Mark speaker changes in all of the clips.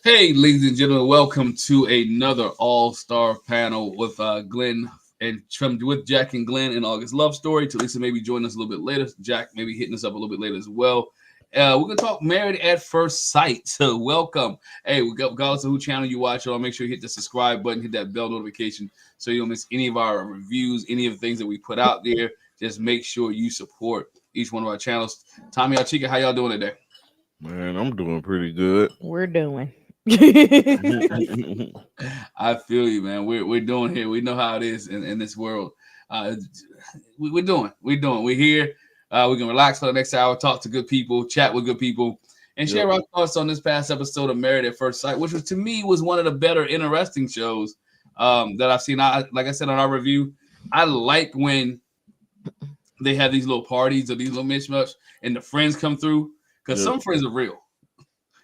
Speaker 1: Hey, ladies and gentlemen, welcome to another all-star panel with Glenn and with Jack and Glenn and August Love Story. Talisa maybe join us a little bit later. Jack maybe hitting us up a little bit later as well. We're gonna talk Married at First Sight. So welcome. Hey, regardless of who channel you watch on, make sure you hit the subscribe button, hit that bell notification so you don't miss any of our reviews, any of the things that we put out there. Just make sure you support each one of our channels. Tommy Alchica, how y'all doing today?
Speaker 2: Man, I'm doing pretty good.
Speaker 3: We're doing.
Speaker 1: I feel you, man. We're doing here. We know how it is in this world. Uh, we're here. We can relax for the next hour, talk to good people, chat with good people, and share
Speaker 2: Yep.
Speaker 1: our thoughts on this past episode of Married at First Sight, which was to me was one of the better, interesting shows that I've seen. Like I said on our review, I like when they have these little parties or these little mishmash, and the friends come through because
Speaker 2: Yep.
Speaker 1: some friends are real.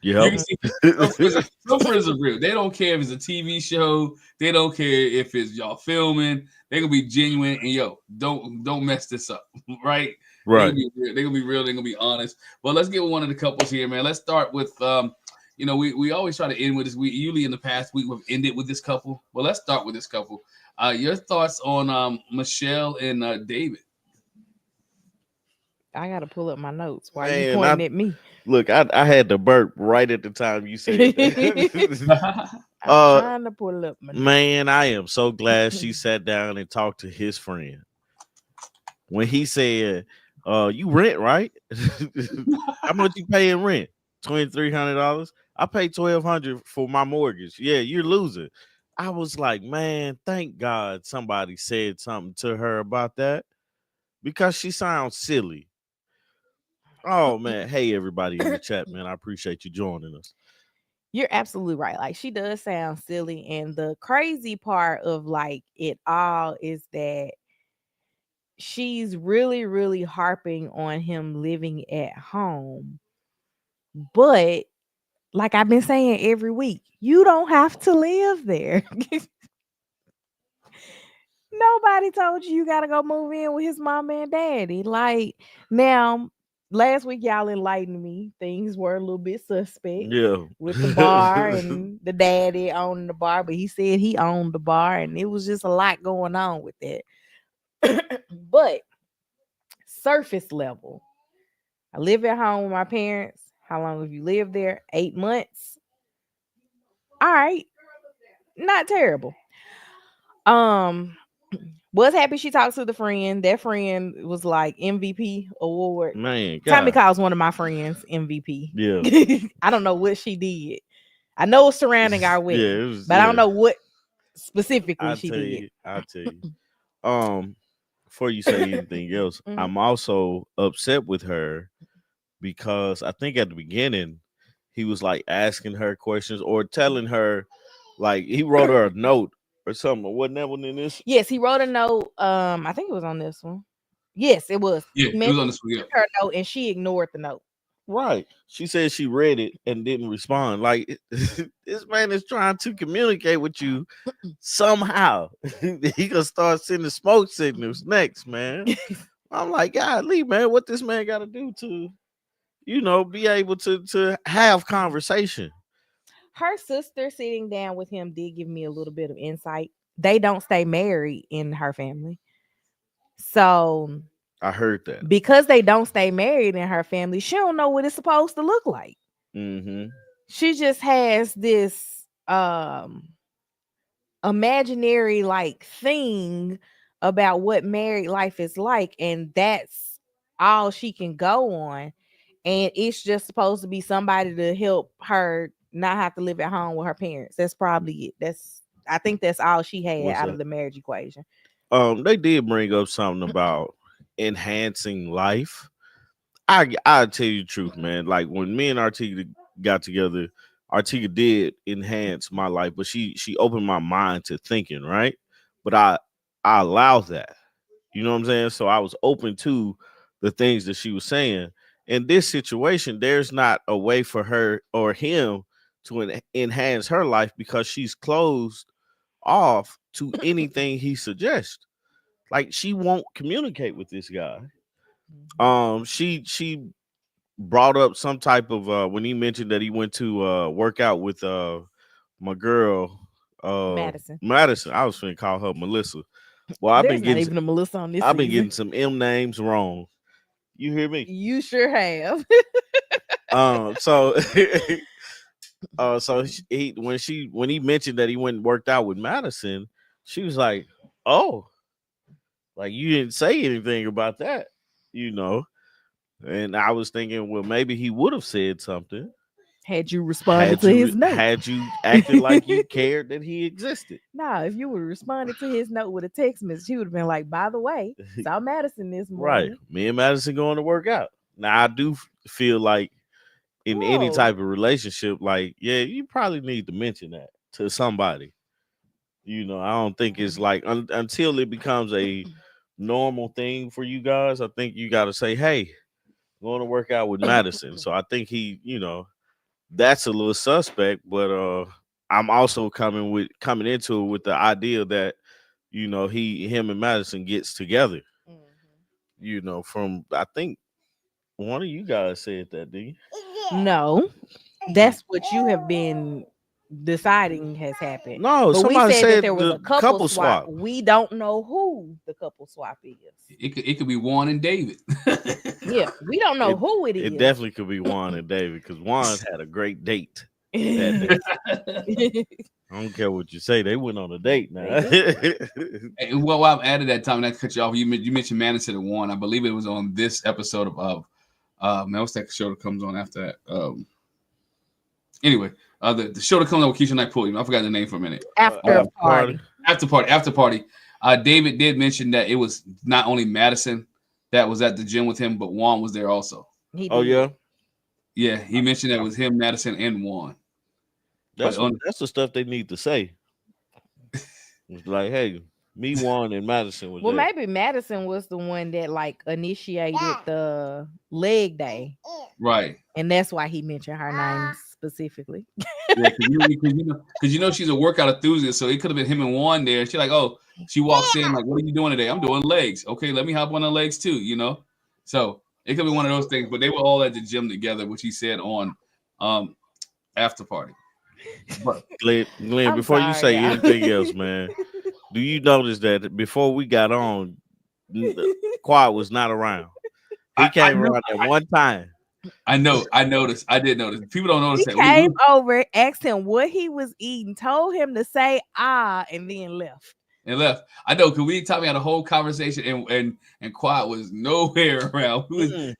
Speaker 1: You
Speaker 2: Yep.
Speaker 1: can see some friends are real. They don't care if it's a TV show. They don't care if it's y'all filming. They're gonna be genuine and don't mess this up, right? They're gonna
Speaker 2: Right.
Speaker 1: be real. They're gonna be real. They're gonna be honest. Well, let's get with one of the couples here, man. Let's start with we always try to end with this. We usually in the past week we've ended with this couple. Well, let's start with this couple. Your thoughts on Michelle and David?
Speaker 3: I gotta pull up my notes. Why are you
Speaker 2: Man,
Speaker 3: pointing at me?
Speaker 2: I had to burp right at the time you said that.
Speaker 3: I'm
Speaker 2: uh
Speaker 3: trying to pull up my notes.
Speaker 2: man, I am so glad she sat down and talked to his friend. When he said, you rent, right? How much you pay in rent? $2,300. I pay $1,200 for my mortgage. Yeah, you're losing. I was like, man, thank God somebody said something to her about that because she sounds silly. Oh man, hey everybody in the chat, man. I appreciate you joining us.
Speaker 3: You're absolutely right. Like she does sound silly, and the crazy part of like it all is that she's really, really harping on him living at home. But like I've been saying every week, you don't have to live there. Nobody told you gotta go move in with his mama and daddy. Like now, last week y'all enlightened me. Things were a little bit suspect
Speaker 2: Yeah.
Speaker 3: with the bar and the daddy owning the bar, but he said he owned the bar, and it was just a lot going on with that. But surface level, I live at home with my parents. How long have you lived there? 8 months. All right, not terrible. Um, was happy she talked to the friend. That friend was like MVP award.
Speaker 2: Man,
Speaker 3: Tommy
Speaker 2: God.
Speaker 3: calls one of my friends MVP.
Speaker 2: Yeah.
Speaker 3: I don't know what she did. I know it's surrounding our
Speaker 2: Yeah,
Speaker 3: wedding,
Speaker 2: it was
Speaker 3: but I don't
Speaker 2: yeah.
Speaker 3: know what specifically
Speaker 2: I
Speaker 3: she
Speaker 2: tell
Speaker 3: did.
Speaker 2: you, I tell you. Before you say anything else,
Speaker 3: Mhm.
Speaker 2: I'm also upset with her because I think at the beginning he was like asking her questions or telling her, like he wrote her a note or something. Wasn't that one in this?
Speaker 3: Yes, he wrote a note. I think it was on this one. Yes, it was.
Speaker 1: Yeah,
Speaker 3: He
Speaker 1: it was
Speaker 3: mentioned
Speaker 1: on this one. Yeah.
Speaker 3: her note, and she ignored the note.
Speaker 2: Right. She said she read it and didn't respond. Like this man is trying to communicate with you somehow. He gonna start sending smoke signals next, man. I'm like, God, Lee, man, what this man got to do to, be able to have conversation.
Speaker 3: Her sister sitting down with him did give me a little bit of insight. They don't stay married in her family. So
Speaker 2: I heard that.
Speaker 3: because they don't stay married in her family, she don't know what it's supposed to look like.
Speaker 2: Mm-hmm.
Speaker 3: She just has this imaginary like thing about what married life is like, and that's all she can go on. And it's just supposed to be somebody to help her not have to live at home with her parents. That's probably it. I think that's all she had
Speaker 2: What's
Speaker 3: out of
Speaker 2: that?
Speaker 3: the marriage equation.
Speaker 2: They did bring up something about enhancing life. I tell you the truth, man. Like when me and Artiga got together, Artiga did enhance my life, but she opened my mind to thinking, right? But I allowed that. You know what I'm saying? So I was open to the things that she was saying. In this situation, there's not a way for her or him to enhance her life because she's closed off to anything he suggests. Like she won't communicate with this guy.
Speaker 3: Mhm.
Speaker 2: She brought up some type of when he mentioned that he went to work out with my girl
Speaker 3: Madison.
Speaker 2: Madison. I was finna call her Melissa. Well,
Speaker 3: There's not even a Melissa on this
Speaker 2: I've been
Speaker 3: season.
Speaker 2: getting some M names wrong. You hear me?
Speaker 3: You sure have.
Speaker 2: So so when he mentioned that he went and worked out with Madison, she was like, "Oh, like you didn't say anything about that, you know." And I was thinking, well, maybe he would have said something
Speaker 3: Had you responded to his note.
Speaker 2: had you acted like you cared that he existed.
Speaker 3: Nah, if you would have responded to his note with a text message, he would have been like, by the way, saw Madison this
Speaker 2: Right.
Speaker 3: morning.
Speaker 2: Me and Madison going to work out. Now I do feel like in any
Speaker 3: Whoa.
Speaker 2: type of relationship, like, yeah, you probably need to mention that to somebody. You know, I don't think it's like until it becomes a normal thing for you guys. I think you got to say, "Hey, going to work out with Madison." So I think he, that's a little suspect. But I'm also coming into it with the idea that him and Madison gets together. From I think one of you guys said that, did you?
Speaker 3: No, that's what you have been deciding has happened.
Speaker 2: No,
Speaker 3: but
Speaker 2: somebody
Speaker 3: we said that
Speaker 2: said
Speaker 3: there was
Speaker 2: the
Speaker 3: a couple swap. We don't know who the couple swap is.
Speaker 1: It could be Juan and David.
Speaker 3: Yeah, we don't know who it is.
Speaker 2: It definitely could be Juan and David because Juan had a great date that day. I don't care what you say; they went on a date now.
Speaker 1: And well, I've added that time. Not to cut you off. You mentioned Madison and Juan. I believe it was on this episode of man, what's that show that comes on after that? Anyway, the show that comes on with Keisha Knight Pulliam. I forgot the name for a minute.
Speaker 3: After party.
Speaker 1: David did mention that it was not only Madison that was at the gym with him, but Juan was there also.
Speaker 2: Oh yeah,
Speaker 1: yeah. He mentioned that it was him, Madison, and Juan.
Speaker 2: That's the stuff they need to say. It's like, hey, me, Juan, and Madison was.
Speaker 3: Well,
Speaker 2: there.
Speaker 3: maybe Madison was the one that like initiated the leg day,
Speaker 1: right?
Speaker 3: And that's why he mentioned her name specifically.
Speaker 1: Yeah, because she's a workout enthusiast, so it could have been him and Juan there. She's like, oh, she walks in like, what are you doing today? I'm doing legs. Okay, let me hop on the legs too. So it could be one of those things. But they were all at the gym together, which he said on after party.
Speaker 2: But Glenn, before you say anything else, man, do you notice that before we got on, Quad was not around? He came around at one time.
Speaker 1: I know. I noticed. I did notice. People don't notice that.
Speaker 3: He came over, asked him what he was eating, told him to say and then left.
Speaker 1: I know, because we had a whole conversation, and Quad was nowhere around.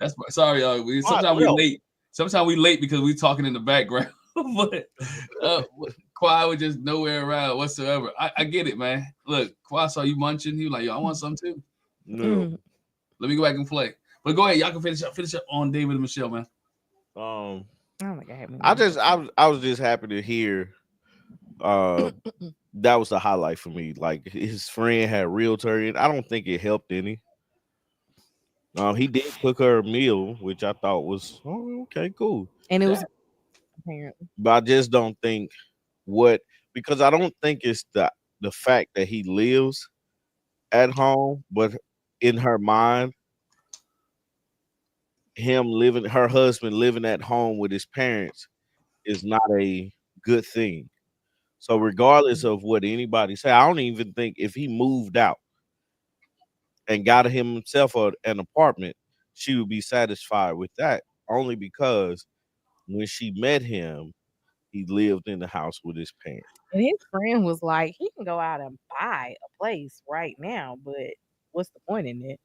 Speaker 1: That's sorry, y'all. Sometimes we late. Sometimes we late because we talking in the background. But Quad was just nowhere around whatsoever. I get it, man. Look, Quad saw you munching. He was like, yo, I want some too.
Speaker 2: No.
Speaker 1: Let me go back and play. But go ahead, y'all can finish up on David and Michelle, man.
Speaker 3: Oh my God.
Speaker 2: I was just happy to hear that was the highlight for me. Like his friend had realtor, and I don't think it helped any. He did cook her a meal, which I thought was okay, cool.
Speaker 3: And it was apparently.
Speaker 2: But I just don't think because I don't think it's the fact that he lives at home, but in her mind, her husband living at home with his parents is not a good thing. So regardless of what anybody say, I don't even think if he moved out and got himself an apartment, she would be satisfied with that. Only because when she met him, he lived in the house with his parents.
Speaker 3: And his friend was like, he can go out and buy a place right now, but what's the point in it?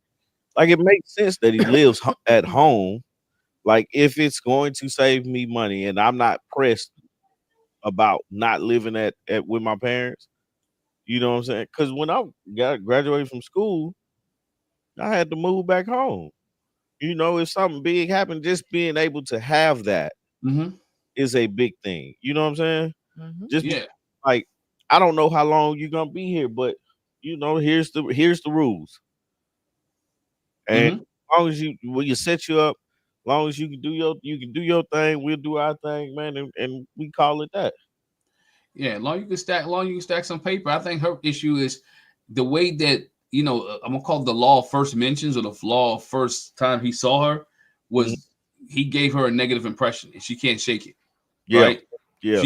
Speaker 2: Like, it makes sense that he lives at home. Like, if it's going to save me money and I'm not pressed about not living at with my parents, you know what I'm saying? Because when I graduated from school, I had to move back home. If something big happened, just being able to have that is a big thing. You know what I'm saying? Just like, I don't know how long you're gonna be here, but here's the rules. And as long as you set you up, as long as you can do your thing, we'll do our thing, man, and we call it that.
Speaker 1: Yeah, long you can stack some paper. I think her issue is the way that I'm gonna call it the law first mentions, or the law first time he saw her was he gave her a negative impression and she can't shake it.
Speaker 2: Yeah.
Speaker 1: Right?
Speaker 2: Yeah.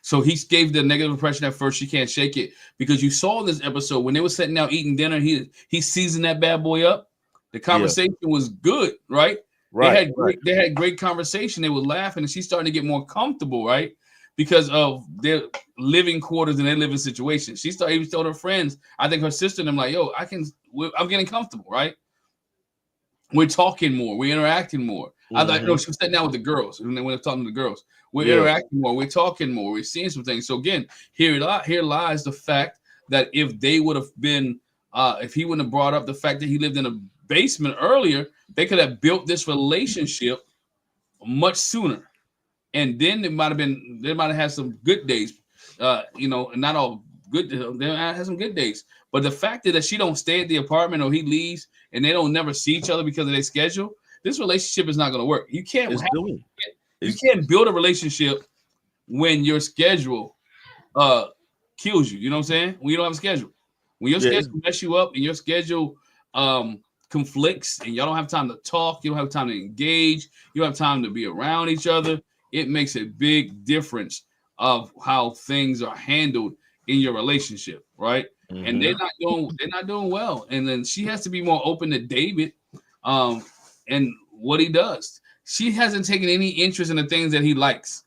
Speaker 1: So he gave the negative impression at first. She can't shake it because you saw this episode when they were sitting down eating dinner. He seasoned that bad boy up. The conversation was good, right?
Speaker 2: Right.
Speaker 1: They had great conversation. They were laughing, and she's starting to get more comfortable, right? Because of their living quarters and their living situation. She started even told her friends. I think her sister and them like, yo, I'm getting comfortable, right? We're talking more. We're interacting more. I thought, no, she was sitting down with the girls when they were talking to the girls. We're interacting more. We're talking more. We're seeing some things. So again, here lies the fact that if they would have been, if he wouldn't have brought up the fact that he lived in a basement earlier, they could have built this relationship much sooner. And then they might have had some good days. Not all good. They had some good days. But the fact that she don't stay at the apartment or he leaves and they don't never see each other because of their schedule, this relationship is not going to work. You can't build a relationship when your schedule kills you. You know what I'm saying? When you don't have a schedule. When your schedule mess you up and your schedule conflicts and y'all don't have time to talk, you don't have time to engage, you don't have time to be around each other, it makes a big difference of how things are handled in your relationship, right? And they're not doing well. And then she has to be more open to David and what he does. She hasn't taken any interest in the things that he likes.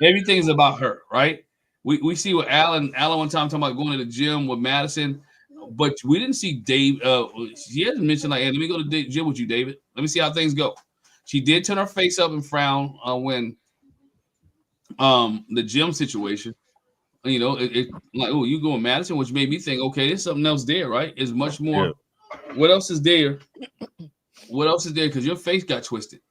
Speaker 1: Everything's about her, right? We see what Allen one time talking about going to the gym with Madison, but we didn't see Dave. She hasn't mentioned like, hey, let me go to the gym with you, David. Let me see how things go. She did turn her face up and frown when the gym situation. You know, it like, oh, you go with Madison, which made me think, okay, there's something else there, right? It's much more. Yeah. What else is there? What else is there? Because your face got twisted.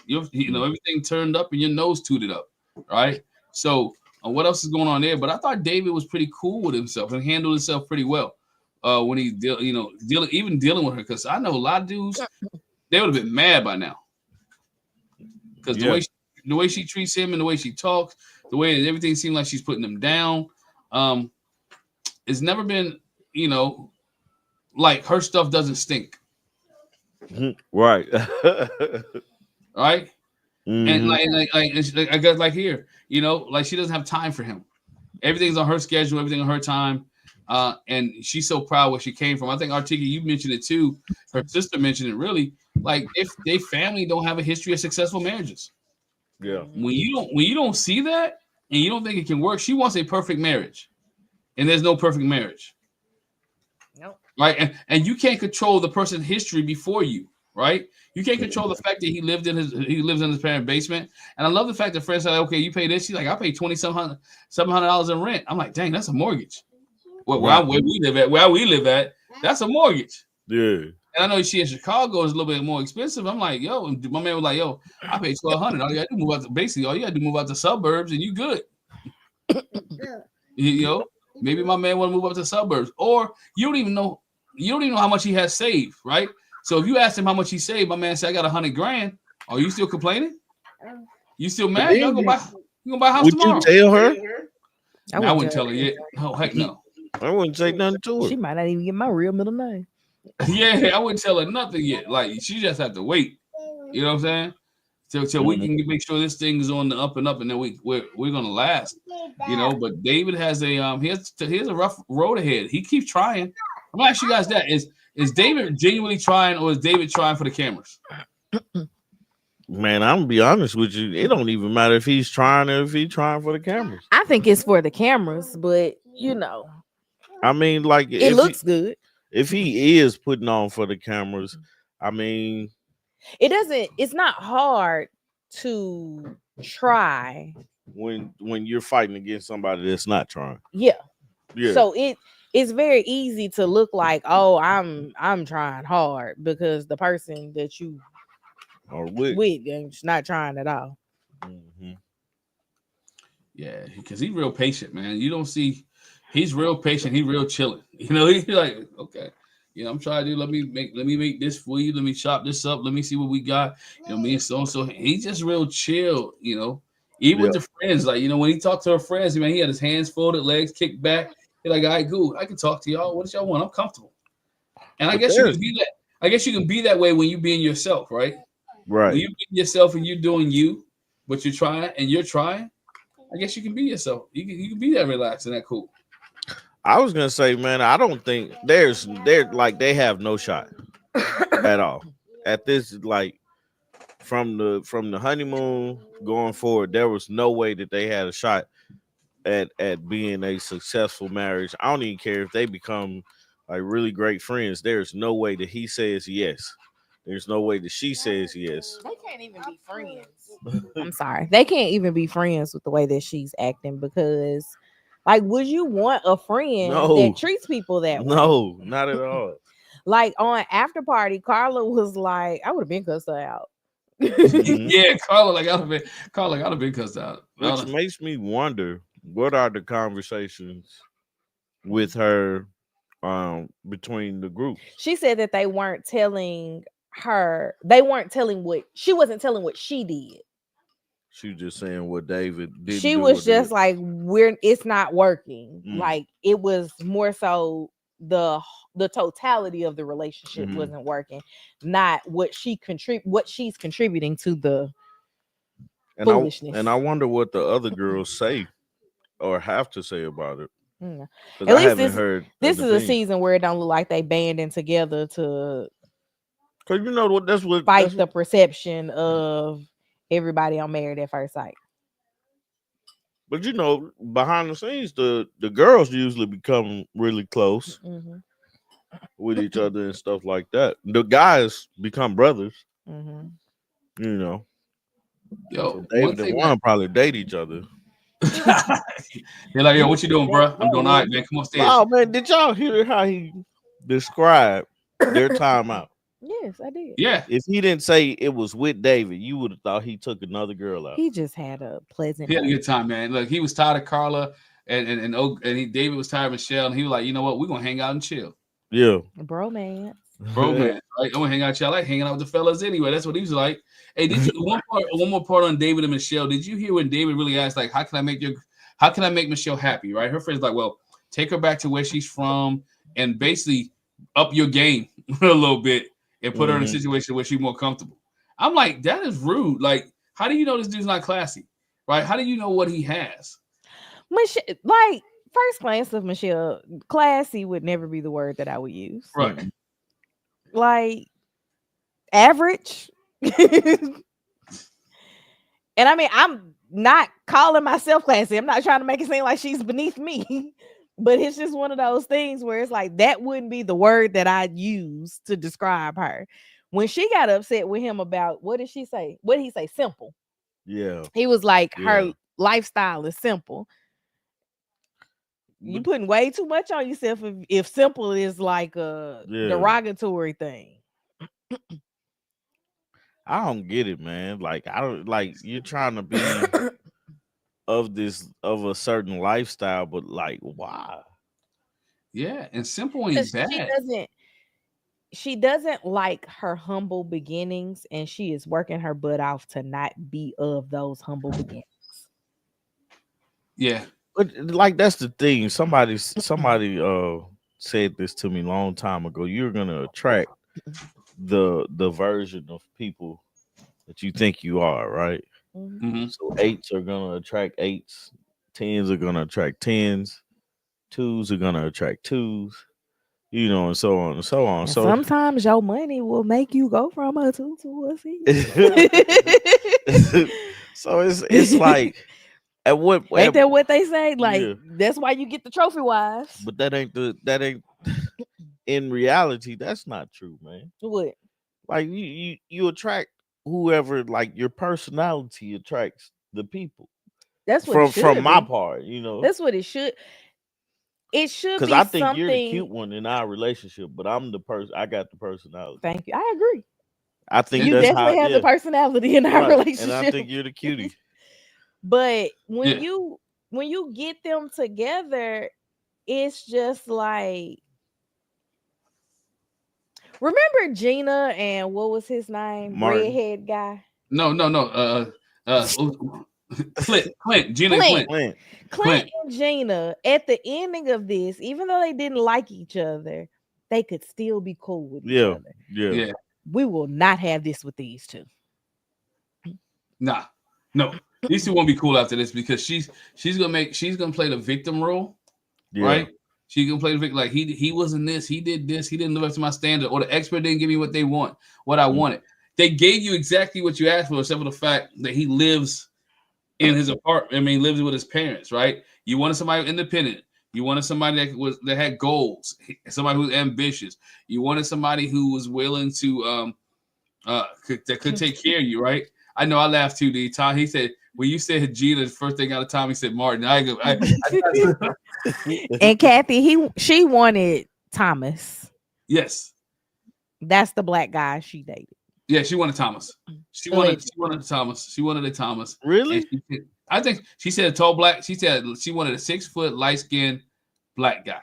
Speaker 1: Everything turned up and your nose tooted up, right? So what else is going on there? But I thought David was pretty cool with himself and handled himself pretty well when he dealing with her. Because I know a lot of dudes, they would have been mad by now. Because the way she treats him and the way she talks, the way everything seems like she's putting him down, it's never been, like her stuff doesn't stink.
Speaker 2: Right.
Speaker 1: Right. And like I guess like here, like she doesn't have time for him. Everything's on her schedule, everything on her time. And she's so proud where she came from. I think Artika, you mentioned it too. Her sister mentioned it really. Like if they family don't have a history of successful marriages.
Speaker 2: Yeah.
Speaker 1: When you don't see that and you don't think it can work, she wants a perfect marriage. And there's no perfect marriage.
Speaker 3: Nope.
Speaker 1: Right. And you can't control the person's history before you, right? You can't control the fact that he lives in his parents' basement. And I love the fact that friends said, okay, you pay this. She's like, I pay $700 in rent. I'm like, dang, that's a mortgage. Where we live at, that's a mortgage.
Speaker 2: Yeah.
Speaker 1: And I know she in Chicago is a little bit more expensive. I'm like, yo, and my man was like, yo, I pay $1,200. All you got to move out all you got to move out the suburbs and you good. Maybe my man want to move up to the suburbs, or you don't even know how much he has saved, right? So if you ask him how much he saved, my man said, I got $100,000. Are you still complaining? You still mad? You gonna buy a house tomorrow?
Speaker 2: Would you tell her?
Speaker 1: I wouldn't tell her yet. Oh, heck no.
Speaker 2: I wouldn't say nothing to her.
Speaker 3: She might not even get my real middle name.
Speaker 1: Yeah, I wouldn't tell her nothing yet. Like she just have to wait. You know what I'm saying? Till we can make sure this thing is on the up and up, and then we're gonna last. But David has he has a rough road ahead. He keeps trying. I'm gonna ask you guys that. Is David genuinely trying, or is David trying for the cameras?
Speaker 2: Man, I'm gonna be honest with you. It don't even matter if he's trying or if he's trying for the cameras.
Speaker 3: I think it's for the cameras, but
Speaker 2: I mean, like
Speaker 3: it looks good.
Speaker 2: If he is putting on for the cameras, I mean, it's not hard to try when you're fighting against somebody that's not trying.
Speaker 3: Yeah. So it's very easy to look like, oh, I'm trying hard because the person that you
Speaker 2: are with
Speaker 3: is not trying at all.
Speaker 2: Mm-hmm.
Speaker 1: Yeah, because he's real patient, man. You don't see. He's real patient. He's real chilling. He's like, okay, I'm trying to do. Let me make this for you. Let me chop this up. Let me see what we got. Me and so. He's just real chill. Even with the friends, like when he talked to her friends, he had his hands folded, legs kicked back. He's like, all right, cool. I can talk to y'all. What does y'all want? I'm comfortable. And I guess you can be that. I guess you can be that way when you being yourself, right? When
Speaker 2: Right.
Speaker 1: you be yourself and you're doing you, but you're trying, I guess you can be yourself. You can be that relaxed and that cool.
Speaker 2: I was gonna say, man, I don't think they're like they have no shot at all. At this, like from the honeymoon going forward, there was no way that they had a shot at being a successful marriage. I don't even care if they become like really great friends. There's no way that he says yes. There's no way that she says yes.
Speaker 3: They can't even be friends. I'm sorry. They can't even be friends with the way that she's acting because, like, would you want a friend that
Speaker 2: No,
Speaker 3: treats people that way?
Speaker 2: no, not at all.
Speaker 3: Like on after party, Carla was like, I would have been cussed her out.
Speaker 2: Mhm.
Speaker 1: Yeah, Carla got to be cussed out.
Speaker 2: Which makes me wonder what are the conversations with her between the groups.
Speaker 3: She said that they weren't telling her, they weren't telling what she wasn't telling what she did.
Speaker 2: She was just saying what David didn't
Speaker 3: She
Speaker 2: do
Speaker 3: was
Speaker 2: with
Speaker 3: just
Speaker 2: it.
Speaker 3: like, it's not working.
Speaker 2: Mm.
Speaker 3: Like it was more so the totality of the relationship
Speaker 2: Mhm.
Speaker 3: wasn't working, not what she's contributing to the
Speaker 2: And
Speaker 3: foolishness.
Speaker 2: I wonder what the other girls say or have to say about it.
Speaker 3: Mm.
Speaker 2: Because
Speaker 3: At
Speaker 2: I
Speaker 3: least
Speaker 2: haven't heard
Speaker 3: this
Speaker 2: an
Speaker 3: is a
Speaker 2: opinion.
Speaker 3: season where it don't look like they banding together to
Speaker 2: Because you know what that's what
Speaker 3: fight
Speaker 2: that's
Speaker 3: the perception of everybody on Married at First Sight.
Speaker 2: but you know, behind the scenes the girls usually become really close
Speaker 3: Mm-hmm.
Speaker 2: with each other and stuff like that. The guys become brothers,
Speaker 3: Mm-hmm.
Speaker 2: you know.
Speaker 1: Yo,
Speaker 2: So
Speaker 1: one
Speaker 2: David and
Speaker 1: thing
Speaker 2: Juan probably date each other.
Speaker 1: they're like, yo, what you doing, bro? I'm doing all right, man. Come on stage.
Speaker 2: No, man, did y'all hear how he described their timeout?
Speaker 3: Yes, I did.
Speaker 1: Yeah,
Speaker 2: If he didn't say it was with David, you would have thought he took another girl out.
Speaker 3: He just had a pleasant
Speaker 1: he had a
Speaker 3: day.
Speaker 1: good time, man. Look, he was tired of Carla, and David was tired of Michelle, and he was like, you know what? We're gonna hang out and chill,
Speaker 2: Yeah.
Speaker 3: Bromance.
Speaker 1: bro, man. Right? I'm gonna hang out, with y'all. I like hanging out with the fellas anyway. That's what he was like. Hey, did you one more part on David and Michelle? Did you hear when David really asked, like, how can I make Michelle happy? Right? Her friend's like, well, take her back to where she's from, and basically up your game a little bit, and put her in a
Speaker 2: Mhm.
Speaker 1: situation where she's more comfortable. I'm like, that is rude. Like, how do you know this dude's not classy? Right? How do you know what he has?
Speaker 3: Michelle, like first glance of Michelle, classy would never be the word that I would use.
Speaker 1: Right.
Speaker 3: Like average. And I mean, I'm not calling myself classy. I'm not trying to make it seem like she's beneath me. But it's just one of those things where it's like that wouldn't be the word that I'd use to describe her. When she got upset with him about what did she say? What did he say? Simple.
Speaker 2: Yeah.
Speaker 3: He was like,
Speaker 2: Yeah.
Speaker 3: her lifestyle is simple. You putting way too much on yourself if simple is like a derogatory thing.
Speaker 2: I don't get it, man. Like I don't like you're trying to be of a certain lifestyle, but like why?
Speaker 1: Yeah, and simple ain't bad.
Speaker 3: She doesn't like her humble beginnings, and she is working her butt off to not be of those humble beginnings.
Speaker 1: Yeah.
Speaker 2: But like that's the thing. Somebody said this to me a long time ago. You're gonna attract the version of people that you think you are, right?
Speaker 1: Mm-hmm.
Speaker 2: So eights are gonna attract eights, tens are gonna attract tens, twos are gonna attract twos, you know, and so on and so on.
Speaker 3: And
Speaker 2: So
Speaker 3: sometimes your money will make you go from a 2 to a 6.
Speaker 2: so it's like at what
Speaker 3: Ain't that what they say? Like
Speaker 2: yeah.
Speaker 3: that's why you get the trophy wives.
Speaker 2: But that ain't in reality, that's not true, man.
Speaker 3: What?
Speaker 2: Like you attract whoever, like your personality attracts the people.
Speaker 3: That's what
Speaker 2: From my part, you know.
Speaker 3: That's what it should. It should
Speaker 2: Because
Speaker 3: be
Speaker 2: I think
Speaker 3: something.
Speaker 2: you're the cute one in our relationship, but I'm the person. I got the personality.
Speaker 3: Thank you. I agree.
Speaker 2: I think
Speaker 3: You
Speaker 2: that's
Speaker 3: definitely have the personality in our relationship,
Speaker 2: and I think you're the cutie.
Speaker 3: But when you get them together, it's just like, remember Gina and what was his name?
Speaker 2: Martin.
Speaker 3: Redhead guy.
Speaker 1: No. Clint, Gina and
Speaker 3: Clint and Gina, at the ending of this, even though they didn't like each other, they could still be cool with each other.
Speaker 2: Yeah.
Speaker 3: We will not have this with these two.
Speaker 1: Nah, no. These two won't be cool after this because she's gonna play the victim role,
Speaker 2: Yeah.
Speaker 1: right? She's gonna play the victim like he wasn't this, he did this, he didn't live up to my standard, or the expert didn't give me what I wanted. They gave you exactly what you asked for, except for the fact that he lives in his apartment. I mean, lives with his parents, right? You wanted somebody independent. You wanted somebody that had goals, somebody who's ambitious. You wanted somebody who was willing to that could take care of you, right? I know I laughed too, D. Tom, he said, when you said Gina, the first thing out of Tom, he said Martin.
Speaker 3: And Kathy, she wanted Thomas.
Speaker 1: Yes.
Speaker 3: That's the black guy she dated.
Speaker 1: Yeah, she wanted Thomas. She wanted Thomas. She wanted a Thomas.
Speaker 2: Really?
Speaker 1: I think she said a tall black. She said she wanted a 6 foot light skinned black guy.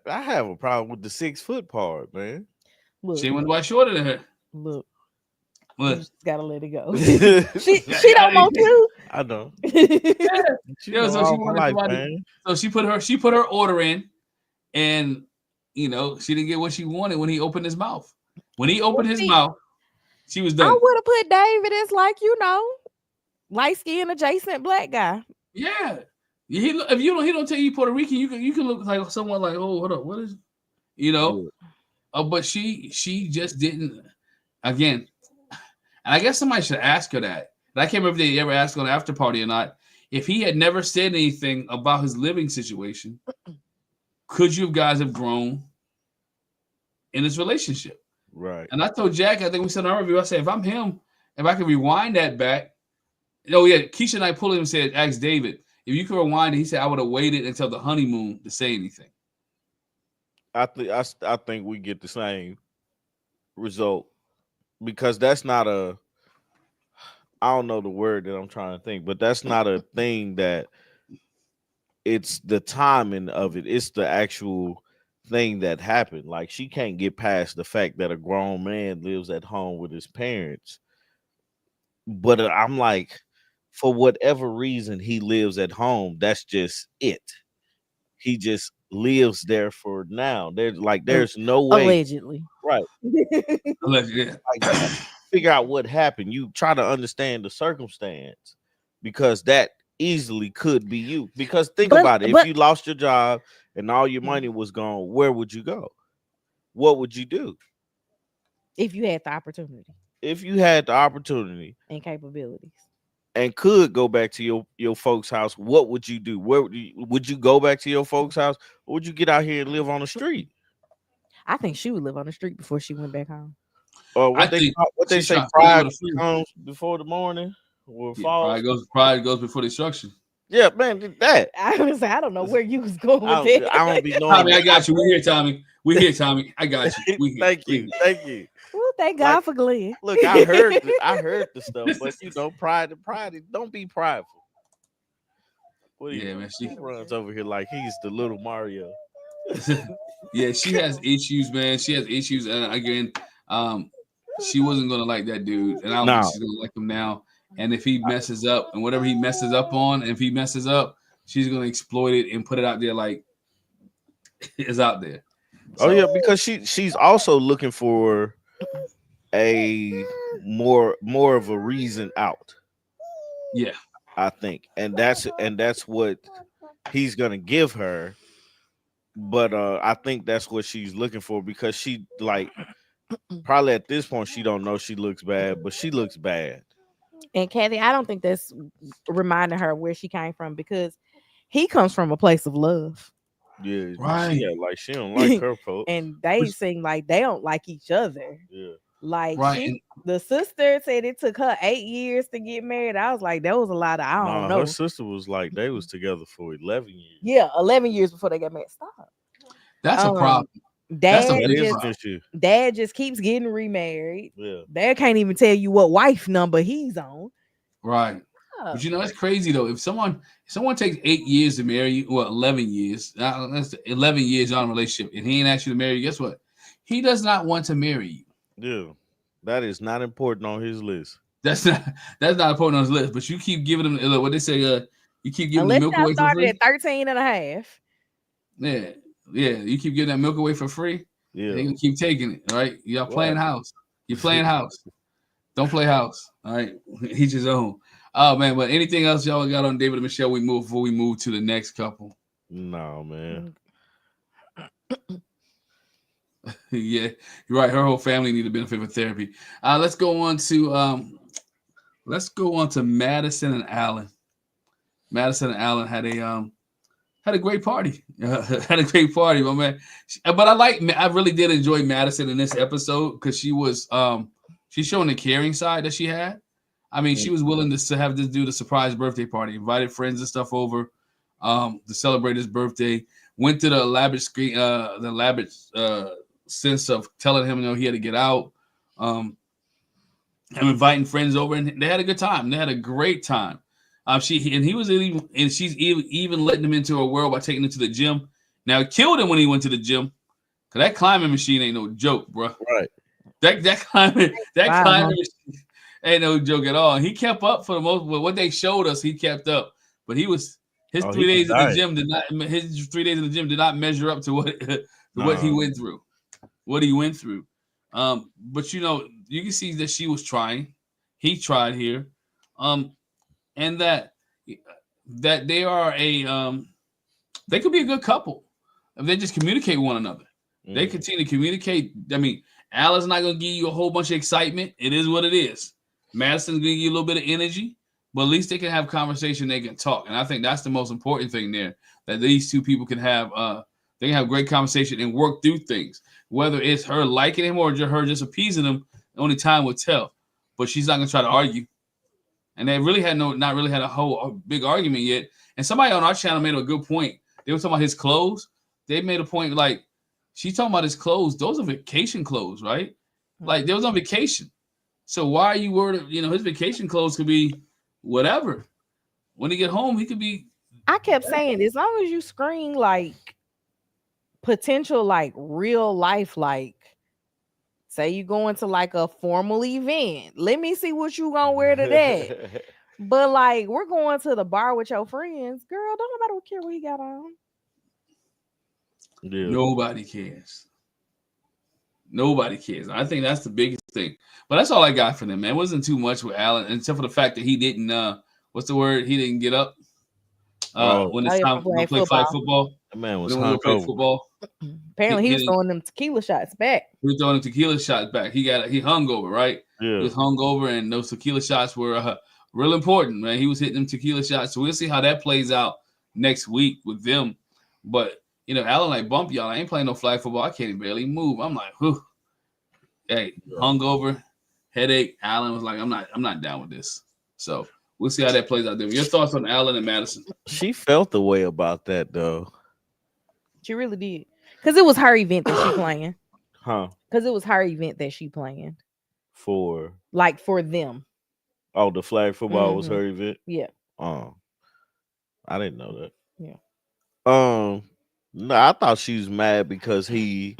Speaker 2: I have a problem with the 6 foot part, man.
Speaker 3: Look,
Speaker 1: she went white shorter than her.
Speaker 3: Look.
Speaker 1: You
Speaker 3: just gotta let it go. she don't want to.
Speaker 2: I know.
Speaker 1: So she put her order in, and she didn't get what she wanted when he opened his mouth. When he opened his mouth, she was done.
Speaker 3: I would have put David as light skinned adjacent black guy.
Speaker 1: Yeah. He don't tell you Puerto Rican, you can look like someone like, oh, hold up, what is but she just didn't. Again, and I guess somebody should ask her that. And I can't remember if they ever asked on the after party or not. If he had never said anything about his living situation, could you guys have grown in this relationship?
Speaker 2: Right.
Speaker 1: And I told Jack, I think we said in our review, I said, if I'm him, if I can rewind that back. Oh, yeah. Keisha and I pulled him and said, ask David, if you could rewind it, he said, I would have waited until the honeymoon to say anything.
Speaker 2: I think we get the same result because that's not I don't know the word that I'm trying to think, but that's not a thing that it's the timing of it. It's the actual thing that happened. Like she can't get past the fact that a grown man lives at home with his parents. But I'm like, for whatever reason he lives at home, that's just it. He just lives there for now. There's no way.
Speaker 3: Allegedly.
Speaker 2: Right.
Speaker 1: Allegedly.
Speaker 2: Figure out what happened. You try to understand the circumstance because that easily could be you. Because think about it. If you lost your job and all your money was gone, where would you go? What would you do?
Speaker 3: If you had the opportunity.
Speaker 2: If you had the opportunity
Speaker 3: and capabilities
Speaker 2: and could go back to your folks' house, what would you do? Where would you go back to your folks' house, or would you get out here and live on the street?
Speaker 3: I think she would live on the street before she went back home.
Speaker 2: What they say, pride comes before the morning or falls.
Speaker 1: Pride goes before destruction.
Speaker 2: Yeah, man, that.
Speaker 3: I was say, I don't know where you was going with it.
Speaker 2: I don't be knowing.
Speaker 1: Tommy, I got you. We here, Tommy. We here, Tommy. I got you. We here.
Speaker 2: Thank you.
Speaker 3: Well, thank God for Glenn.
Speaker 2: Look, I heard the stuff, but pride, don't be prideful.
Speaker 1: Man,
Speaker 2: she runs over here like he's the little Mario.
Speaker 1: Yeah, she has issues, man. She has issues, and again, she wasn't gonna like that dude, and I don't think she's gonna like him now. And if he messes up, and whatever he messes up on, if he messes up, she's gonna exploit it and put it out there like it's out there.
Speaker 2: So, yeah, because she's also looking for a more of a reason out.
Speaker 1: Yeah,
Speaker 2: I think, and that's what he's gonna give her. But I think that's what she's looking for because she probably at this point she don't know she looks bad, but she looks bad.
Speaker 3: And Kathy, I don't think that's reminding her where she came from because he comes from a place of love.
Speaker 2: Yeah,
Speaker 1: right.
Speaker 2: She don't like her folks,
Speaker 3: and they seem like they don't like each other.
Speaker 2: Yeah,
Speaker 3: like the sister said it took her 8 years to get married. I was like, that was a lot of I don't know.
Speaker 2: Her sister was like they was together for 11 years.
Speaker 3: Yeah, 11 years before they got married. Stop.
Speaker 1: That's a problem.
Speaker 3: Dad just keeps getting remarried.
Speaker 2: Yeah.
Speaker 3: Dad can't even tell you what wife number he's on.
Speaker 1: Right. But it's crazy though. If someone takes 8 years to marry you, 11 years, that's 11 years on a relationship, and he ain't asked you to marry you, guess what? He does not want to marry you.
Speaker 2: Yeah. That is not important on his list.
Speaker 1: That's not important on his list. But you keep giving him what they say. You keep giving the milk away for free.
Speaker 3: At 13 and a half.
Speaker 1: Yeah. You keep giving that milk away for free.
Speaker 2: Yeah.
Speaker 1: You keep taking it. Right. Y'all playing house. You're playing house. Don't play house. All right, each his own. Oh man, but anything else y'all got on David and Michelle? We move before we move to the next couple.
Speaker 2: No, man.
Speaker 1: Yeah, you're right. Her whole family need to benefit from therapy. Let's go on to Madison and Allen. Madison and Allen had a great party. Had a great party, my man. But I really did enjoy Madison in this episode because she's showing the caring side that she had. I mean, she was willing to have this do the surprise birthday party, invited friends and stuff over to celebrate his birthday. Went to the elaborate sense of telling him, he had to get out. And inviting friends over, and they had a good time. They had a great time. She's even letting him into her world by taking him to the gym. Now it killed him when he went to the gym, cause that climbing machine ain't no joke, bro.
Speaker 2: Right.
Speaker 1: That climbing machine ain't no joke at all. He kept up for the most. Well, what they showed us, he kept up, but his 3 days in the gym did not measure up to what he went through. What he went through. But you can see that she was trying. He tried here. And that they are they could be a good couple if they just communicate with one another. Mm-hmm. They continue to communicate. I mean, Alan's not going to give you a whole bunch of excitement. It is what it is. Madison's going to give you a little bit of energy, but at least they can have conversation. They can talk, and I think that's the most important thing there. That these two people can have they can have great conversation and work through things. Whether it's her liking him or her just appeasing him, only time will tell. But she's not going to try to argue. And they really not really had a big argument yet. And somebody on our channel made a good point. They were talking about his clothes. They made a point like, she's talking about his clothes. Those are vacation clothes, right? Like, they was on vacation. So why are you worried? His vacation clothes could be whatever. When he get home, he could be.
Speaker 3: I kept saying, as long as you screen like potential, like real life, like say you going to like a formal event. Let me see what you gonna wear to that. But like, we're going to the bar with your friends, girl. Don't nobody care what he got on.
Speaker 1: Yeah. Nobody cares. Nobody cares. I think that's the biggest thing. But that's all I got for them, man. It wasn't too much with Allen, except for the fact that he didn't. What's the word? He didn't get up when it's time to play flag football.
Speaker 2: That man was hungover.
Speaker 1: Football.
Speaker 3: Apparently, he was throwing them tequila shots back.
Speaker 1: He was throwing them tequila shots back. He hungover, right? Yeah. He was hungover, and those tequila shots were real important, man. He was hitting them tequila shots. So we'll see how that plays out next week with them. But Allen like bump y'all. I ain't playing no flag football. I can't barely move. I'm like, whew. Hey, hungover, headache. Allen was like, I'm not down with this. So we'll see how that plays out there. Your thoughts on Allen and Madison?
Speaker 2: She felt the way about that though.
Speaker 3: She really did. Because it was her event that she planned.
Speaker 2: Huh?
Speaker 3: Because it was her event that she planned.
Speaker 2: For
Speaker 3: them.
Speaker 2: Oh, the flag football was her event?
Speaker 3: Yeah.
Speaker 2: Oh. I didn't know that.
Speaker 3: Yeah.
Speaker 2: No, I thought she was mad because he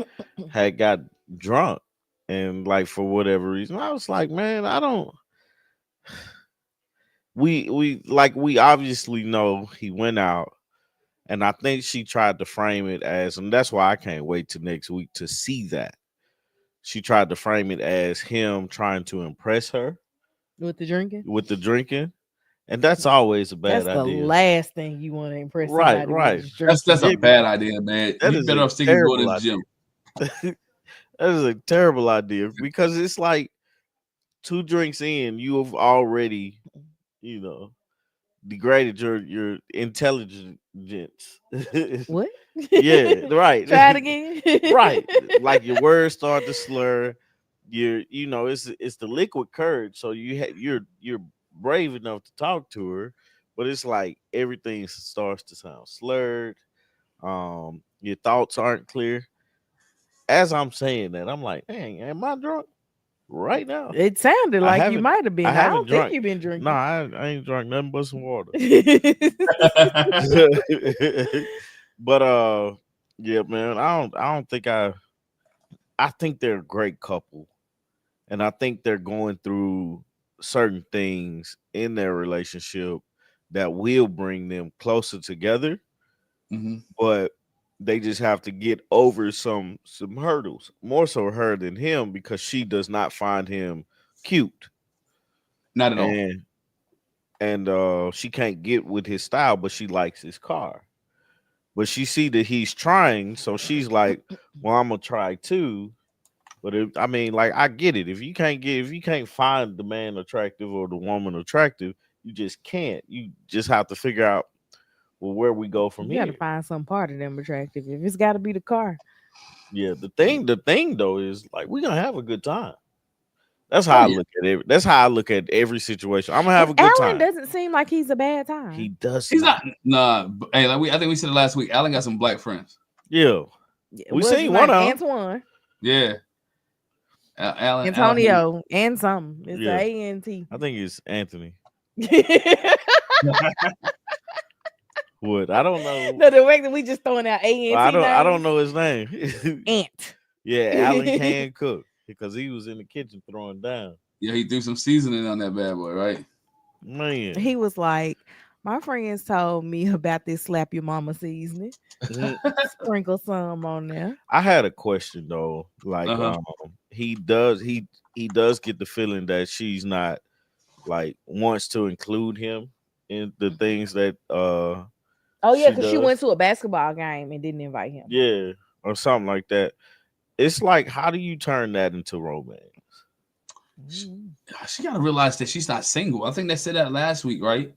Speaker 2: had got drunk and like for whatever reason. I was like, man, I don't. We obviously know he went out, and I think she tried to frame it as, and that's why I can't wait till next week to see that. She tried to frame it as him trying to impress her
Speaker 3: with the drinking.
Speaker 2: And that's always a bad idea.
Speaker 3: That's the last thing you want to impress
Speaker 2: somebody. Right.
Speaker 1: That's a bad idea, man. You better off sticking to the gym.
Speaker 2: That is a terrible idea because it's like 2 drinks in, you have already, degraded your intelligence.
Speaker 3: What?
Speaker 2: Yeah, right.
Speaker 3: Try it again.
Speaker 2: Right. Like your words start to slur. It's the liquid courage. So you're brave enough to talk to her, but it's like everything starts to sound slurred. Your thoughts aren't clear. As I'm saying that, I'm like, dang, am I drunk right now?
Speaker 3: It sounded like you might have been. I don't think you've been drinking.
Speaker 2: No, I ain't drunk nothing but some water. But yeah, man, I don't think I think they're a great couple, and I think they're going through certain things in their relationship that will bring them closer together. Mm-hmm. But they just have to get over some hurdles, more so her than him, because she does not find him cute.
Speaker 1: Not at all.
Speaker 2: And she can't get with his style, but she likes his car. But she see that he's trying, so she's like, "Well, I'm gonna try too." But I mean, like, I get it. If you can't find the man attractive or the woman attractive, you just can't. You just have to figure out, well, where we go from
Speaker 3: You got
Speaker 2: here.
Speaker 3: to find some part of them attractive. If it's got to be the car.
Speaker 2: Yeah, the thing though is like we're gonna have a good time. That's
Speaker 1: Oh,
Speaker 2: how I
Speaker 1: yeah.
Speaker 2: look at it. That's how I look at every situation. I'm gonna have a
Speaker 3: And
Speaker 2: good
Speaker 3: Alan
Speaker 2: time.
Speaker 3: doesn't seem like he's a bad time.
Speaker 2: He does.
Speaker 1: He's not. Nah. Hey, I think we said it last week. Alan got some black friends.
Speaker 2: Yeah, we
Speaker 3: What's
Speaker 2: seen
Speaker 3: his
Speaker 2: one
Speaker 3: name?
Speaker 2: of 'em.
Speaker 3: Antoine,
Speaker 1: Yeah. Alan.
Speaker 3: Antonio, and something. It's
Speaker 2: Yeah.
Speaker 3: A-N-T.
Speaker 2: I think it's Anthony.
Speaker 3: No,
Speaker 2: What? I don't know.
Speaker 3: the fact that we just throwing out A-N-T.
Speaker 2: Well, I don't know his name.
Speaker 3: Ant.
Speaker 2: Yeah, Alan can cook because he was in the kitchen throwing down.
Speaker 1: Yeah, he threw some seasoning on that bad boy, right?
Speaker 2: Man,
Speaker 3: He was like, my friends told me about this slap your mama seasoning. Sprinkle some on there.
Speaker 2: I had a question though. Like,
Speaker 1: Uh-huh.
Speaker 2: he does get the feeling that she's not like wants to include him in the things that
Speaker 3: Oh yeah, because she
Speaker 2: does.
Speaker 3: went to a basketball game and didn't invite him.
Speaker 2: Yeah, or something like that. It's like, how do you turn that into romance?
Speaker 1: She got to realize that she's not single. I think they said that last week, right?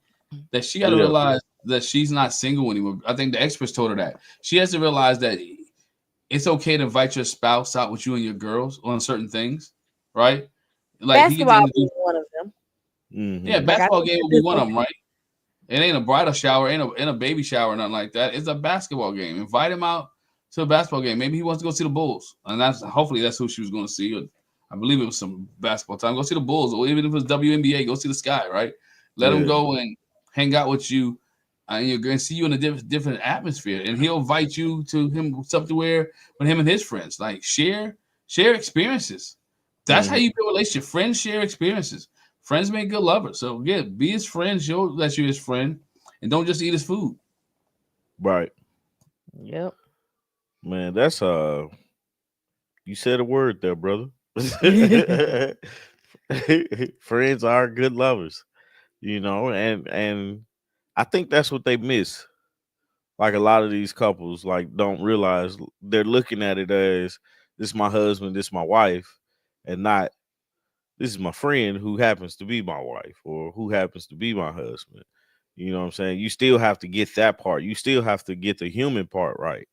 Speaker 1: That she got to
Speaker 2: Yeah.
Speaker 1: realize that she's not single anymore. I think the experts told her that. She has to realize that it's okay to invite your spouse out with you and your girls on certain things, right? Like
Speaker 3: Basketball is one of them.
Speaker 2: Mhm.
Speaker 1: yeah,
Speaker 3: Like, I
Speaker 1: basketball
Speaker 3: think
Speaker 1: game will
Speaker 3: it's
Speaker 1: be one of
Speaker 3: okay.
Speaker 1: them, right? It ain't a bridal shower, ain't a baby shower, nothing like that. It's a basketball game. Invite him out to a basketball game. Maybe he wants to go see the Bulls, and hopefully that's who she was going to see. I believe it was some basketball time. Go see the Bulls, or even if it was WNBA, go see the Sky, right? Let him
Speaker 2: Yeah.
Speaker 1: go and hang out with you, and you're going to see you in a different atmosphere. And he'll invite you to him somewhere with him and his friends. Like share experiences. That's how you build a relationship. Friends share experiences. Friends make good lovers. So yeah, be his friend. Show that you're his friend, and don't just eat his food.
Speaker 2: Right,
Speaker 3: Yep.
Speaker 2: man. That's you said a word there, brother. Friends are good lovers, and I think that's what they miss. Like a lot of these couples, like, don't realize they're looking at it as this is my husband, this is my wife, and not this is my friend who happens to be my wife or who happens to be my husband. You know what I'm saying? You still have to get that part. You still have to get the human part right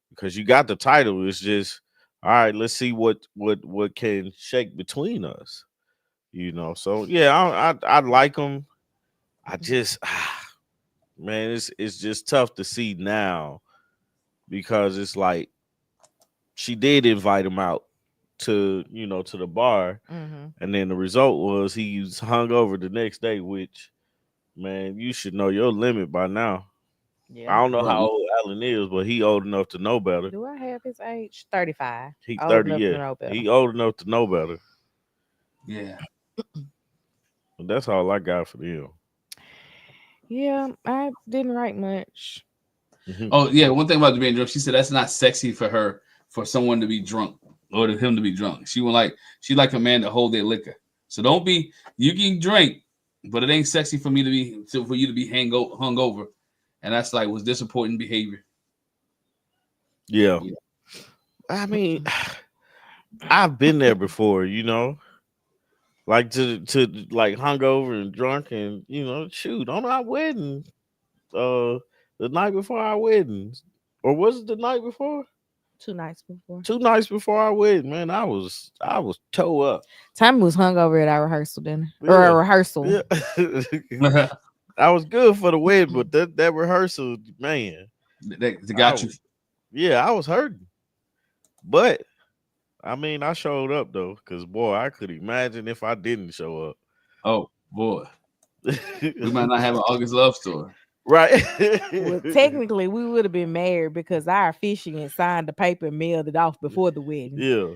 Speaker 2: because you got the title. It's just, all right, let's see what can shake between us. So yeah, I like them. I just man, it's just tough to see now because it's like she did invite him out to the bar, and then the result was he was hung over the next day, which, man, you should know your limit by now.
Speaker 3: Yeah.
Speaker 2: I don't know how old Alan is, but he old enough to know better.
Speaker 3: Do I have his age? 35.
Speaker 2: He
Speaker 3: Old
Speaker 2: 30,
Speaker 3: enough
Speaker 2: yeah.
Speaker 3: to know better.
Speaker 2: He old enough to know better.
Speaker 1: Yeah.
Speaker 2: But that's all I got for them.
Speaker 3: Yeah, I didn't write much.
Speaker 1: Oh yeah, one thing about being drunk, she said that's not sexy for her for someone to be drunk or to him to be drunk. She like a man to hold their liquor. So don't be, you can drink, but it ain't sexy for me for you to be hungover, and that's like was disappointing behavior.
Speaker 2: Yeah. I mean, I've been there before, like to like hungover and drunk and shoot on our wedding, the night before our wedding, or was it the night before?
Speaker 3: 2 nights before.
Speaker 2: 2 nights before our wedding, man. I was toe up.
Speaker 3: Tommy was hungover at our rehearsal dinner or
Speaker 2: Yeah.
Speaker 3: a rehearsal.
Speaker 2: Yeah. I was good for the wedding, but that rehearsal, man,
Speaker 1: they got you.
Speaker 2: Yeah, I was hurting, but I mean, I showed up though, because boy, I could imagine if I didn't show up.
Speaker 1: Oh boy, we might not have an August love story.
Speaker 2: Right.
Speaker 3: Well, technically, we would have been married because our officiant signed the paper and mailed it off before the wedding.
Speaker 2: Yeah.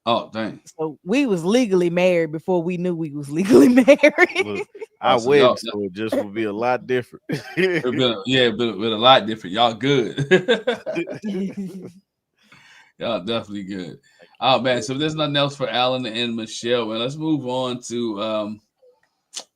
Speaker 1: Oh dang.
Speaker 3: So we was legally married before we knew we was legally married.
Speaker 2: Look, our wedding story just would be a lot different.
Speaker 1: It'd been a lot different. Y'all good. Y'all definitely good. Oh man, so if there's nothing else for Alan and Michelle, man, let's move on to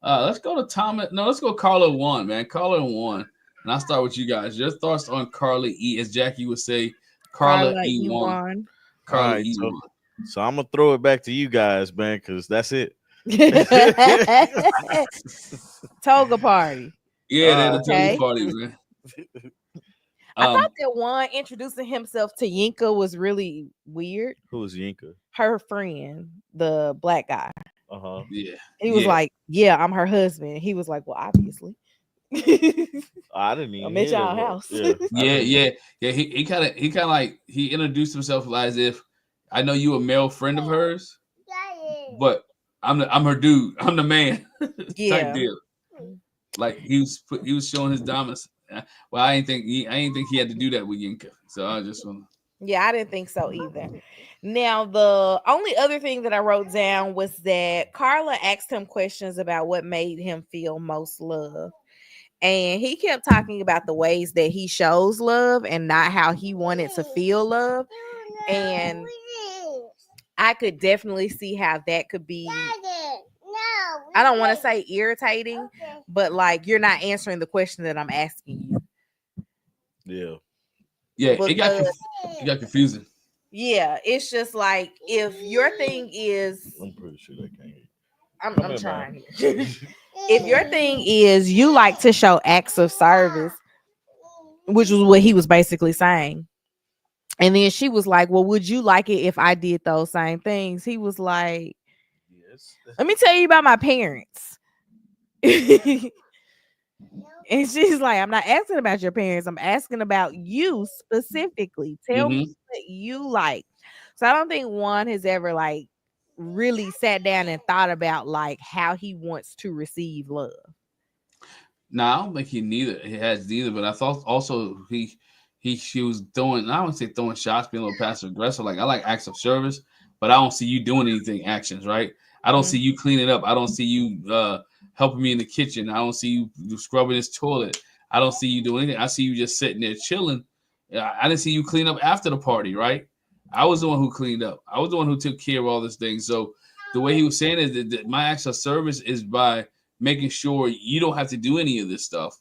Speaker 1: Let's go to Thomas. No, let's go Carla and Juan, man. Carla and Juan. And I'll start with you guys. Your thoughts on Carla E, as Jackie would say, Carla
Speaker 3: Carla
Speaker 1: E. Juan.
Speaker 3: Ewan.
Speaker 2: All
Speaker 1: Carla
Speaker 2: right,
Speaker 1: E.
Speaker 2: so,
Speaker 1: Juan.
Speaker 2: so I'm gonna throw it back to you guys, man, because that's it.
Speaker 3: Toga party.
Speaker 1: Yeah, they're the
Speaker 3: Okay.
Speaker 1: Toga party, man.
Speaker 3: I thought that Juan introducing himself to Yinka was really weird.
Speaker 2: Who was Yinka?
Speaker 3: Her friend, the black guy.
Speaker 1: Yeah.
Speaker 3: He was like, "Yeah, I'm her husband." He was like, "Well, obviously."
Speaker 2: I didn't even
Speaker 3: I'm at
Speaker 2: hear
Speaker 3: y'all
Speaker 2: that.
Speaker 3: house.
Speaker 1: Yeah. He kind of like he introduced himself as if I know you a male friend of hers, but I'm her dude. I'm the man.
Speaker 3: Yeah.
Speaker 1: Type deal. Like he was showing his dominance. Well, I ain't think he had to do that with Yinka. So I just want.
Speaker 3: Yeah, I didn't think so either. Now, the only other thing that I wrote down was that Carla asked him questions about what made him feel most love. And he kept talking about the ways that he shows love and not how he wanted to feel love. And I could definitely see how that could be. I don't want to say irritating, but like you're not answering the question that I'm asking you.
Speaker 2: Yeah.
Speaker 1: Yeah, it got confusing.
Speaker 3: Yeah, it's just like if your thing is,
Speaker 2: I'm pretty sure they can't.
Speaker 3: I'm trying. If your thing is you like to show acts of service, which was what he was basically saying, and then she was like, "Well, would you like it if I did those same things?" He was like,
Speaker 2: Yes.
Speaker 3: "Let me tell you about my parents." And she's like, "I'm not asking about your parents. I'm asking about you specifically. Tell me what you like." So I don't think one has ever like really sat down and thought about like how he wants to receive love.
Speaker 1: No, I don't think he has neither. But I thought also she was throwing. I don't say throwing shots, being a little passive aggressive. Like I like acts of service, but I don't see you doing anything actions, right? I don't see you cleaning up. I don't see you helping me in the kitchen. I don't see you scrubbing this toilet. I don't see you doing anything. I see you just sitting there chilling. I didn't see you clean up after the party, right? I was the one who cleaned up. I was the one who took care of all this thing. So the way he was saying is that my acts of service is by making sure you don't have to do any of this stuff,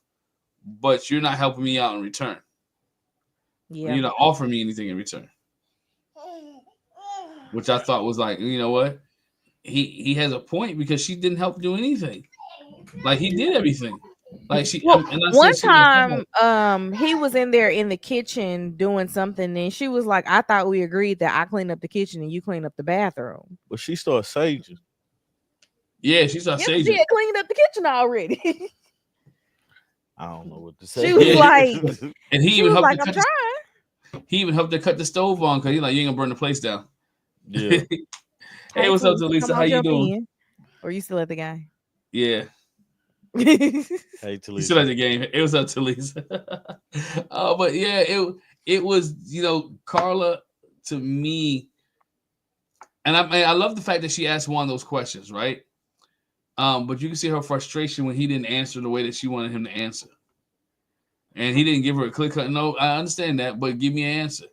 Speaker 1: but you're not helping me out in return. Yeah. You're not offering me anything in return. Which I thought was like, you know what? He has a point because she didn't help do anything. Like he did everything. Like she
Speaker 3: one time he was in there in the kitchen doing something and she was like, "I thought we agreed that I clean up the kitchen and you clean up the bathroom."
Speaker 2: But she started saging.
Speaker 1: Yeah, she started saging.
Speaker 3: She had cleaned up the kitchen already.
Speaker 2: I don't know what to say.
Speaker 3: She was like,
Speaker 1: and he even helped
Speaker 3: like, "I'm trying."
Speaker 1: He even helped her cut the stove on because he's like, "You ain't gonna burn the place down."
Speaker 2: Yeah.
Speaker 1: Hey, what's up, Talisa? How you doing?
Speaker 3: Or you still at the game?
Speaker 1: Yeah.
Speaker 2: Hey, Talisa.
Speaker 1: You still at the game. It was up, Talisa. But yeah, it was, Carla to me, and I love the fact that she asked one of those questions, right? But you can see her frustration when he didn't answer the way that she wanted him to answer. And he didn't give her a clear cut. No, I understand that, but give me an answer.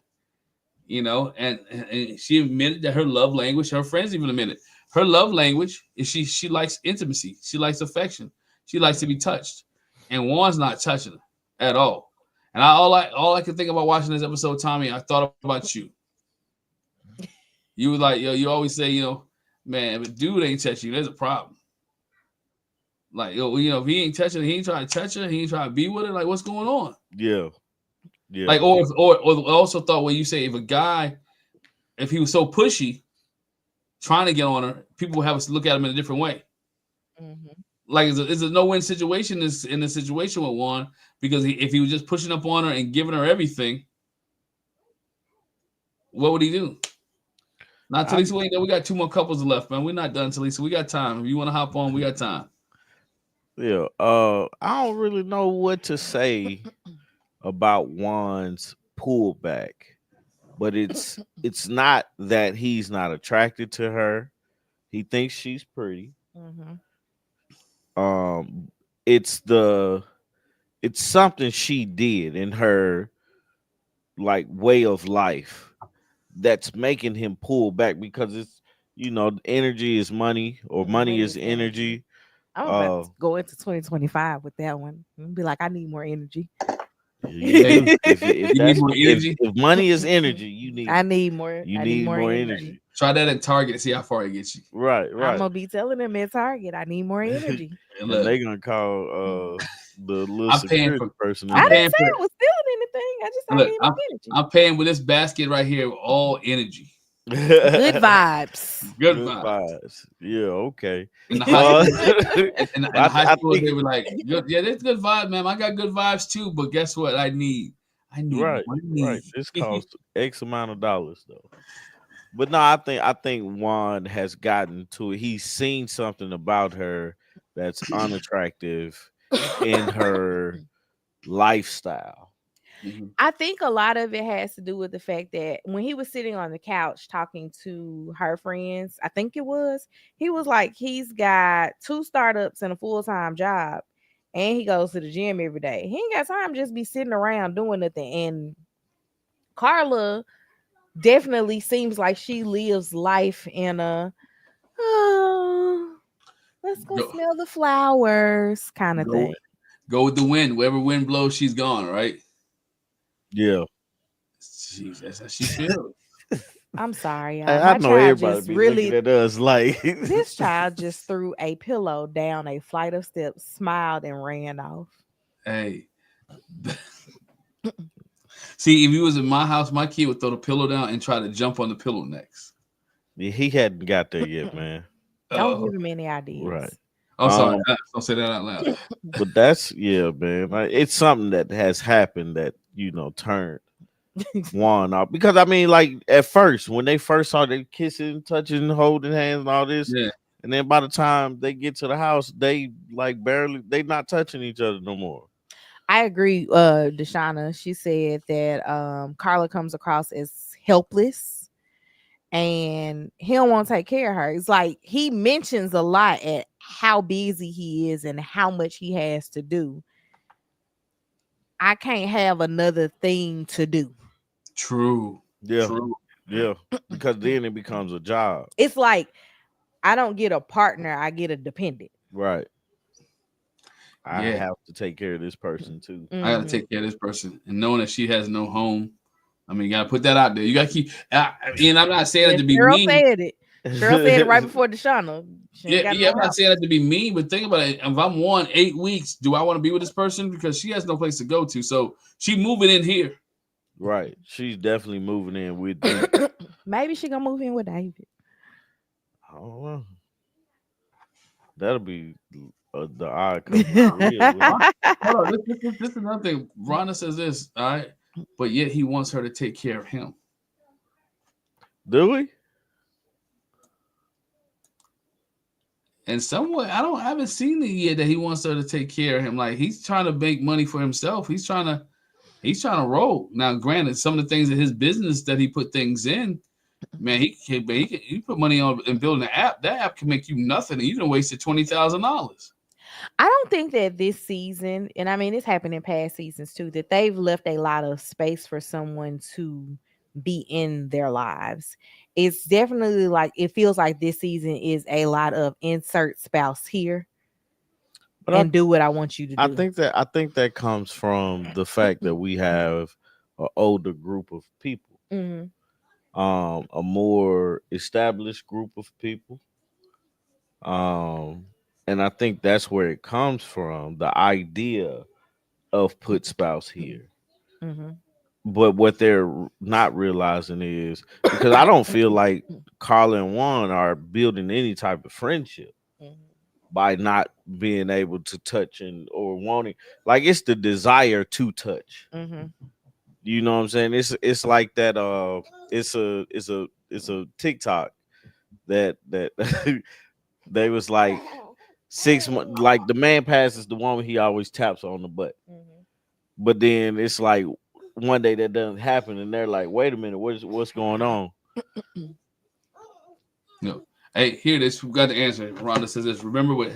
Speaker 1: And she admitted that her love language, her friends even admitted, her love language is she likes intimacy. She likes affection. She likes to be touched. And Juan's not touching her at all. And all I could think about watching this episode, Tommy, I thought about you. You were like, you always say, man, if dude ain't touching you, there's a problem. Like, if he ain't touching her, he ain't trying to touch her, he ain't trying to be with her, like, what's going on?
Speaker 2: Yeah. Yeah.
Speaker 1: Like, or also thought when you say if he was so pushy, trying to get on her, people would have us look at him in a different way. Mm-hmm. Like, it's a no-win situation in this situation with Juan, because if he was just pushing up on her and giving her everything, what would he do? Now, Talisa, we got 2 more couples left, man. We're not done, Talisa. We got time. If you want to hop on, we got time.
Speaker 2: Yeah. I don't really know what to say about Juan's pullback, but it's not that he's not attracted to her. He thinks she's pretty. Mm-hmm. It's something she did in her like way of life that's making him pull back, because it's energy is money, or money is energy.
Speaker 3: I'm about to go into 2025 with that one. And be like, I need more energy.
Speaker 2: You do. If
Speaker 1: You need
Speaker 2: that's
Speaker 1: more energy.
Speaker 2: if money is energy, you need
Speaker 3: I need more.
Speaker 2: you
Speaker 3: I
Speaker 2: need more
Speaker 3: energy.
Speaker 2: energy.
Speaker 1: Try that at Target and see how far it gets you.
Speaker 2: Right,
Speaker 3: I'm
Speaker 2: right.
Speaker 3: gonna be telling them at Target, I need more
Speaker 1: And
Speaker 3: energy.
Speaker 2: And
Speaker 1: look,
Speaker 2: they gonna call the little
Speaker 1: I'm paying
Speaker 2: security
Speaker 1: for.
Speaker 2: person in
Speaker 3: I
Speaker 1: I'm
Speaker 2: there.
Speaker 3: didn't
Speaker 1: paying
Speaker 3: say
Speaker 1: for.
Speaker 3: I was stealing anything. I just I
Speaker 1: Look,
Speaker 3: need more energy.
Speaker 1: I'm paying with this basket right here. All energy,
Speaker 3: Good vibes.
Speaker 1: good
Speaker 2: Good
Speaker 1: vibes.
Speaker 2: vibes. Yeah, okay.
Speaker 1: In the high school, in the high
Speaker 2: I
Speaker 1: school,
Speaker 2: think
Speaker 1: they were like, good, yeah, that's good vibe, man. I got good vibes too. But guess what? I need
Speaker 2: right,
Speaker 1: money.
Speaker 2: This costs X amount of dollars though. But no, I think Juan has gotten to it. He's seen something about her that's unattractive in her lifestyle.
Speaker 1: Mhm.
Speaker 3: I think a lot of it has to do with the fact that when he was sitting on the couch talking to her friends, I think he was like, he's got 2 startups and a full-time job, and he goes to the gym every day. He ain't got time to just be sitting around doing nothing. And Carla definitely seems like she lives life in a, oh, let's go
Speaker 1: Go,
Speaker 3: smell the flowers kind of
Speaker 1: go,
Speaker 3: thing.
Speaker 1: go with the wind. Wherever wind blows, she's gone. Right?
Speaker 2: Yeah.
Speaker 1: That's how she feels.
Speaker 3: I'm sorry, y'all.
Speaker 2: I
Speaker 3: My
Speaker 2: know
Speaker 3: child
Speaker 2: everybody
Speaker 3: just
Speaker 2: be looking
Speaker 3: really,
Speaker 2: at us like
Speaker 3: this child just threw a pillow down a flight of steps, smiled, and ran off.
Speaker 1: Hey, see, if you was in my house, my kid would throw the pillow down and try to jump on the pillow next.
Speaker 2: he hadn't got there yet, man.
Speaker 3: Don't
Speaker 1: Oh,
Speaker 3: give him any
Speaker 2: Right.
Speaker 3: ideas.
Speaker 1: I'm sorry.
Speaker 2: Um,
Speaker 1: Don't say that out loud.
Speaker 2: but that's man. Like, it's something that has happened that turned Juan off. Because I mean, like at first, when they first saw they kissing, touching, holding hands, and all this,
Speaker 1: Yeah,
Speaker 2: and then by the time they get to the house, they like barely they not touching each other no more.
Speaker 3: I agree, Deshauna. She said that Carla comes across as helpless and he don't want to take care of her. It's like he mentions a lot at how busy he is and how much he has to do. I can't have another thing to do.
Speaker 1: true,
Speaker 2: Yeah,
Speaker 1: true.
Speaker 2: yeah. Because then it becomes a job,
Speaker 3: It's like I don't get a partner, I get a dependent.
Speaker 2: right? I
Speaker 1: Yeah,
Speaker 2: have to take care of this person too.
Speaker 1: I got to
Speaker 3: Mhm.
Speaker 1: take care of this person, and knowing that she has no home. I mean, you got to put that out there. You got to keep. And I'm not saying
Speaker 3: Yeah,
Speaker 1: that to be
Speaker 3: Cheryl
Speaker 1: mean.
Speaker 3: said it. Cheryl said it right before Deshauna. She ain't
Speaker 1: Yeah,
Speaker 3: got
Speaker 1: yeah.
Speaker 3: no
Speaker 1: I'm not
Speaker 3: house.
Speaker 1: saying that to be mean, but think about it. If I'm 8 weeks, do I want to be with this person because she has no place to go to? So she moving in here.
Speaker 2: Right. She's definitely moving in with you.
Speaker 3: Maybe she gonna move in with David.
Speaker 2: I don't know. That'll be the odd couple for real. Wouldn't it?
Speaker 1: Hold on, this is another thing. Rhonda says this, all right, but yet he wants her to take care of him.
Speaker 2: Do we?
Speaker 1: And somewhat, I haven't seen it yet that he wants her to take care of him. Like he's trying to make money for himself. He's trying to roll. Now, granted, some of the things in his business that he put things in, man, he put money on and building an app. That app can make you nothing. And you done wasted $20,000.
Speaker 3: I don't think that this season, and I mean it's happened in past seasons too, that they've left a lot of space for someone to be in their lives. It's definitely like it feels like this season is a lot of insert spouse here
Speaker 2: But
Speaker 3: and do what I want you to
Speaker 2: I
Speaker 3: do.
Speaker 2: think that comes from the fact that we have an older group of people,
Speaker 3: Mhm.
Speaker 2: a more established group of people, um, and I think that's where it comes from. The idea of put spouse here.
Speaker 3: Mhm.
Speaker 2: But what they're not realizing is because I don't feel like Carla and Juan are building any type of friendship
Speaker 3: Mhm.
Speaker 2: by not being able to touch and or wanting, like it's the desire to touch.
Speaker 3: Mhm.
Speaker 2: You know what I'm saying? It's like that it's a TikTok that they was like 6 months, like the man passes the woman, he always taps on the butt.
Speaker 3: Mhm.
Speaker 2: But then it's like one day that doesn't happen, and they're like, "Wait a minute, what's going on?"
Speaker 1: No. Hey, here it is. We got the answer. Rhonda says this. Remember what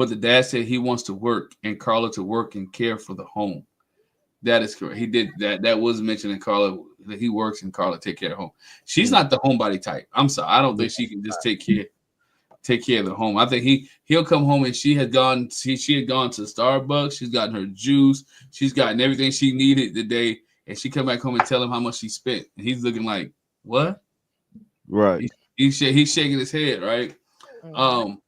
Speaker 1: the dad said. He wants to work and Carla to work and care for the home. That is correct. He did that. That was mentioned in Carla that he works and Carla take care of home. She's not the homebody type. I'm sorry. I don't think she can just take care. take care of the home. I think he'll come home and she had gone to Starbucks. She's gotten her juice. She's gotten everything she needed today, and she come back home and tell him how much she spent. And he's looking like, what?
Speaker 2: Right.
Speaker 1: He's shaking his head, right?
Speaker 3: Mm.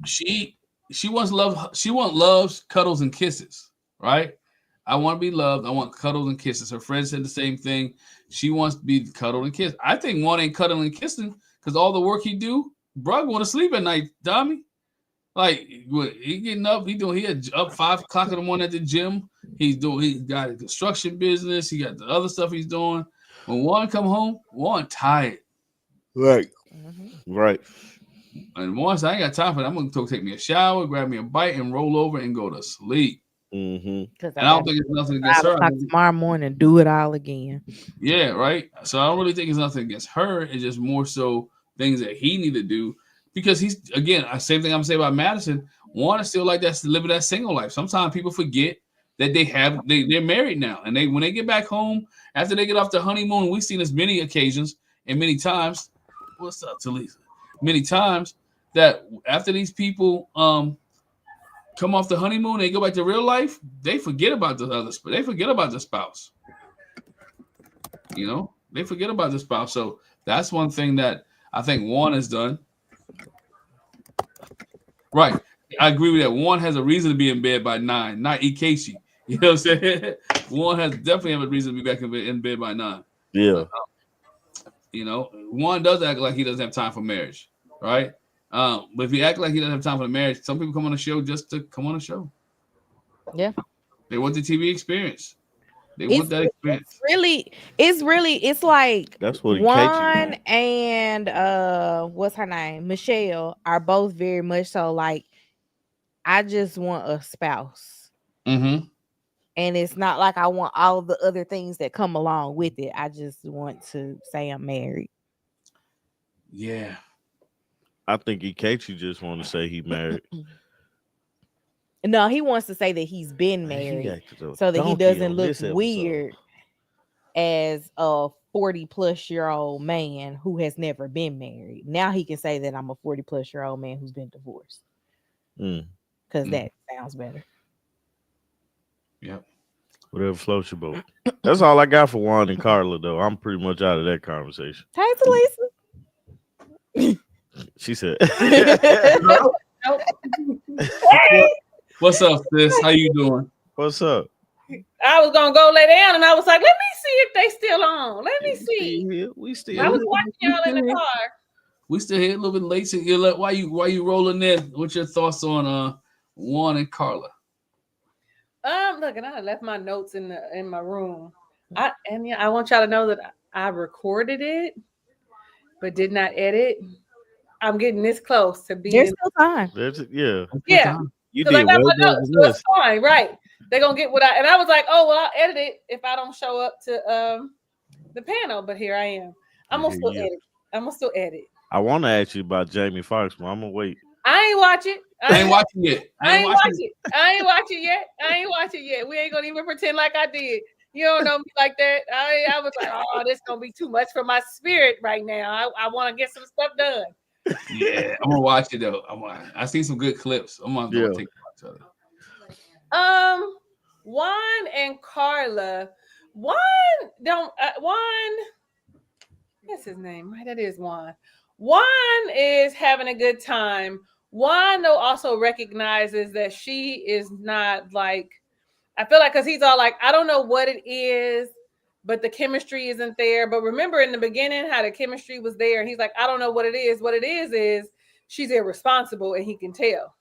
Speaker 1: She wants love. She wants loves, cuddles, and kisses, right? I want to be loved. I want cuddles and kisses. Her friend said the same thing. She wants to be cuddled and kissed. I think Juan ain't cuddling and kissing because all the work he do, bro, want to sleep at night, Tommy. Like he getting up, he had up 5 o'clock in the morning at the gym. He got a construction business. He got the other stuff he's doing. When Juan come home, Juan tired.
Speaker 2: Right. Right.
Speaker 1: And once I ain't got time for that, I'm gonna take me a shower, grab me a bite, and roll over and go to sleep.
Speaker 3: Because
Speaker 1: And I don't think it's nothing against her.
Speaker 3: Tomorrow morning, do it all again.
Speaker 1: Yeah, right. So I don't really think it's nothing against her. It's just more so things that he need to do because he's again same thing I'm saying about Madison. Juan is still like that, living that single life. Sometimes people forget that they're married now, and when they get back home after they get off the honeymoon, we've seen this many occasions and many times. What's up, Talisa? Many times that after these people come off the honeymoon, they go back to real life. They forget about they forget about the spouse. You know, they forget about the spouse. So that's one thing that I think Juan has done. Right. I agree with that. Juan has a reason to be in bed by 9, not Ikechi. You know what I'm saying? Juan has definitely have a reason to be back in bed by 9.
Speaker 2: Yeah.
Speaker 1: You know, Juan does act like he doesn't have time for marriage, right? But if he act like he doesn't have time for the marriage, some people come on the show just to come on the show.
Speaker 3: Yeah.
Speaker 1: They want the TV experience. They want that experience.
Speaker 3: It's like
Speaker 2: that's what
Speaker 3: Juan and what's her name? Michelle are both very much so like, I just want a spouse.
Speaker 1: Mm-hmm.
Speaker 3: And it's not like I want all of the other things that come along with it. I just want to say I'm married.
Speaker 1: Yeah.
Speaker 2: I think Ikechi just want to say he married.
Speaker 3: No, he wants to say that he's been married so that he doesn't look weird as a 40-plus-year-old man who has never been married. Now he can say that I'm a 40-plus-year-old man who's been divorced. Because that sounds better.
Speaker 1: Yep.
Speaker 2: Whatever floats your boat. That's all I got for Juan and Carla, though. I'm pretty much out of that conversation.
Speaker 3: Hey, Talisa.
Speaker 2: She said.
Speaker 3: Hey.
Speaker 1: What's up, sis? How you doing?
Speaker 2: What's up?
Speaker 4: I was gonna go lay down, and I was like, "Let me see if they still on. Let me see."
Speaker 2: We still.
Speaker 4: I was watching y'all in the car.
Speaker 1: We still here a little bit late. So why you rolling in? What's your thoughts on Juan and Carla?
Speaker 4: Look, and I left my notes in my room. I want y'all to know that I recorded it, but did not edit. I'm getting this close to being.
Speaker 3: There's still time.
Speaker 4: Yeah.
Speaker 2: You did well.
Speaker 4: So it's fine, right? They're gonna get what I was like, oh well, I'll edit it if I don't show up to the panel, but here I am. I'm gonna still edit.
Speaker 2: I want to ask you about Jamie Foxx, but I'm gonna wait.
Speaker 4: I ain't watch it.
Speaker 1: I ain't watching it.
Speaker 4: I ain't watch it yet. We ain't gonna even pretend like I did. You don't know me like that. I was like, oh, this gonna be too much for my spirit right now. I want to get some stuff done.
Speaker 1: Yeah, I'm gonna watch it though. I seen some good clips. I'm gonna go take a watch of it.
Speaker 4: Juan and Carla. Juan, what's his name? Right, that is Juan. Juan is having a good time. Juan though also recognizes that she is not like. I feel like because he's all like, I don't know what it is, but the chemistry isn't there. But remember in the beginning how the chemistry was there, and he's like, I don't know what it is. What it is she's irresponsible, and he can tell.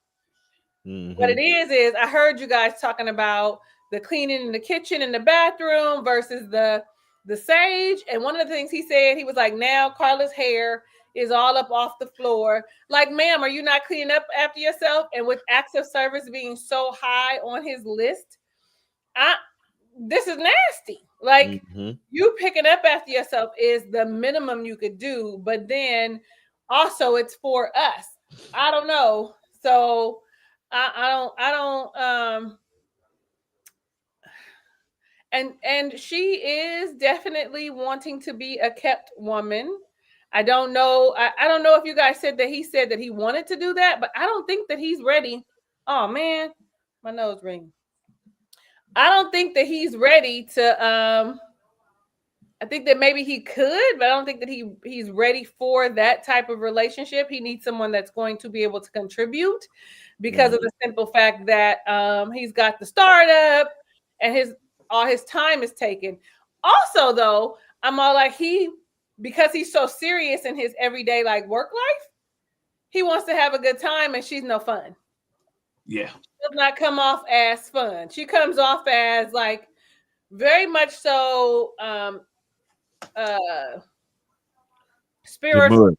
Speaker 4: Mm-hmm. What it is I heard you guys talking about the cleaning in the kitchen and the bathroom versus the sage. And one of the things he said, he was like, now Carla's hair is all up off the floor. Like, ma'am, are you not cleaning up after yourself? And with acts of service being so high on his list, this is nasty. Like, you picking up after yourself is the minimum you could do, but then also it's for us. I don't know. So I don't and she is definitely wanting to be a kept woman. I don't know. I don't know if you guys said that he wanted to do that, but I don't think that he's ready. Oh man, my nose ring. I don't think that he's ready to I think that maybe he could, but I don't think that he's ready for that type of relationship. He needs someone that's going to be able to contribute because of the simple fact that he's got the startup and all his time is taken. Also, though, I'm all like because he's so serious in his everyday like work life, he wants to have a good time and she's no fun.
Speaker 1: Yeah.
Speaker 4: She does not come off as fun. She comes off as like very much so spiritual,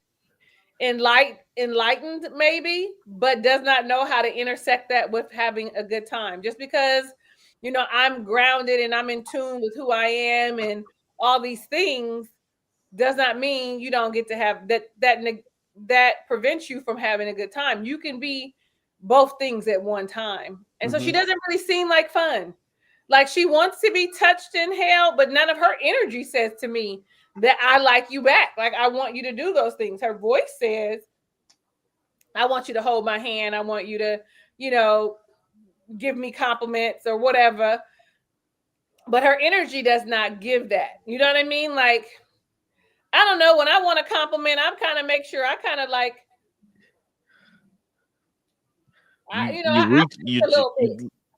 Speaker 4: enlightened maybe, but does not know how to intersect that with having a good time. Just because, you know, I'm grounded and I'm in tune with who I am and all these things does not mean you don't get to have that prevents you from having a good time. You can be both things at one time. And so she doesn't really seem like fun. Like she wants to be touched and held, but none of her energy says to me that I like you back. Like I want you to do those things. Her voice says, I want you to hold my hand. I want you to, you know, give me compliments or whatever. But her energy does not give that. You know what I mean? Like, I don't know. When I want a compliment, I'm kind of make sure I kind of like,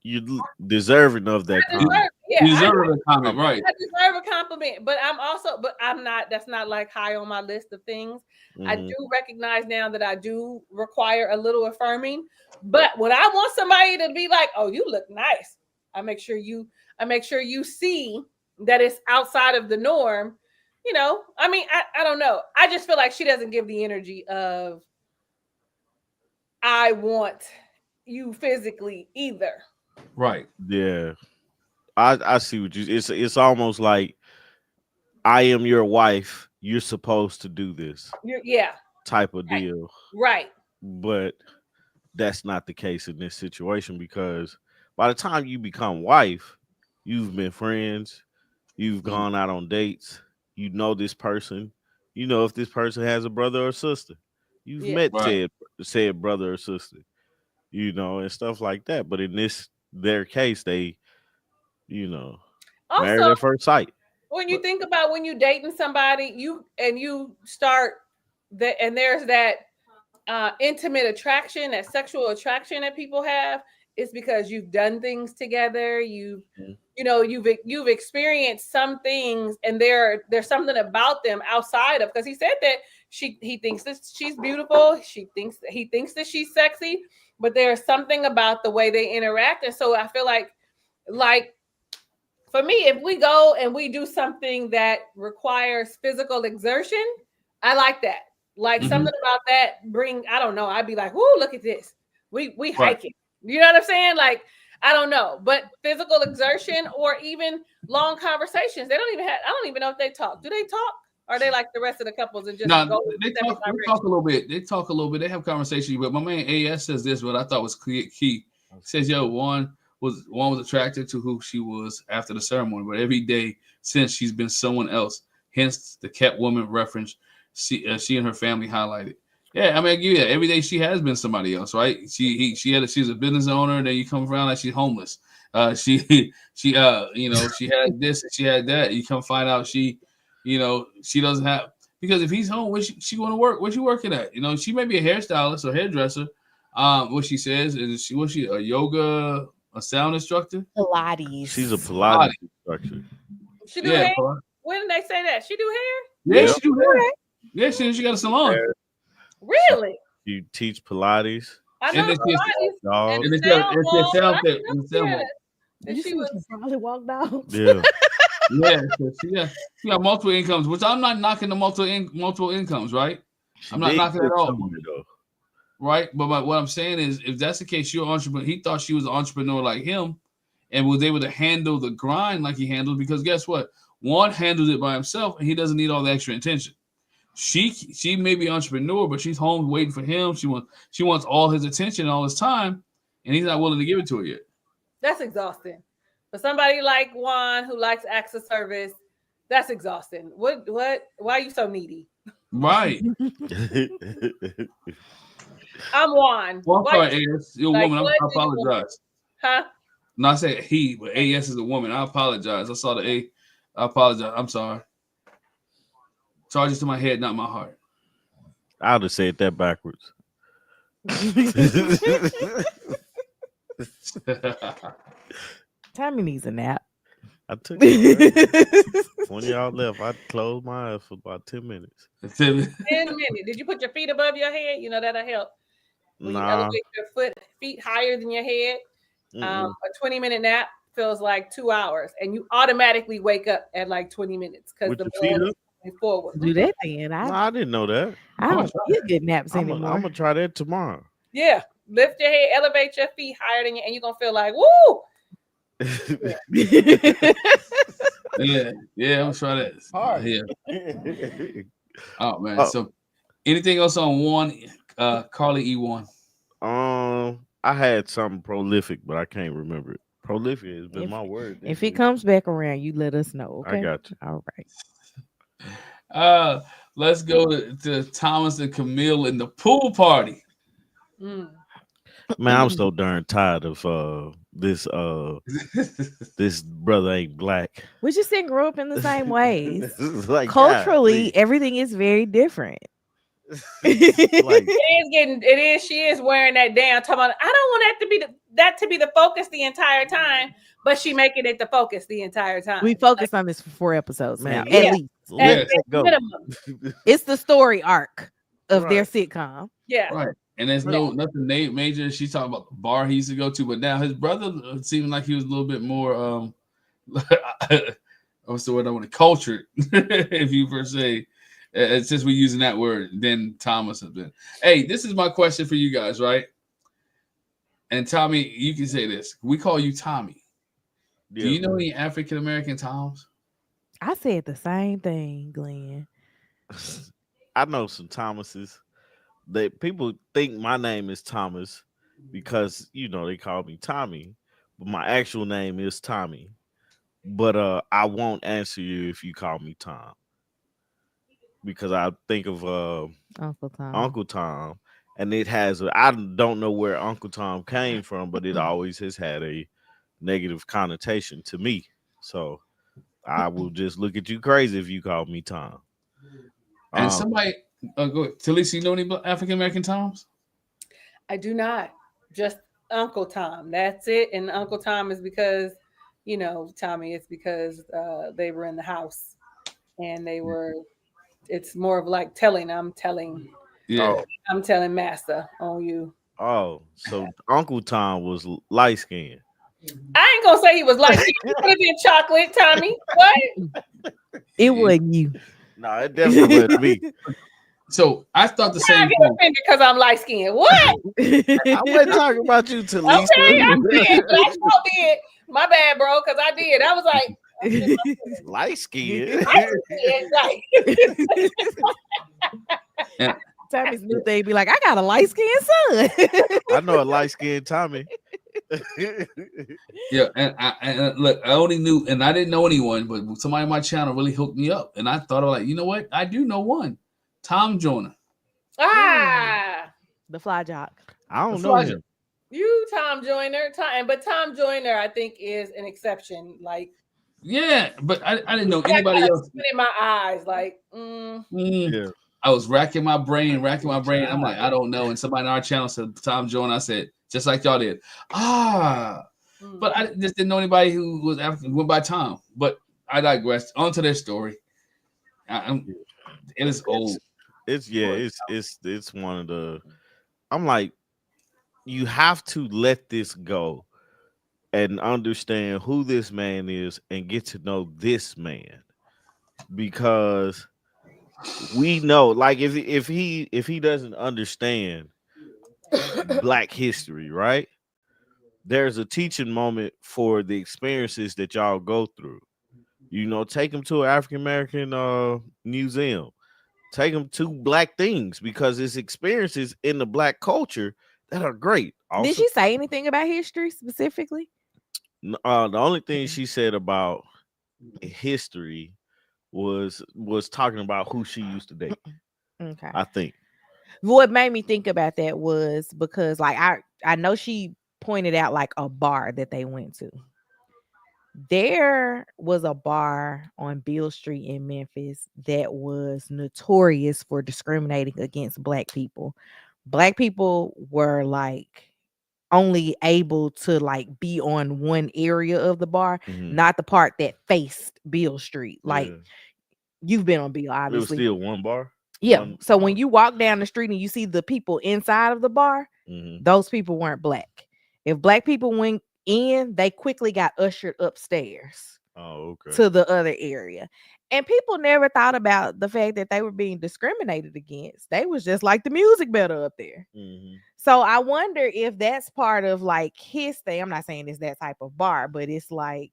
Speaker 2: you deserving of that compliment.
Speaker 1: You deserve a comment, right?
Speaker 4: I deserve a compliment, but I'm not. That's not like high on my list of things. I do recognize now that I do require a little affirming. But when I want somebody to be like, "Oh, you look nice," I make sure you see that it's outside of the norm. You know, I mean, I don't know. I just feel like she doesn't give the energy of I want you physically either.
Speaker 1: Right.
Speaker 2: Yeah. I see what you it's almost like I am your wife, you're supposed to do this.
Speaker 4: Yeah.
Speaker 2: Type of deal.
Speaker 4: Right.
Speaker 2: But that's not the case in this situation because by the time you become wife, you've been friends, you've gone out on dates, you know this person, you know if this person has a brother or sister. You've met said brother or sister, you know, and stuff like that. But in their case, they, you know,
Speaker 4: also,
Speaker 2: married at first sight.
Speaker 4: When you think about when you dating somebody, you start that, and there's that intimate attraction, that sexual attraction that people have, it's because you've done things together. You've experienced some things, and there's something about them outside of, because he said that he thinks that she's beautiful. He thinks that she's sexy, but there's something about the way they interact. And so I feel like for me, if we go and we do something that requires physical exertion, I like that. Like something about that I don't know. I'd be like, "Whoo, look at this. We hiking." You know what I'm saying? Like, I don't know. But physical exertion or even long conversations, I don't even know if they talk. Do they talk? Or are they like the rest of the couples and just go?
Speaker 1: They talk a little bit. They talk a little bit. They have conversations. But my man AS says this, what I thought was key. He says, "Yo, Juan was attracted to who she was after the ceremony, but every day since she's been someone else. Hence the Catwoman reference she and her family highlighted." Yeah, I mean, I give you that. Every day she has been somebody else, right? She's a business owner, and then you come around like she's homeless. She had this, she had that. You come find out she doesn't have, because if he's home, where's she going to work? Where's she working at? You know, she may be a hairstylist or hairdresser. What she says is she a yoga, a sound instructor?
Speaker 3: Pilates.
Speaker 2: She's a Pilates instructor.
Speaker 4: She do hair? When did they say that? She do hair?
Speaker 1: Yeah, she do hair. Yeah, she got a salon.
Speaker 4: Really?
Speaker 2: You teach Pilates?
Speaker 4: I know Pilates.
Speaker 3: And she was probably walk down.
Speaker 2: Yeah.
Speaker 1: Yeah, she got multiple incomes, which I'm not knocking the multiple incomes, right? I'm not knocking it at all. Right, but what I'm saying is, if that's the case, you're an entrepreneur. He thought she was an entrepreneur like him, and was able to handle the grind like he handled. Because guess what? Juan handles it by himself, and he doesn't need all the extra attention. She may be an entrepreneur, but she's home waiting for him. She wants all his attention, all his time, and he's not willing to give it to her yet.
Speaker 4: That's exhausting. For somebody like Juan who likes acts of service, that's exhausting. What? Why are you so needy?
Speaker 1: Right.
Speaker 4: I'm Juan.
Speaker 1: Well, I'm
Speaker 4: Why
Speaker 1: sorry, AS. You're a
Speaker 4: like
Speaker 1: woman. I
Speaker 4: what do you want?
Speaker 1: apologize.
Speaker 4: Huh?
Speaker 1: No, I said he, but AS is a woman. I apologize. I saw the A. I apologize. I'm sorry. Charges to my head, not my heart.
Speaker 2: I would have said that backwards.
Speaker 3: Tommy needs a nap.
Speaker 2: I took it. When y'all left, I closed my eyes for about 10 minutes.
Speaker 4: 10 minutes. Did you put your feet above your head? You know that'll help. When you elevate your feet higher than your head. A 20-minute nap feels like 2 hours, and you automatically wake up at like 20 minutes because the blood is going forward.
Speaker 3: Do that then.
Speaker 2: I didn't know that.
Speaker 3: I don't get good naps
Speaker 2: I'm
Speaker 3: anymore.
Speaker 2: gonna try that tomorrow.
Speaker 4: Yeah, lift your head, elevate your feet higher than you, and you're gonna feel like woo.
Speaker 1: Yeah, I'm gonna try that.
Speaker 2: Hard.
Speaker 1: Yeah. Oh man. So, anything else on Juan, Carly E1?
Speaker 2: I had something prolific, but I can't remember it. Prolific has been my word.
Speaker 3: If it comes back around, you let us know. Okay,
Speaker 2: I got you.
Speaker 3: All right.
Speaker 1: Let's go to Thomas and Camille in the pool party.
Speaker 2: Man, I'm so darn tired of this this brother ain't black.
Speaker 3: We just didn't grow up in the same ways.
Speaker 2: Like,
Speaker 3: culturally, everything is very different.
Speaker 2: Like,
Speaker 4: it is. She is wearing that damn. Talking about, I don't want that to be the focus the entire time, but she making it the focus the entire time.
Speaker 3: We focused on this for 4 episodes
Speaker 2: man,
Speaker 3: now, at least.
Speaker 1: Yes.
Speaker 4: Minimum.
Speaker 3: It's the story arc of their sitcom.
Speaker 4: Yeah.
Speaker 1: Right. And there's nothing major. She's talking about the bar he used to go to, but now his brother seemed like he was a little bit more what's the word I want to cultured, if you per se. Since we're using that word, then Thomas has been. Hey, this is my question for you guys, right? And Tommy, you can say this. We call you Tommy.
Speaker 2: Yeah,
Speaker 1: do you know any African American Toms?
Speaker 3: I said the same thing, Glenn.
Speaker 2: I know some Thomases. That people think my name is Thomas because they call me Tommy, but my actual name is Tommy. But I won't answer you if you call me Tom, because I think of Uncle Tom, and it has I don't know where Uncle Tom came from, but it always has had a negative connotation to me. So I will just look at you crazy if you call me Tom.
Speaker 1: And somebody, go ahead. Talisa, you know any African American Toms?
Speaker 4: I do not. Just Uncle Tom. That's it. And Uncle Tom is because, Tommy, it's because they were in the house and they were. It's more of like telling. I'm telling.
Speaker 1: Yeah.
Speaker 4: I'm telling Master on you.
Speaker 2: Oh, so Uncle Tom was light skinned.
Speaker 4: I ain't gonna say he was light skinned. He could have been chocolate, Tommy. What?
Speaker 3: It wasn't you.
Speaker 2: No, it definitely wasn't me.
Speaker 1: So I thought the same
Speaker 4: thing because I'm light skinned. What?
Speaker 2: I wasn't talking about you, Talisa.
Speaker 4: Okay, I did. I sure did. My bad, bro, because I did. I was like,
Speaker 2: light skinned.
Speaker 3: Yeah. Tommy's new thing be like, I got a light skinned son.
Speaker 2: I know a light skinned Tommy.
Speaker 1: Yeah, and look, I only knew, and I didn't know anyone, but somebody on my channel really hooked me up, and I thought, like, you know what? I do know one, Tom Joyner.
Speaker 3: The fly jock.
Speaker 2: I don't know him.
Speaker 4: You, Tom Joyner, but Tom Joyner, I think, is an exception. Like,
Speaker 1: yeah, but I didn't know anybody else.
Speaker 4: In my eyes, like,
Speaker 2: Yeah.
Speaker 1: I was racking my brain. I'm like, I don't know. And somebody on our channel said Tom Joyner. I said, just like y'all did. But I just didn't know anybody who was African, went by Tom. But I digressed. On to their story. It is old.
Speaker 2: It's one of the. I'm like, you have to let this go and understand who this man is and get to know this man, because we know, like, if he doesn't understand Black history, right? There's a teaching moment for the experiences that y'all go through. Take him to an African American museum. Take him to Black things, because it's experiences in the Black culture that are great. Also,
Speaker 3: did she say anything about history specifically?
Speaker 2: The only thing she said about history was talking about who she used to date.
Speaker 3: Okay.
Speaker 2: I think.
Speaker 3: What made me think about that was because like I know she pointed out like a bar that they went to. There was a bar on Beale Street in Memphis that was notorious for discriminating against black people. Black people were like only able to like be on one area of the bar,
Speaker 2: Mhm.
Speaker 3: not the part that faced Beale Street. Like
Speaker 2: Yeah.
Speaker 3: you've been on Beale,
Speaker 2: It was
Speaker 3: obviously.
Speaker 2: still one bar.
Speaker 3: Yeah.
Speaker 2: One
Speaker 3: So when
Speaker 2: bar.
Speaker 3: you walk down the street and you see the people inside of the bar,
Speaker 2: Mhm.
Speaker 3: those people weren't black. If black people went in, they quickly got ushered upstairs
Speaker 2: Oh, okay.
Speaker 3: to the other area. And people never thought about the fact that they were being discriminated against. They was just like the music better up there.
Speaker 2: Mhm.
Speaker 3: So I wonder if that's part of like his thing. I'm not saying it's that type of bar, but it's like,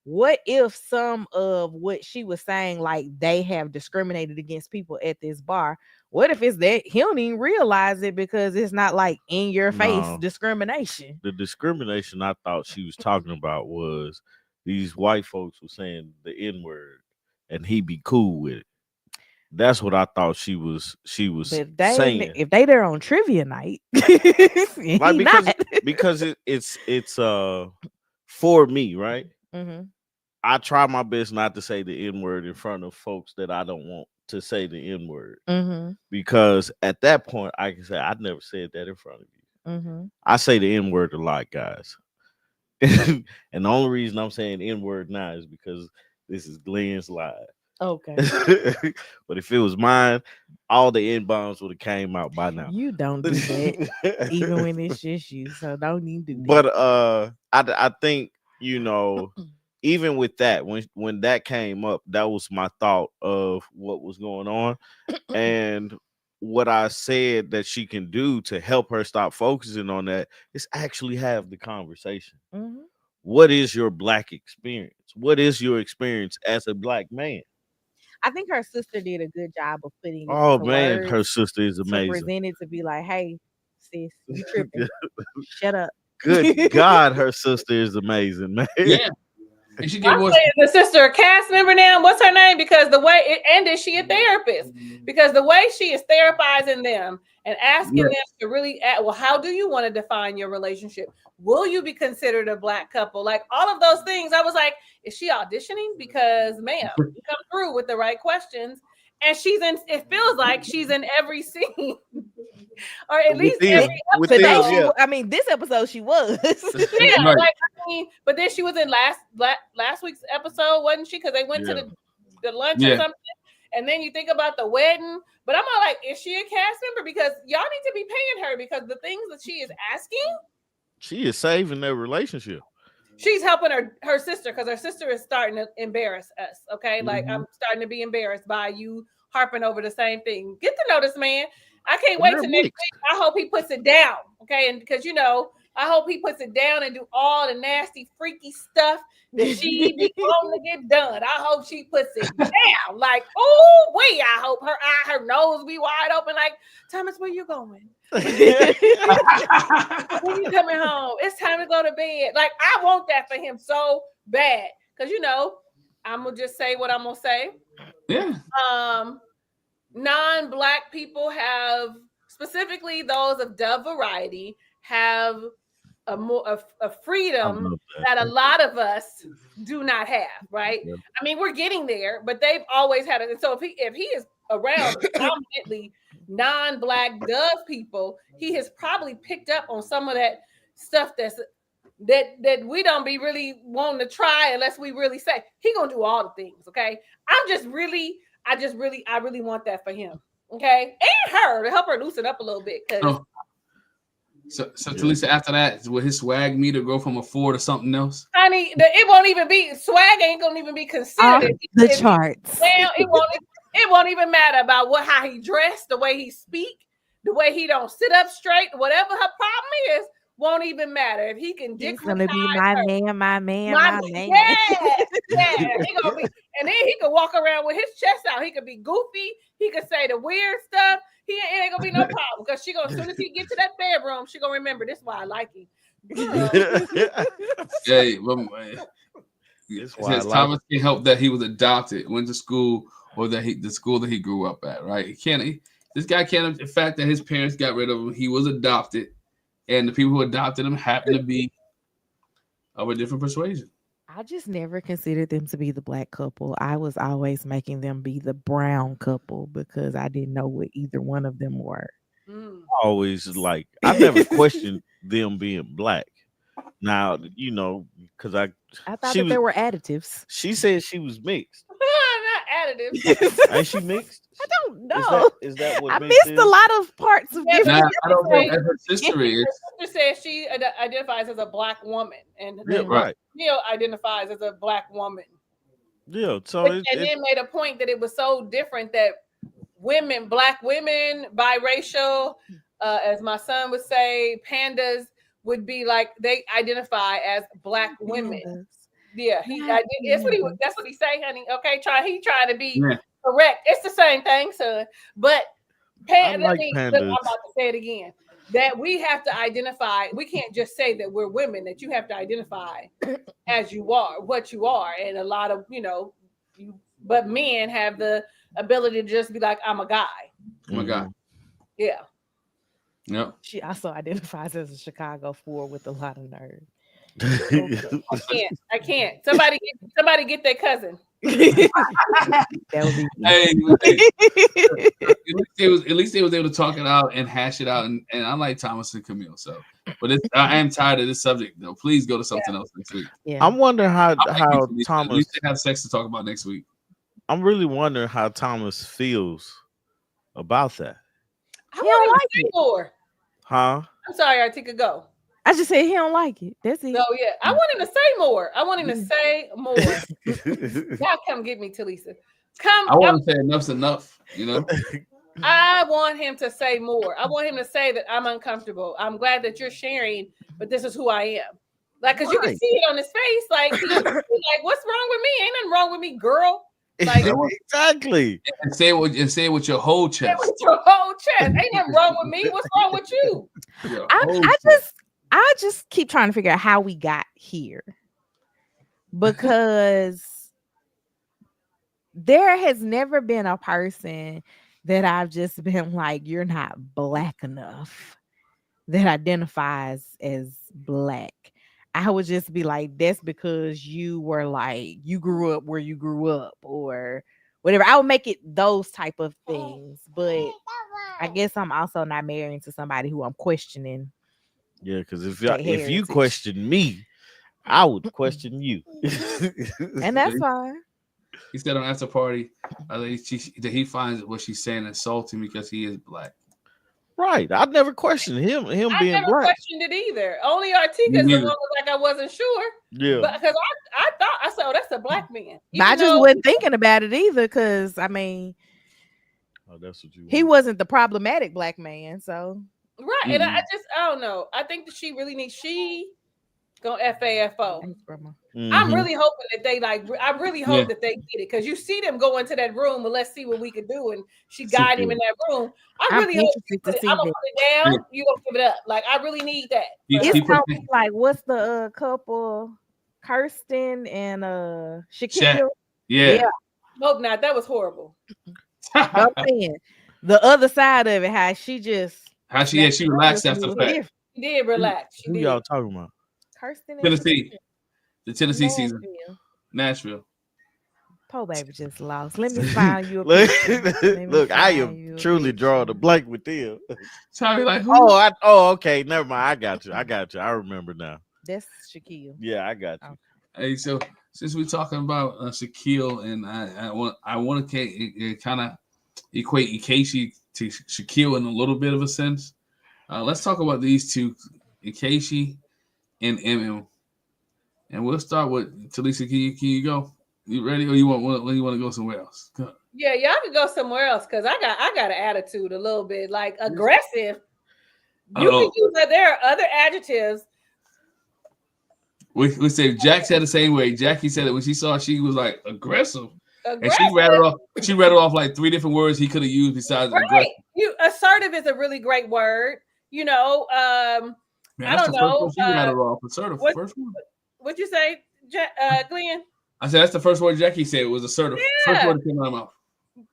Speaker 3: what if some of what she was saying, like they have discriminated against people at this bar? What if it's that he don't even realize it because it's not like in your face
Speaker 2: No.
Speaker 3: discrimination?
Speaker 2: The discrimination I thought she was talking about was these white folks were saying the N-word and he be cool with it. That's what I thought she was
Speaker 3: But
Speaker 2: saying.
Speaker 3: if they there on trivia night, he
Speaker 2: Like
Speaker 3: not.
Speaker 2: because it's for me, right?
Speaker 3: Mm-hmm.
Speaker 2: I try my best not to say the N-word in front of folks that I don't want to say the N-word.
Speaker 3: Mm-hmm.
Speaker 2: Because at that point I can say I never said that in front of you.
Speaker 3: Mm-hmm.
Speaker 2: I say the N-word a lot, guys. And the only reason I'm saying N-word now is because this is Glenn's live.
Speaker 3: Okay.
Speaker 2: But if it was mine, all the N-bombs would have came out by now.
Speaker 3: You don't do that, even when it's just you. So don't even do that.
Speaker 2: But I think, you know, even with that, when that came up, that was my thought of what was going on. And what I said that she can do to help her stop focusing on that is actually have the conversation.
Speaker 3: Mm-hmm.
Speaker 2: What is your black experience? What is your experience as a black man?
Speaker 3: I think her sister did a good job of putting it
Speaker 2: Oh
Speaker 3: into
Speaker 2: man, her
Speaker 3: words
Speaker 2: sister is
Speaker 3: to
Speaker 2: amazing.
Speaker 3: present it to be like, hey, sis, you tripping. Shut up.
Speaker 2: Good God, her sister is amazing, man.
Speaker 1: Yeah. And she
Speaker 4: I'm
Speaker 1: gave us
Speaker 4: saying the sister a cast member now. What's her name? Because the way and is she a therapist? Because the way she is therapizing them and asking them to really well, how do you want to define your relationship? Will you be considered a black couple? Like all of those things. I was like, is she auditioning? Because ma'am, you come through with the right questions. And she's in, it feels like she's in every scene. Or at least every episode.
Speaker 3: Today, I mean, this episode she was.
Speaker 4: Yeah,
Speaker 1: Right.
Speaker 4: like I mean, but then she was in last week's episode, wasn't she? Because they went to the lunch or something. And then you think about the wedding, but I'm not like, is she a cast member? Because y'all need to be paying her because the things that she is asking,
Speaker 2: she is saving their relationship.
Speaker 4: She's helping her sister because her sister is starting to embarrass us. Okay, like I'm starting to be embarrassed by you harping over the same thing. Get to know this man. I can't wait till next week. I hope he puts it down. Okay, and because I hope he puts it down and do all the nasty, freaky stuff that she be wanting to get done. I hope she puts it down. Like, oh, wait, I hope her nose be wide open. Like, Thomas, where you going? When you coming home? It's time to go to bed. Like, I want that for him so bad. Because I'm gonna just say what I'm gonna say.
Speaker 1: Yeah.
Speaker 4: Non-black people have, specifically those of Dove variety, have a freedom that a lot of us do not have, right? Yeah. I mean, we're getting there, but they've always had it. And so if he is around predominantly non-black Dove people, he has probably picked up on some of that stuff that we don't be really wanting to try unless we really say he gonna do all the things. Okay, I really want that for him. Okay, and her to help her loosen up a little bit.
Speaker 1: So Talisa, after that, will his swag meter go from a 4 to something else?
Speaker 4: Honey, it won't even be swag. Ain't gonna even be considered.
Speaker 3: The charts.
Speaker 4: Well, it won't even matter about how he dressed, the way he speak, the way he don't sit up straight. Whatever her problem is, won't even matter if he can.
Speaker 3: He's gonna be my man.
Speaker 4: Yeah. He gonna be, and then he can walk around with his chest out. He could be goofy. He could say the weird stuff. It ain't gonna be no problem because as soon as he get to that bedroom, she gonna remember this. Is why I like him.
Speaker 1: Thomas can help that he was adopted, went to school, or the school that he grew up at. Right? He This guy can't. The fact that his parents got rid of him, he was adopted, and the people who adopted him happened to be of a different persuasion.
Speaker 3: I just never considered them to be the black couple. I was always making them be the brown couple because I didn't know what either one of them were.
Speaker 4: Mm.
Speaker 2: Always like I never questioned them being black. Now you know because
Speaker 3: I thought
Speaker 2: she
Speaker 3: that
Speaker 2: was,
Speaker 3: there were additives.
Speaker 2: she said she was mixed.
Speaker 4: Not additive.
Speaker 2: Ain't she mixed?
Speaker 3: I don't know.
Speaker 2: Is that what
Speaker 3: I
Speaker 2: mixed
Speaker 3: missed a
Speaker 2: is?
Speaker 3: lot of parts of
Speaker 4: Yeah,
Speaker 3: different.
Speaker 1: Now I don't know if her sister is.
Speaker 4: Her sister says she identifies as a black woman, and
Speaker 2: Yeah, right.
Speaker 4: Neil identifies as a black woman.
Speaker 2: Yeah. So
Speaker 4: And then made a point that it was so different that women, black women, biracial, as my son would say, pandas would be like they identify as black women. Yeah, that's what he say, honey. Okay, he trying to be correct. It's the same thing, son. But
Speaker 2: I like
Speaker 4: look,
Speaker 2: pandas.
Speaker 4: I'm about to say it again. That we have to identify. We can't just say that we're women. That you have to identify as you are, what you are, and a lot of but men have the ability to just be like, I'm a guy.
Speaker 1: Oh my God.
Speaker 4: Yeah.
Speaker 1: Yep.
Speaker 3: She also identifies as a Chicago 4 with a lot of nerve.
Speaker 4: I can't. Somebody get their cousin.
Speaker 3: That would be
Speaker 1: At least they was able to talk it out and hash it out, and I like Thomas and Camille. So, but I am tired of this subject though. Please go to something else next week.
Speaker 3: Yeah.
Speaker 2: I'm wondering how
Speaker 1: We
Speaker 2: Thomas.
Speaker 1: should have sex to talk about next week.
Speaker 2: I'm really wondering how Thomas feels about that.
Speaker 4: I don't like it more.
Speaker 2: Huh?
Speaker 4: I'm sorry, Artika, go.
Speaker 3: I just said he don't like it. That's it.
Speaker 4: No, yeah. I want him to say more. I want him to say more. Y'all come get me, Talisa.
Speaker 1: I want to say enough's enough,
Speaker 4: I want him to say more. I want him to say that I'm uncomfortable. I'm glad that you're sharing, but this is who I am. Like, because you can see it on his face. Like, he's like, what's wrong with me? Ain't nothing wrong with me, girl. Like,
Speaker 2: exactly.
Speaker 1: And say it with your whole chest.
Speaker 4: With your whole chest. Ain't nothing wrong with me. What's wrong with you?
Speaker 3: I just keep trying to figure out how we got here, because there has never been a person that I've just been like, you're not black enough, that identifies as black. I would just be like, that's because you were like, you grew up where you grew up or whatever. I would make it those type of things, but I guess I'm also not marrying to somebody who I'm questioning.
Speaker 2: Yeah, because if you question me, I would question you.
Speaker 3: And that's fine.
Speaker 1: He said on after party that he finds what she's saying insulting because he is black.
Speaker 2: Right. I never questioned him being black. I never
Speaker 4: questioned it either. Only Artika's the one was like, I wasn't sure.
Speaker 2: Yeah.
Speaker 4: But because I thought, I said, oh, that's a black man.
Speaker 3: But I just wasn't thinking about it either, because I mean,
Speaker 2: that's what you
Speaker 3: he wasn't the problematic black man, so.
Speaker 4: Right. And I don't know. I think that she gonna FAFO. I'm really hoping that they I really hope that they get it, because you see them go into that room and let's see what we can do. And she got him in that room. I'm really hoping I'm gonna put it down. You gonna give it up. Like, I really need that.
Speaker 3: It's gonna be like, what's the couple, Kirsten and Shaquille?
Speaker 1: Yeah.
Speaker 4: Hope not. That was horrible.
Speaker 3: I'm saying the other side of it, how she
Speaker 1: relaxed after the fact.
Speaker 4: She did relax.
Speaker 2: Who y'all talking about?
Speaker 3: Kirsten,
Speaker 1: Tennessee. The Tennessee season. Nashville.
Speaker 3: Poor baby just lost. Let me find you.
Speaker 2: Look, I am truly drawing a blank with them.
Speaker 1: Sorry, like who?
Speaker 2: Okay, never mind. I got you. I remember now.
Speaker 3: That's Shaquille.
Speaker 2: Yeah, I got you.
Speaker 1: Hey, so since we're talking about Shaquille, and I want to kind of equate Ikechi to Shaquille in a little bit of a sense. Let's talk about these two, Ikechi and MM, and we'll start with Talisa. Can you go? You ready, or you want to go somewhere else?
Speaker 4: Yeah, y'all can go somewhere else, because I got an attitude a little bit, like aggressive. You can use that. There are other adjectives.
Speaker 1: We say Jack said the same way. Jackie said that when she saw, she was like aggressive. And she read it off like 3 different words he could have used besides aggressive.
Speaker 4: Assertive is a really great word. I don't know.
Speaker 1: She read it off. Assertive. First one.
Speaker 4: What'd you say, Glenn?
Speaker 1: I said that's the first word Jackie said was assertive.
Speaker 4: Yeah.
Speaker 1: First word that came out of my mouth.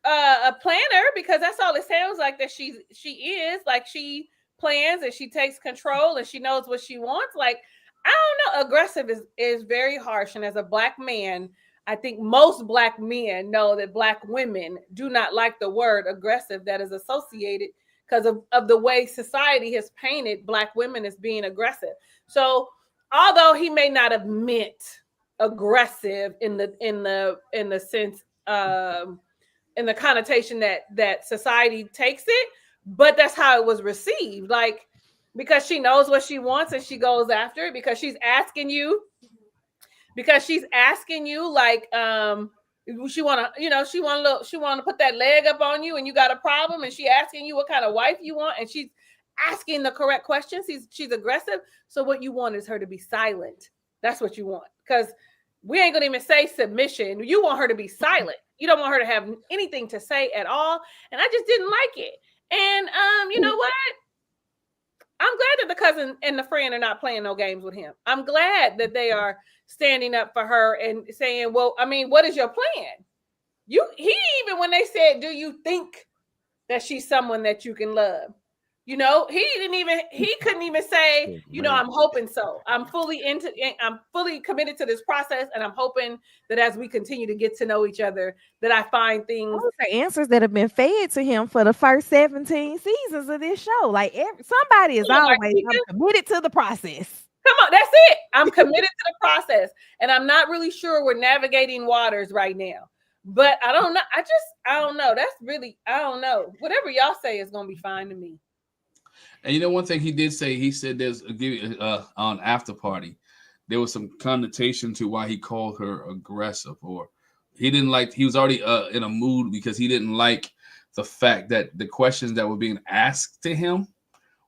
Speaker 4: a planner, because that's all it sounds like that she is. Like, she plans and she takes control and she knows what she wants. Like, I don't know. Aggressive is very harsh. And as a Black man, I think most Black men know that Black women do not like the word aggressive that is associated because of the way society has painted Black women as being aggressive. So although he may not have meant aggressive in the sense, in the connotation that society takes it, but that's how it was received. Like, because she knows what she wants and she goes after it, because she's asking you like, she want to put that leg up on you and you got a problem, and she asking you what kind of wife you want, and she's asking the correct questions. She's aggressive. So what you want is her to be silent. That's what you want, because we ain't gonna even say submission. You want her to be silent. You don't want her to have anything to say at all. And I just didn't like it. And you know what? I'm glad that the cousin and the friend are not playing no games with him. I'm glad that they are standing up for her and saying, well, I mean, what is your plan? He even, when they said, do you think that she's someone that you can love? You know, he couldn't even say, you know, I'm hoping so. I'm fully committed to this process. And I'm hoping that as we continue to get to know each other, that I find things.
Speaker 3: Those are answers that have been fed to him for the first 17 seasons of this show. Like, somebody is always, I'm committed to the process.
Speaker 4: Come on, that's it. I'm committed to the process. And I'm not really sure we're navigating waters right now. But I don't know. I don't know. That's really, I don't know. Whatever y'all say is going to be fine to me.
Speaker 1: And you know, one thing he did say, he said there's on After Party, there was some connotation to why he called her aggressive, or he was already in a mood because he didn't like the fact that the questions that were being asked to him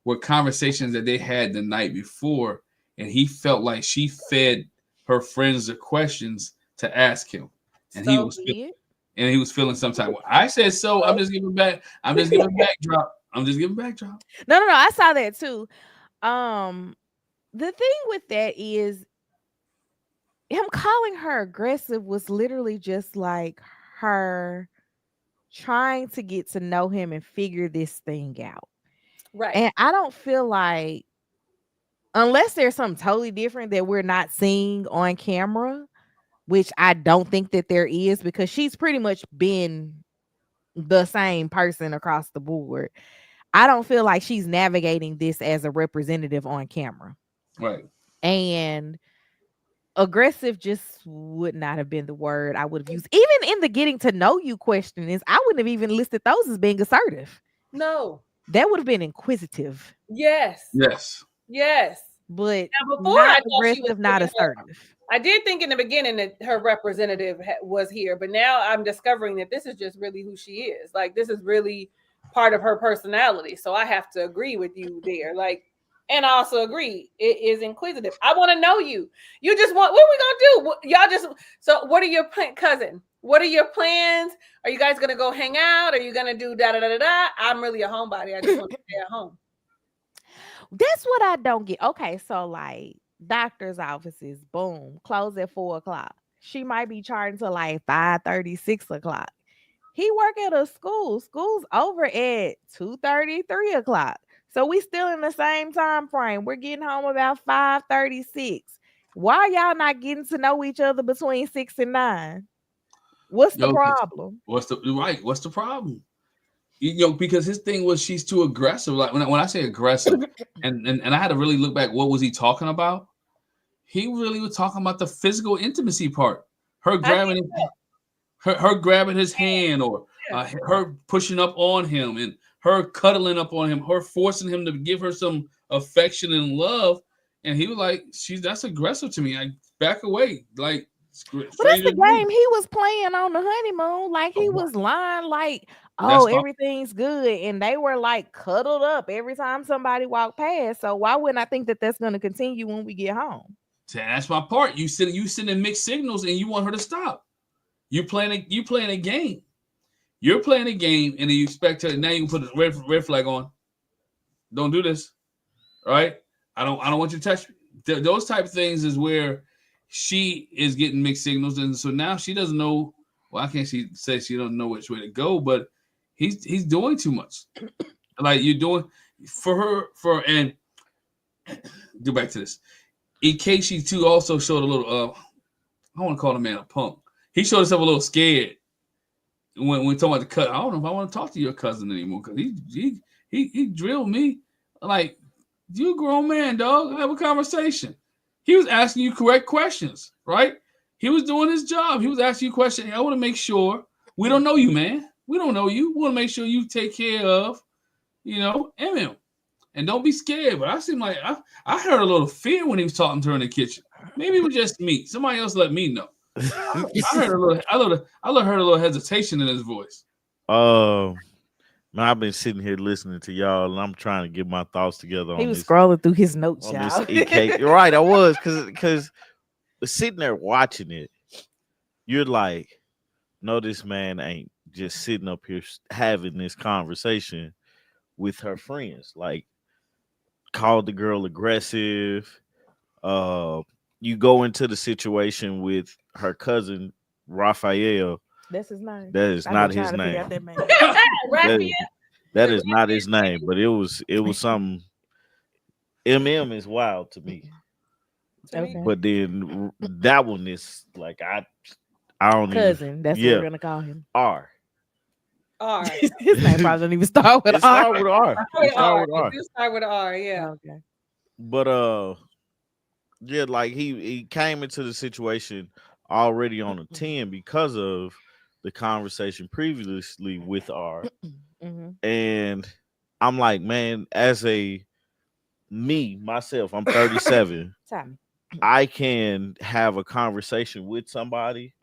Speaker 1: were conversations that they had the night before. And he felt like she fed her friends the questions to ask him. And
Speaker 3: so
Speaker 1: he was feeling some type. I said, so I'm just giving backdrop. I'm just giving backdrop.
Speaker 3: No. I saw that too. The thing with that is him calling her aggressive was literally just like her trying to get to know him and figure this thing out.
Speaker 4: Right.
Speaker 3: And I don't feel like, unless there's something totally different that we're not seeing on camera, which I don't think that there is, because she's pretty much been the same person across the board. I don't feel like she's navigating this as a representative on camera.
Speaker 1: Right.
Speaker 3: And aggressive just would not have been the word I would have used. Even in the getting to know you question is, I wouldn't have even listed those as being assertive.
Speaker 4: No.
Speaker 3: That would have been inquisitive.
Speaker 4: Yes.
Speaker 3: But
Speaker 4: now, before
Speaker 3: not
Speaker 4: I thought
Speaker 3: aggressive,
Speaker 4: she was
Speaker 3: not assertive.
Speaker 4: I did think in the beginning that her representative was here, but now I'm discovering that this is just really who she is. Like, this is really part of her personality. So I have to agree with you there. Like, and I also agree, it is inquisitive. I want to know you. You just want, what are we gonna do? Y'all just, so what are your cousin? What are your plans? Are you guys gonna go hang out? Are you gonna do da da da da? I'm really a homebody. I just want to stay at home.
Speaker 3: That's what I don't get. Okay, so like doctor's offices, boom, close at 4:00. She might be charging to like 5:30, 6:00. He work at a school. School's over at 2:30, 3:00. So we still in the same time frame. We're getting home about 5:36. Why y'all not getting to know each other between 6 and 9? What's the problem?
Speaker 1: What's the problem? You know, because his thing was she's too aggressive. Like when I say aggressive, and I had to really look back, what was he talking about? He really was talking about the physical intimacy part. Her grabbing his hand, or her pushing up on him, and her cuddling up on him, her forcing him to give her some affection and love. And he was like, that's aggressive to me. I back away. Like,
Speaker 3: but that's the game he was playing on the honeymoon. Like, he was lying like, oh, everything's good. And they were like cuddled up every time somebody walked past. So why wouldn't I think that that's going to continue when we get home?
Speaker 1: That's my part. You sending mixed signals and you want her to stop. You playing a game. You're playing a game, and then you expect her. Now you can put a red flag on. Don't do this, all right? I don't want you to touch me. Those type of things is where she is getting mixed signals, and so now she doesn't know Why can't she say she don't know which way to go? But he's doing too much. Like you're doing and go back to this. Ikechi too also showed a little. I want to call the man a punk. He showed himself a little scared when talking about the cut. I don't know if I want to talk to your cousin anymore because he drilled me like you a grown man, dog. Have a conversation. He was asking you correct questions, right? He was doing his job. He was asking you questions. I want to make sure we don't know you, man. We don't know you. We want to make sure you take care of, MM. And don't be scared. But I seem like I heard a little fear when he was talking to her in the kitchen. Maybe it was just me. Somebody else let me know. I heard I heard a little hesitation in his voice.
Speaker 2: Man, I've been sitting here listening to y'all, and I'm trying to get my thoughts together.
Speaker 3: He was scrolling through his notes, y'all.
Speaker 2: You're right, I was, because sitting there watching it, you're like, no, this man ain't just sitting up here having this conversation with her friends. Like, called the girl aggressive. You go into the situation with her cousin Raphael.
Speaker 3: That's his name.
Speaker 2: That is not his name. That is not his name, but it was something. MM is wild to me.
Speaker 3: Okay.
Speaker 2: But then that one is like I don't
Speaker 3: cousin.
Speaker 2: Even,
Speaker 3: that's what we're gonna call him.
Speaker 2: R.
Speaker 3: His name probably doesn't even start with R.
Speaker 2: Start with R.
Speaker 4: Start with R. Yeah.
Speaker 3: Okay.
Speaker 2: But yeah, like he came into the situation already on a 10 because of the conversation previously with R. And I'm like, man, as myself, I'm 37. I can have a conversation with somebody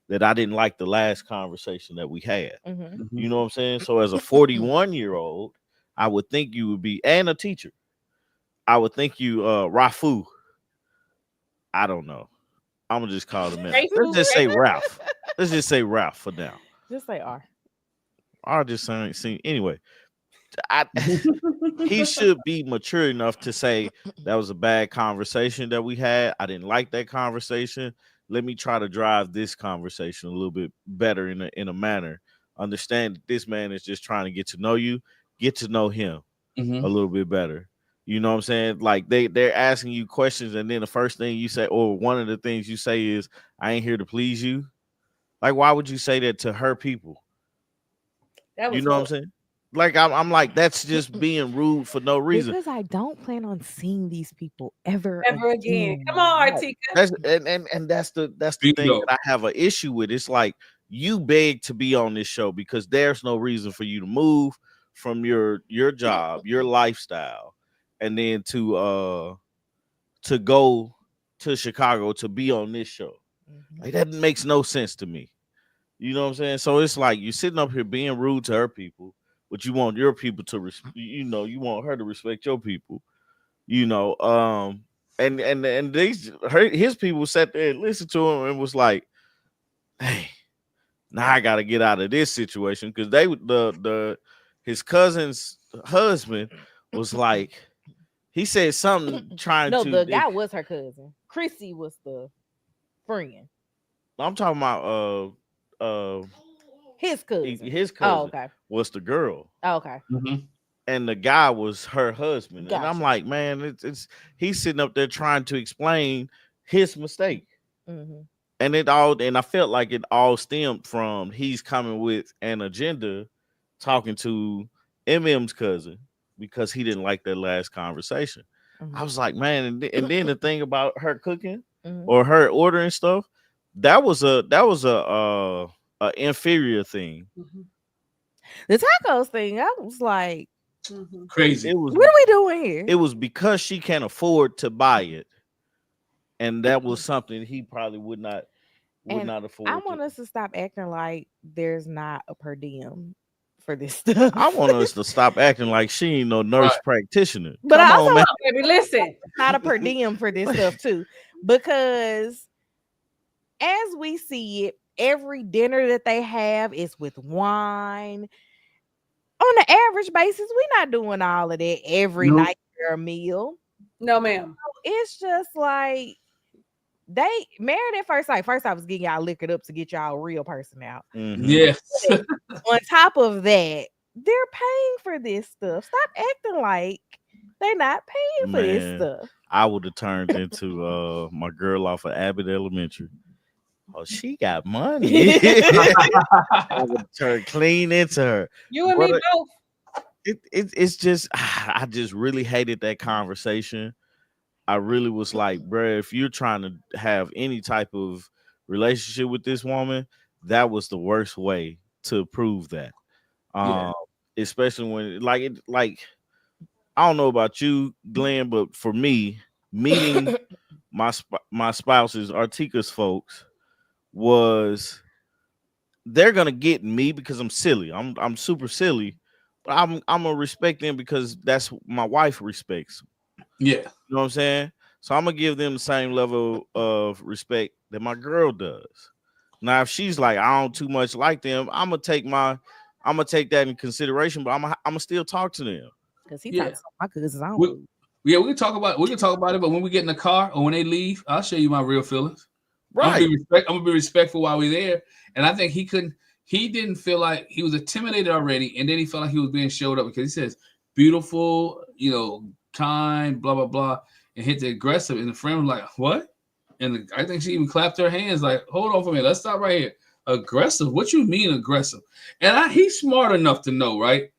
Speaker 2: that I didn't like the last conversation that we had. You know what I'm saying? So as a 41-year-old, I would think you would be, and a teacher, I would think you, Rafu. I don't know. I'm gonna just call him. Let's just say Ralph. Let's just say Ralph for now.
Speaker 3: Just say R.
Speaker 2: R just saying anyway. He should be mature enough to say that was a bad conversation that we had. I didn't like that conversation. Let me try to drive this conversation a little bit better in a manner. Understand that this man is just trying to get to know you, get to know him a little bit better. You know what I'm saying? Like they're asking you questions, and then the first thing you say, or one of the things you say is, "I ain't here to please you." Like, why would you say that to her people? You know what I'm saying? Like I'm like, that's just being rude for no reason.
Speaker 3: Because I don't plan on seeing these people ever again.
Speaker 4: Come on, Artika.
Speaker 2: That's the thing that I have an issue with. It's like you beg to be on this show because there's no reason for you to move from your job, your lifestyle, and then to go to Chicago to be on this show. Like that makes no sense to me. You know what I'm saying? So it's like you're sitting up here being rude to her people, but you want your people to you want her to respect your people. And his people sat there and listened to him and was like, hey, now I gotta get out of this situation, because his cousin's husband was like, he said something
Speaker 3: the guy was her cousin. Chrissy was the friend.
Speaker 2: I'm talking about
Speaker 3: his cousin.
Speaker 2: His cousin was the girl.
Speaker 3: Oh, okay.
Speaker 2: And the guy was her husband. Gotcha. And I'm like, man, he's sitting up there trying to explain his mistake. And I felt like it all stemmed from he's coming with an agenda talking to MM's cousin because he didn't like that last conversation. I was like, man, and then the thing about her cooking or her ordering stuff, that was a inferior thing.
Speaker 3: The tacos thing, I was like,
Speaker 1: crazy.
Speaker 3: What are we doing here?
Speaker 2: It was because she can't afford to buy it, and that was something he probably would not afford.
Speaker 3: I want us to stop acting like there's not a per diem for this stuff.
Speaker 2: I want us to stop acting like she ain't no nurse practitioner.
Speaker 3: But I also
Speaker 4: want, baby, listen,
Speaker 3: not a per diem for this stuff too, because as we see it, every dinner that they have is with wine. On the average basis, we're not doing all of that every night for a meal.
Speaker 4: No, ma'am.
Speaker 3: So it's just like They married at first sight. First, I was getting y'all liquored up to get y'all real person out.
Speaker 2: Mhm.
Speaker 1: Yes.
Speaker 3: On top of that, they're paying for this stuff. Stop acting like they're not paying for this
Speaker 2: Man,
Speaker 3: stuff.
Speaker 2: I would have turned into my girl off of Abbott Elementary. Oh, she got money. I would turn clean into her.
Speaker 4: You and
Speaker 2: But,
Speaker 4: me both.
Speaker 2: it's just I just really hated that conversation. I really was like, bruh, if you're trying to have any type of relationship with this woman, that was the worst way to prove that.
Speaker 1: Yeah.
Speaker 2: Especially when like I don't know about you, Glenn, but for me, meeting my spouse's Artika's folks was they're gonna get me because I'm silly. I'm super silly, but I'm gonna respect them because that's my wife respects.
Speaker 1: Yeah.
Speaker 2: You know what I'm saying? So I'm gonna give them the same level of respect that my girl does. Now, if she's like, I don't too much like them, I'm gonna take that in consideration, but I'm gonna still talk to them.
Speaker 3: Because he
Speaker 1: Yeah.
Speaker 3: talks to my cousins. I don't
Speaker 1: We,
Speaker 3: believe.
Speaker 1: yeah, we can talk about it, but when we get in the car or when they leave, I'll show you my real feelings.
Speaker 2: Right.
Speaker 1: I'm gonna be respectful while we're there. And I think he didn't feel like he was intimidated already, and then he felt like he was being showed up because he says beautiful, kind, blah blah blah, and hit the aggressive. And the friend was like, "What?" And I think she even clapped her hands, like, "Hold on for me, let's stop right here." Aggressive? What you mean aggressive? And he's smart enough to know, right?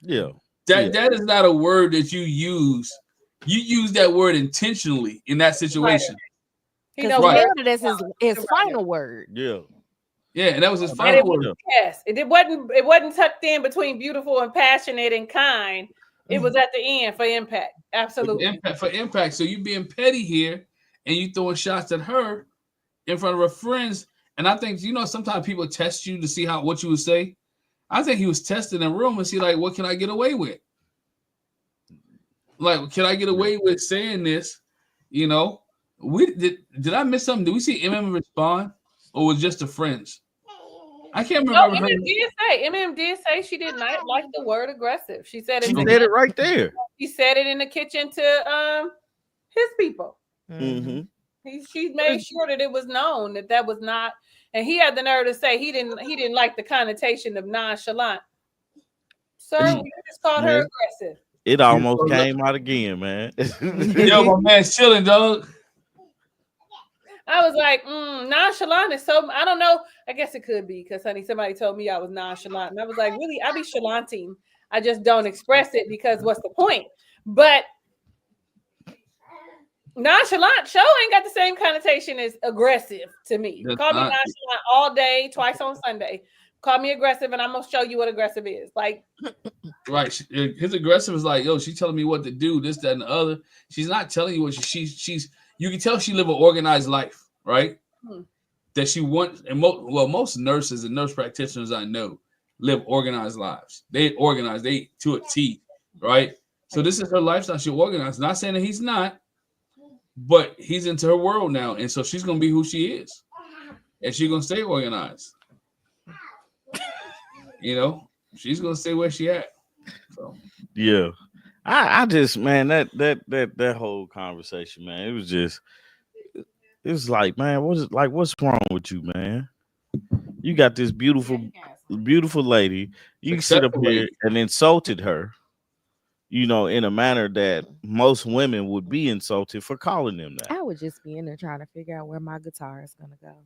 Speaker 2: Yeah.
Speaker 1: That is not a word that you use. You use that word intentionally in that situation.
Speaker 4: He
Speaker 3: Because
Speaker 4: knows
Speaker 1: Right.
Speaker 3: that's his final word.
Speaker 2: Yeah.
Speaker 1: Yeah, and that was his
Speaker 4: And
Speaker 1: final
Speaker 4: it
Speaker 1: word.
Speaker 4: was, yes, it wasn't tucked in between beautiful and passionate and kind. It was at the end for impact. Absolutely.
Speaker 1: For impact. So you being petty here and you throwing shots at her in front of her friends. And I think, sometimes people test you to see what you would say. I think he was testing the room and see, like, what can I get away with? Like, can I get away with saying this? We did I miss something? Did we see MM respond? Or was it just the friends? I can't
Speaker 4: No,
Speaker 1: remember.
Speaker 4: MM did say she did not like the word aggressive. She said
Speaker 2: She said it right there.
Speaker 4: She said it in the kitchen to his people.
Speaker 2: Mm-hmm.
Speaker 4: She made sure that it was known that was not, and he had the nerve to say he didn't like the connotation of nonchalant. Sir, you just called her aggressive.
Speaker 2: It almost came out again, man.
Speaker 1: Yo, my man's chilling, dog.
Speaker 4: I was like, nonchalant is so, I don't know. I guess it could be because, honey, somebody told me I was nonchalant. And I was like, really? I be chalanting. I just don't express it because what's the point? But nonchalant show ain't got the same connotation as aggressive to me. Call me nonchalant all day, twice on Sunday. Call me aggressive and I'm going to show you what aggressive is. Like,
Speaker 1: right. His aggressive is like, yo, she's telling me what to do, this, that, and the other. She's not telling you what she's you can tell she live an organized life, right? That she wants, and most nurses and nurse practitioners I know live organized lives. They organize, they to a T, right? So this is her lifestyle. She organized. Not saying that he's not, but he's into her world now, and so she's gonna be who she is, and she's gonna stay organized. She's gonna stay where she at. So
Speaker 2: yeah. I just, man, that whole conversation, man, it was like, man, what's wrong with you, man? You got this beautiful lady. You sit up here and insulted her, in a manner that most women would be insulted for calling them that.
Speaker 3: I would just be in there trying to figure out where my guitar is gonna go.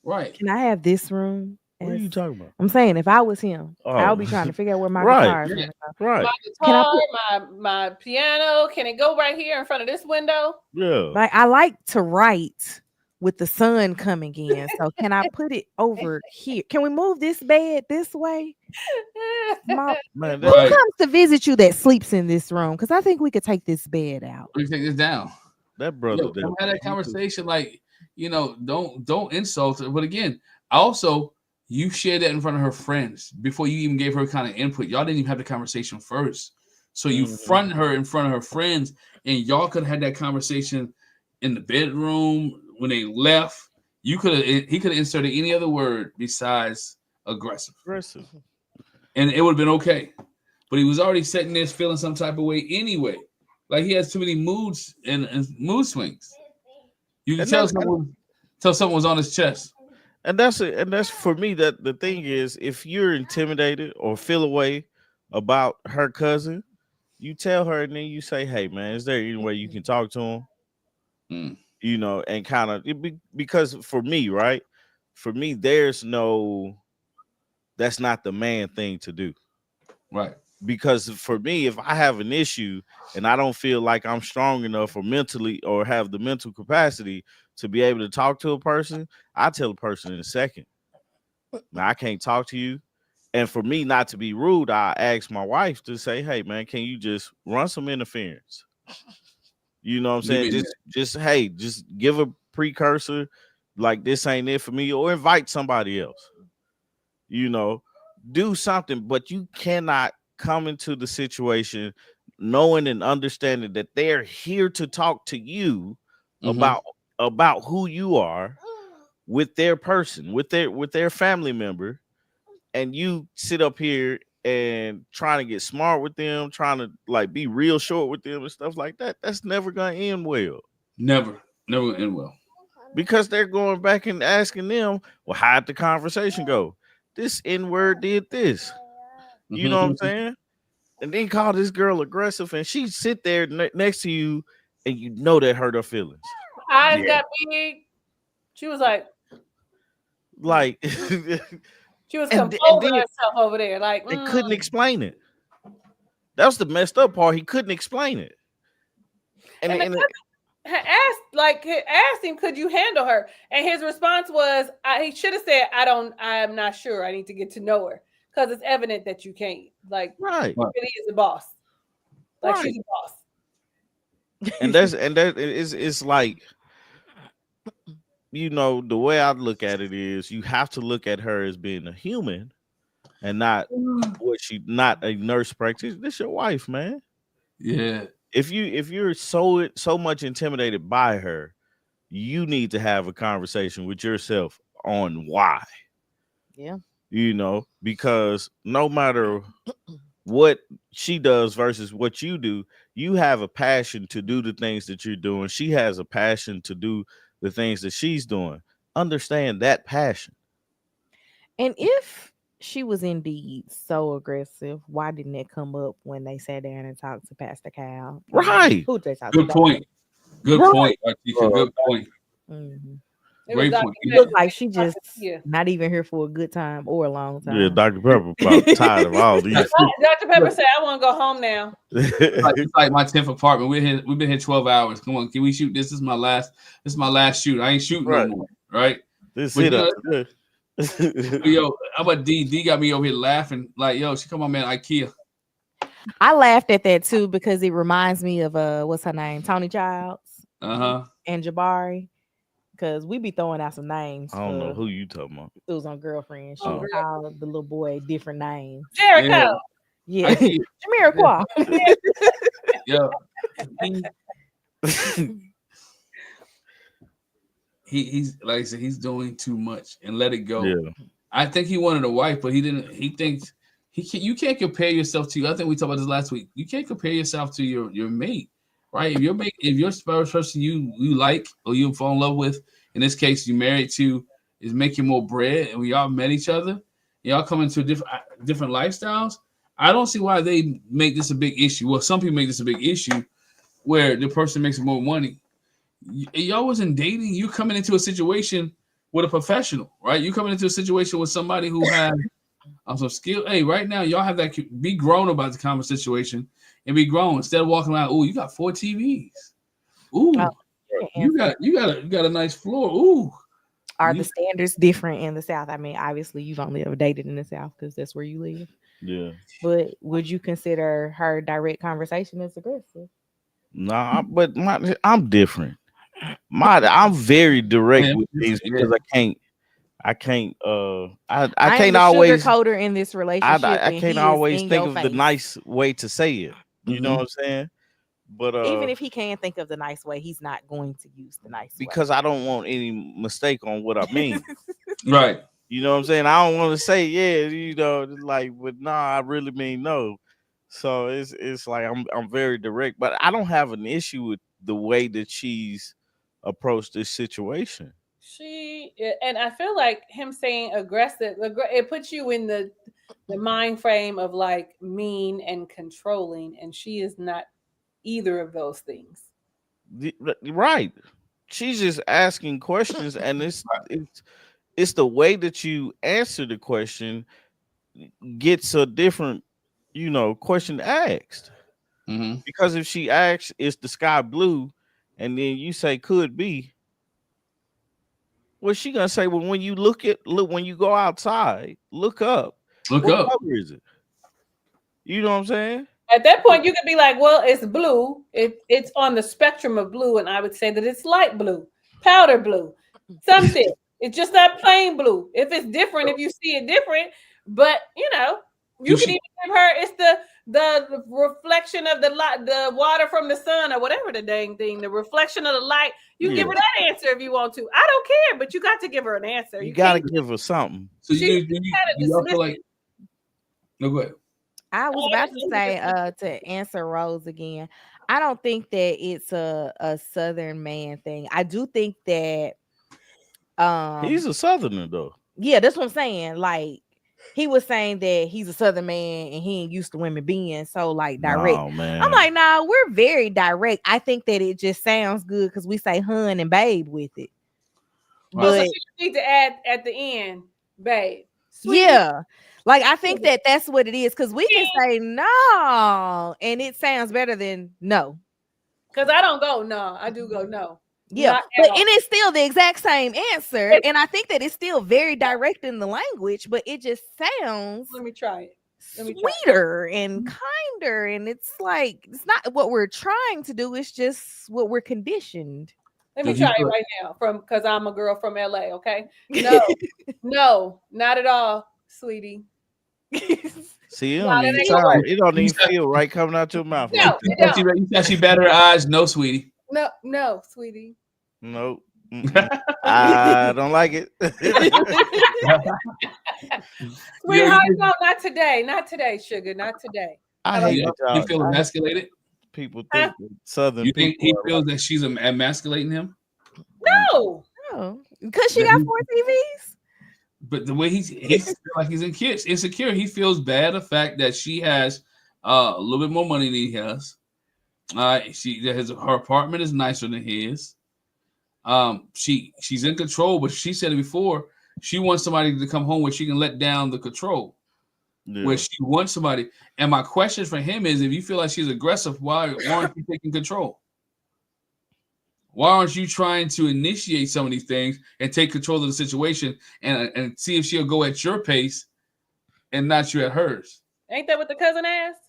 Speaker 1: Right.
Speaker 3: Can I have this room?
Speaker 2: What are you talking about?
Speaker 3: I'm saying if I was him, I would be trying to figure out where my guitar is gonna go.
Speaker 2: Right.
Speaker 4: My guitar, my piano, can it go right here in front of this window?
Speaker 2: Yeah.
Speaker 3: Like I like to write with the sun coming in. So can I put it over here? Can we move this bed this way? Who comes to visit you that sleeps in this room? Because I think we could take this bed out.
Speaker 1: We take this down.
Speaker 2: That brother.
Speaker 1: Don't have that conversation. Like, don't insult her. But again, also you shared that in front of her friends before you even gave her kind of input. Y'all didn't even have the conversation first. So you front her in front of her friends, and y'all could have had that conversation in the bedroom when they left. He could have inserted any other word besides aggressive. And it would have been okay. But he was already sitting there feeling some type of way anyway. Like he has too many moods and mood swings. You can
Speaker 2: And
Speaker 1: tell
Speaker 2: that's
Speaker 1: someone's on his chest.
Speaker 2: and that's it. And that's for me. That the thing is, if you're intimidated or feel a way about her cousin, you tell her, and then you say, "Hey, man, is there any way you can talk to him?"
Speaker 1: Mm,
Speaker 2: You know, and kind of because for me, right? For me, there's no. That's not the man thing to do.
Speaker 1: right.
Speaker 2: Because for me, if I have an issue and I don't feel like I'm strong enough or mentally or have the mental capacity to be able to talk to a person, I tell a person in a second, man, I can't talk to you. And for me not to be rude, I ask my wife to say, "Hey, man, can you just run some interference?" You know what I'm
Speaker 1: Leave
Speaker 2: saying?
Speaker 1: it in there.
Speaker 2: Just hey, just give a precursor, like this ain't it for me, or invite somebody else. You know, do something, but you cannot come into the situation knowing and understanding that they're here to talk to you
Speaker 1: Mhm.
Speaker 2: about who you are with their person, with their family member, and you sit up here and trying to get smart with them, trying to like be real short with them and stuff like that. That's never gonna end well
Speaker 1: Never end well.
Speaker 2: because they're going back and asking them, "Well, how'd the conversation go? This N word did this." You know what I'm
Speaker 1: Mhm.
Speaker 2: saying? And then call this girl aggressive, and she sit there next to you, and you know that hurt her feelings.
Speaker 4: Eyes
Speaker 2: Yeah,
Speaker 4: got big. She was like,
Speaker 2: like,
Speaker 4: she was
Speaker 2: and
Speaker 4: composing
Speaker 2: then
Speaker 4: herself over there. Like,
Speaker 2: and couldn't explain it. That was the messed up part. He couldn't explain it, and
Speaker 4: And the
Speaker 2: and
Speaker 4: cousin asked him, "Could you handle her?" And his response was, he should have said, I'm not sure. I need to get to know her because it's evident that you can't. Like,
Speaker 2: right,
Speaker 1: Right.
Speaker 4: really is a boss. Like
Speaker 2: right,
Speaker 4: she's a boss.
Speaker 2: and that is it's like, you know, the way I look at it is you have to look at her as being a human and not not a nurse practitioner. This your wife, man.
Speaker 1: Yeah.
Speaker 2: If you're so much intimidated by her, you need to have a conversation with yourself on why.
Speaker 3: Yeah.
Speaker 2: You know, because no matter what she does versus what you do, you have a passion to do the things that you're doing. She has a passion to do the things that she's doing. Understand that passion.
Speaker 3: And if she was indeed so aggressive, why didn't it come up when they sat down and talked to Pastor Cal?
Speaker 2: Right.
Speaker 3: Who did they talk
Speaker 1: Good
Speaker 3: to?
Speaker 1: point. Good
Speaker 2: Right.
Speaker 1: point, Artika. Good point.
Speaker 3: Mhm.
Speaker 4: It was
Speaker 1: Great
Speaker 4: Dr.
Speaker 1: point.
Speaker 3: It
Speaker 1: You know,
Speaker 3: looked like she just
Speaker 4: Yeah.
Speaker 3: not even here for a good time or a long
Speaker 2: Yeah,
Speaker 3: time.
Speaker 2: Dr. Pepper about tired of all these.
Speaker 4: Dr. Pepper said, "I want to go home now."
Speaker 1: it's like my 10th apartment. We've been here 12 hours. Come on, can we shoot this? This is my last shoot. I ain't shooting no
Speaker 2: Right.
Speaker 1: more. Right.
Speaker 2: This
Speaker 1: But
Speaker 2: hit
Speaker 1: you
Speaker 2: up
Speaker 1: know,
Speaker 2: today.
Speaker 1: yo, how about D? D got me over here laughing. Like, yo, she come on, man, IKEA.
Speaker 3: I laughed at that too because it reminds me of what's her name? Tony Childs
Speaker 1: Uh-huh.
Speaker 3: and Jabari. Because we be throwing out some names
Speaker 2: I don't know
Speaker 3: for
Speaker 2: who you talking about.
Speaker 3: it was on girlfriend. She
Speaker 2: Oh.
Speaker 3: called the little boy different names.
Speaker 4: Jericho.
Speaker 1: Yeah.
Speaker 3: Yeah.
Speaker 1: IKEA.
Speaker 3: Jamiroquai.
Speaker 1: Yo. He's like I said, he's doing too much and let it go.
Speaker 2: Yeah.
Speaker 1: I think he wanted a wife, but he didn't. He thinks you can't compare yourself to. I think we talked about this last week. You can't compare yourself to your mate, right? If your spouse person you like or you fall in love with, in this case you married to, is making more bread, and we all met each other, y'all come into different lifestyles. I don't see why they make this a big issue. Well, some people make this a big issue where the person makes more money. Y'all wasn't dating. You coming into a situation with a professional, right? You coming into a situation with somebody who has some skill. Hey, right now, y'all have that. Be grown about the conversation situation and be grown instead of walking around. Oh, you got 4 TVs. Ooh,
Speaker 3: Oh,
Speaker 1: you got a nice floor. Ooh,
Speaker 3: are the standards different in the South? I mean, obviously, you've only ever dated in the South because that's where you live.
Speaker 2: Yeah.
Speaker 3: But would you consider her direct conversation as aggressive?
Speaker 2: Nah, but I'm different. I'm very direct
Speaker 1: man,
Speaker 2: with things
Speaker 1: yeah.
Speaker 2: because I can't I
Speaker 3: I
Speaker 2: can't
Speaker 3: am the
Speaker 2: always
Speaker 3: sugarcoater in this relationship.
Speaker 2: I
Speaker 3: and
Speaker 2: can't
Speaker 3: he is
Speaker 2: always
Speaker 3: in
Speaker 2: think
Speaker 3: your
Speaker 2: of the
Speaker 3: face.
Speaker 2: nice way to say it. You know what I'm saying? But
Speaker 3: Even if he can think of the nice way, he's not going to use the nice
Speaker 2: because
Speaker 3: way.
Speaker 2: I don't want any mistake on what I mean.
Speaker 1: Right.
Speaker 2: You know what I'm saying? I don't want to say yeah, you know, like, but nah, I really mean no. So it's like I'm very direct, but I don't have an issue with the way that she's approach this situation.
Speaker 4: And I feel like him saying aggressive, it puts you in the mind frame of like mean and controlling, and she is not either of those things.
Speaker 2: Right. She's just asking questions, and it's the way that you answer the question gets a different, question asked.
Speaker 1: Mm-hmm.
Speaker 2: Because if she asks, "Is the sky blue?" and then you say, "Could be," what's she gonna say? Well, when you look when you go outside, look up.
Speaker 1: Look
Speaker 2: What
Speaker 1: up.
Speaker 2: color is it? You know what I'm saying?
Speaker 4: At that point, you could be like, "Well, it's blue. It's on the spectrum of blue," and I would say that it's light blue, powder blue, something. It's just not plain blue. If it's different, if you see it different, but you can even give her it's the reflection of the light, the water from the sun, or whatever the dang thing, the reflection of the light. You can give her that answer if you want to. I don't care, but you got to give her an answer.
Speaker 2: You got to give her something.
Speaker 1: So you feel like? No, go ahead.
Speaker 3: I was about to say to answer Rose again. I don't think that it's a Southern man thing. I do think that
Speaker 2: he's a Southerner though.
Speaker 3: Yeah, that's what I'm saying. Like he was saying that he's a Southern man and he ain't used to women being so like direct.
Speaker 2: Oh, man.
Speaker 3: I'm like, nah, we're very direct. I think that it just sounds good because we say hun and babe with it.
Speaker 4: But so you need to add at the end, babe.
Speaker 3: Sweet. Yeah. Like I think that that's what it is because we can say no and it sounds better than no.
Speaker 4: Because I don't go no, I do go no.
Speaker 3: Yeah, but and it's still the exact same answer, and I think that it's still very direct in the language, but it just sounds.
Speaker 4: Let me try it.
Speaker 3: Sweeter and kinder, and it's like it's not what we're trying to do; it's just what we're conditioned.
Speaker 4: Let me try it right now, because I'm a girl from LA. Okay, no, not at all, sweetie.
Speaker 2: See, it don't even feel right coming out your mouth.
Speaker 4: No,
Speaker 1: you thought she batted her eyes. No, sweetie.
Speaker 4: No, sweetie.
Speaker 2: Nope. I don't like it.
Speaker 4: Sweetheart, no, not today, sugar, not today.
Speaker 2: I hate
Speaker 1: you feel emasculated?
Speaker 2: People think Southern.
Speaker 1: You think he feels that she's emasculating him?
Speaker 4: No,
Speaker 3: because she got 4 TVs.
Speaker 1: But the way he's like he's insecure. He feels bad the fact that she has a little bit more money than he has. Her apartment is nicer than his. She's in control, but she said it before. She wants somebody to come home where she can let down the control. Yeah. Where she wants somebody. And my question for him is, if you feel like she's aggressive, why aren't you taking control? Why aren't you trying to initiate some of these things and take control of the situation and see if she'll go at your pace and not you at hers?
Speaker 4: Ain't that what the cousin asked?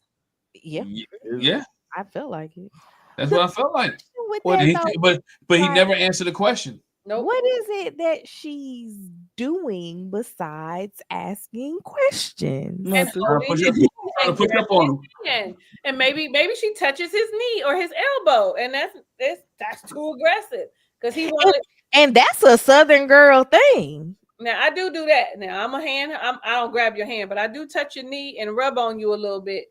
Speaker 1: Yeah.
Speaker 3: I feel like it.
Speaker 1: That's what I felt like. But he never answered the question.
Speaker 4: Nope.
Speaker 3: What is it that she's doing besides asking questions?
Speaker 1: And put up on him.
Speaker 4: And maybe she touches his knee or his elbow, and that's too aggressive because he wanted.
Speaker 3: And that's a Southern girl thing.
Speaker 4: Now I do that. Now I don't grab your hand, but I do touch your knee and rub on you a little bit.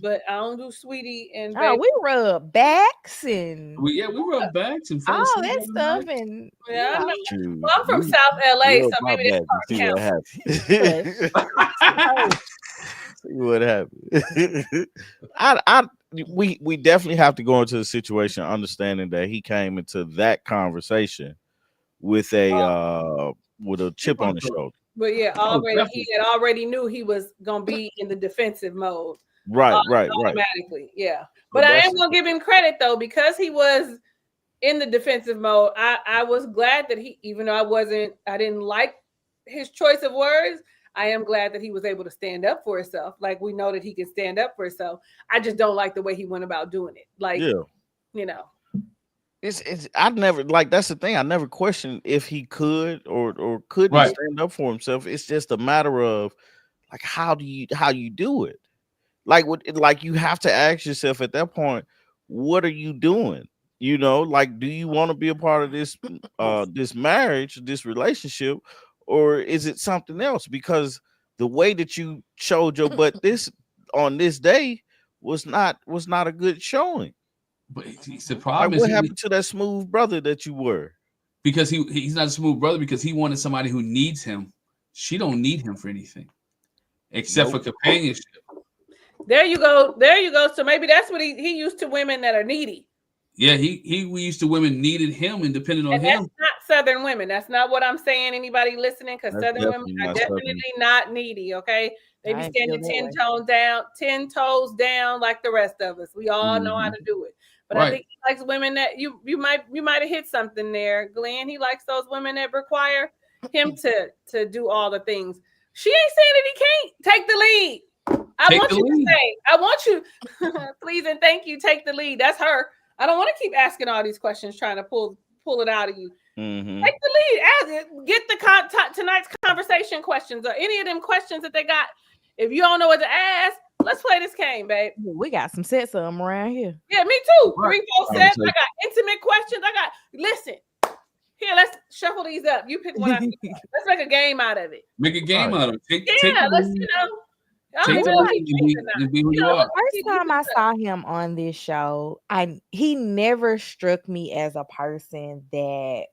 Speaker 4: But I don't do sweetie and baby.
Speaker 3: We rub backs and
Speaker 1: we rub backs and
Speaker 3: all that stuff and
Speaker 4: I'm from South LA, so maybe that's
Speaker 2: See what happened. We definitely have to go into the situation understanding that he came into that conversation with a chip on his shoulder.
Speaker 4: But he had already knew he was gonna be in the defensive mode.
Speaker 2: Right.
Speaker 4: Automatically, yeah. But I am gonna give him credit though, because he was in the defensive mode. I was glad that even though I didn't like his choice of words, I am glad that he was able to stand up for himself. Like we know that he can stand up for himself. I just don't like the way he went about doing it. Like,
Speaker 2: It's I never that's the thing. I never questioned if he could or couldn't stand up for himself. It's just a matter of like how you do it. Like you have to ask yourself at that point, what are you doing? Do you want to be a part of this this marriage, this relationship, or is it something else? Because the way that you showed your butt on this day was not a good showing.
Speaker 1: But the
Speaker 2: Like,
Speaker 1: problem
Speaker 2: what
Speaker 1: is
Speaker 2: happened to that smooth brother that you were?
Speaker 1: because he's not a smooth brother because he wanted somebody who needs him. She don't need him for anything except for companionship.
Speaker 4: There you go. There you go. So maybe that's what he used to women that are needy.
Speaker 1: Yeah, we used to women needed him and depended on
Speaker 4: And
Speaker 1: him.
Speaker 4: that's not Southern women. That's not what I'm saying. Anybody listening, because
Speaker 2: That's
Speaker 4: Southern women
Speaker 2: definitely
Speaker 4: are
Speaker 2: not
Speaker 4: definitely
Speaker 2: Southern.
Speaker 4: not needy. Okay, they be
Speaker 3: I ain't feel
Speaker 4: standing
Speaker 3: that way.
Speaker 4: 10 toes down like the rest of us. We all know how to do it. But I
Speaker 1: Right.
Speaker 4: think he likes women that you might have hit something there, Glenn. He likes those women that require him to do all the things. She ain't saying that he can't take the lead. I
Speaker 1: Take
Speaker 4: want
Speaker 1: the
Speaker 4: you
Speaker 1: lead.
Speaker 4: to say, I want you, please and thank you, take the lead. That's her. I don't want to keep asking all these questions, trying to pull it out of you.
Speaker 2: Mm-hmm.
Speaker 4: Take the lead. Ask it. Get the tonight's conversation questions or any of them questions that they got. If you don't know what to ask, let's play this game, babe.
Speaker 3: We got some sets of them around here.
Speaker 4: Yeah, me too.
Speaker 1: Right.
Speaker 4: 3, 4 sets. I got intimate questions. Listen. Here, let's shuffle these up. You pick one. Let's make a game out of it.
Speaker 1: Make a game out of it. Take
Speaker 4: Yeah,
Speaker 1: the
Speaker 4: let's
Speaker 1: lead.
Speaker 4: I
Speaker 1: Take
Speaker 4: don't
Speaker 1: the
Speaker 4: know
Speaker 1: lead and be who you are.
Speaker 3: First time I saw him on this show, he never struck me as a person that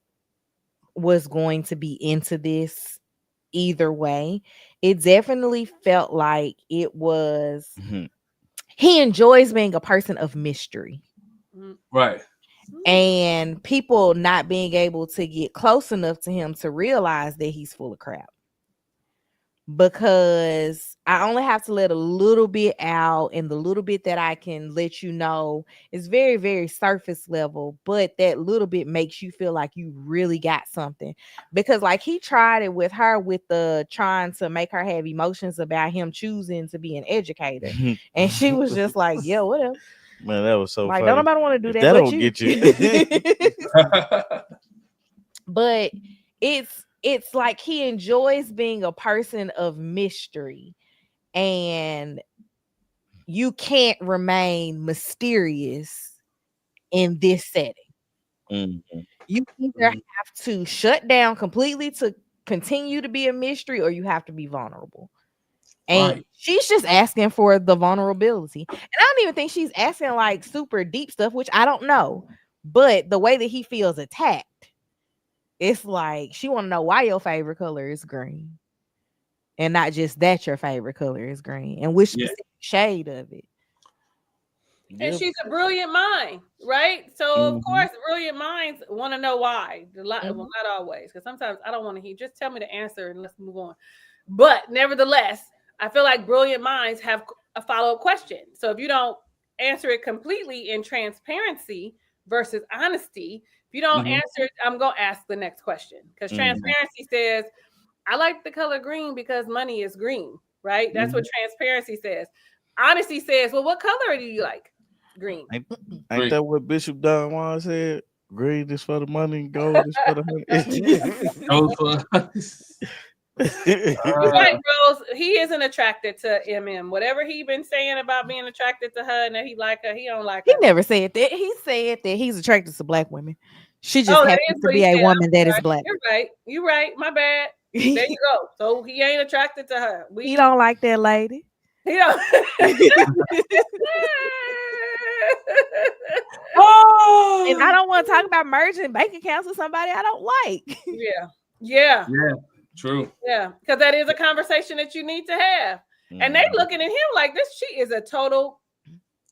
Speaker 3: was going to be into this either way. It definitely felt like it was he enjoys being a person of mystery.
Speaker 1: Right.
Speaker 3: And people not being able to get close enough to him to realize that he's full of crap. Because I only have to let a little bit out, and the little bit that I can let you know is very, very surface level, but that little bit makes you feel like you really got something. Because like he tried it with her with the trying to make her have emotions about him choosing to be an educator. And she was just like, yeah, whatever.
Speaker 2: Man, that was so
Speaker 3: like,
Speaker 2: funny.
Speaker 3: don't nobody want to do that.
Speaker 2: That
Speaker 3: But
Speaker 2: don't get you.
Speaker 3: But it's like he enjoys being a person of mystery, and you can't remain mysterious in this setting.
Speaker 2: Mm-hmm.
Speaker 3: You either have to shut down completely to continue to be a mystery, or you have to be vulnerable. And she's just asking for the vulnerability. And I don't even think she's asking like super deep stuff, which I don't know. But the way that he feels attacked, it's like she want to know why your favorite color is green. And not just that your favorite color is green. And which specific shade of it.
Speaker 4: And she's a brilliant mind, right? So of course, brilliant minds want to know why. Well, not always, because sometimes I don't want to hear. Just tell me the answer and let's move on. But nevertheless, I feel like brilliant minds have a follow-up question. So if you don't answer it completely in transparency versus honesty, if you don't answer it, I'm gonna ask the next question. Because transparency says, I like the color green because money is green, right? That's what transparency says. Honesty says, well, what color do you like? Green.
Speaker 2: Ain't that what Bishop Don Juan said? Green is for the money, gold is for the honey.
Speaker 4: Right, Rose. He isn't attracted to MM. Whatever he been saying about being attracted to her and that he like her, he don't like her.
Speaker 3: He never said that. He said that he's attracted to black women. She just happens to be a woman that is black.
Speaker 4: You're right. You're right. My bad. There you go. So he ain't attracted to her.
Speaker 3: He don't like that lady.
Speaker 4: He don't.
Speaker 3: Oh, and I don't want to talk about merging bank accounts with somebody I don't like.
Speaker 4: Yeah.
Speaker 1: True.
Speaker 4: Yeah, because that is a conversation that you need to have. And they looking at him like this. She is a total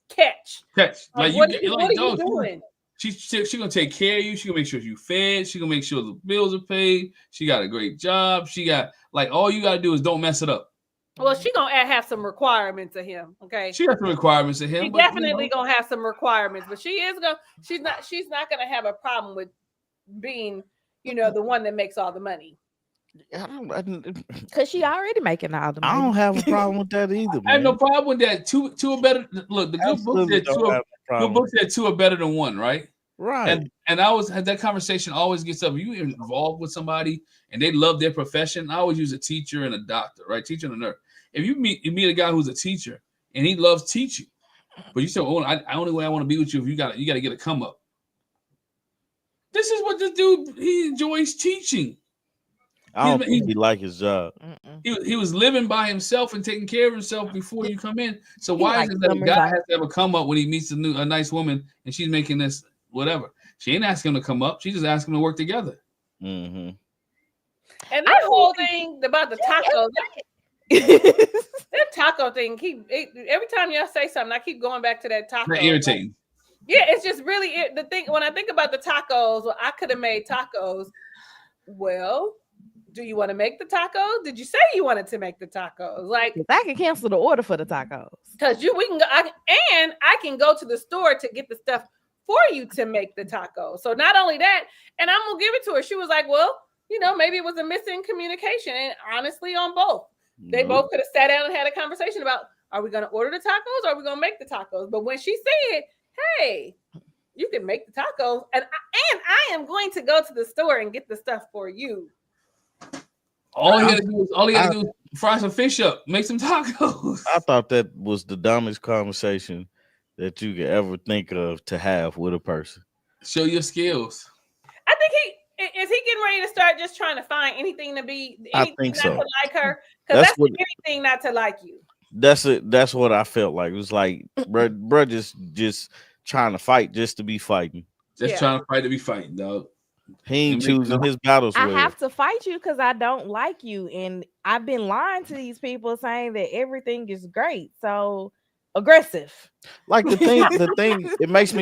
Speaker 4: catch.
Speaker 1: Like
Speaker 4: what are you doing?
Speaker 1: She's gonna take care of you. She's gonna make sure you fed. She's gonna make sure the bills are paid. She got a great job. She got like all you gotta do is don't mess it up.
Speaker 4: Well, she gonna have some requirements of him. Okay,
Speaker 1: she has some requirements of him.
Speaker 4: She definitely gonna have some requirements, but she's not gonna have a problem with being, the one that makes all the money.
Speaker 3: Because she already making all the money.
Speaker 2: I don't have a problem with that either, man.
Speaker 1: I have no problem with that. Two are better. Look, the good book said two are better than one, right?
Speaker 2: Right.
Speaker 1: And I had that conversation always gets up. You involved with somebody and they love their profession. I always use a teacher and a doctor, right? Teacher and a nurse. If you meet a guy who's a teacher and he loves teaching, but you say, "Oh, only way I want to be with you if you got to get a come up." This is what this dude he enjoys teaching.
Speaker 2: I don't think he like his job.
Speaker 1: He was living by himself and taking care of himself before you come in. So
Speaker 3: He
Speaker 1: why
Speaker 3: like
Speaker 1: is it that a
Speaker 3: Summer's
Speaker 1: guy
Speaker 3: Eye.
Speaker 1: has to have a come up when he meets a nice woman and she's making this whatever? She ain't asking him to come up. She just asking him to work together.
Speaker 2: Mm-hmm.
Speaker 4: And that whole thing about the taco, that taco thing, every time y'all say something, I keep going back to that taco.
Speaker 1: Not irritating.
Speaker 4: Yeah, it's just really the thing. When I think about the tacos, well, I could have made tacos. Well, do you want to make the tacos? Did you say you wanted to make the tacos? Like,
Speaker 3: I can cancel the order for the tacos.
Speaker 4: because we can go, I can go to the store to get the stuff for you to make the tacos. So not only that, and I'm gonna give it to her. She was like, well, maybe it was a missing communication. And honestly, on both, they both could have sat down and had a conversation about, are we gonna order the tacos or are we gonna make the tacos? But when she said, hey, you can make the tacos, and I am going to go to the store and get the stuff for you.
Speaker 1: All he had to do was fry some fish up, make some tacos.
Speaker 2: I thought that was the dumbest conversation that you could ever think of to have with a person.
Speaker 1: Show your skills.
Speaker 4: I think is he getting ready to start just trying to find anything to be anything
Speaker 2: I think
Speaker 4: not
Speaker 2: so.
Speaker 4: to like her? Because that's
Speaker 2: what,
Speaker 4: anything not to like you.
Speaker 2: That's it. That's what I felt like. It was like, bro, just trying to fight just to be fighting.
Speaker 1: Just trying to fight to be fighting, dog.
Speaker 2: He ain't choosing his battles.
Speaker 3: I have to fight you because I don't like you, and I've been lying to these people saying that everything is great. So aggressive.
Speaker 2: Like the thing. It makes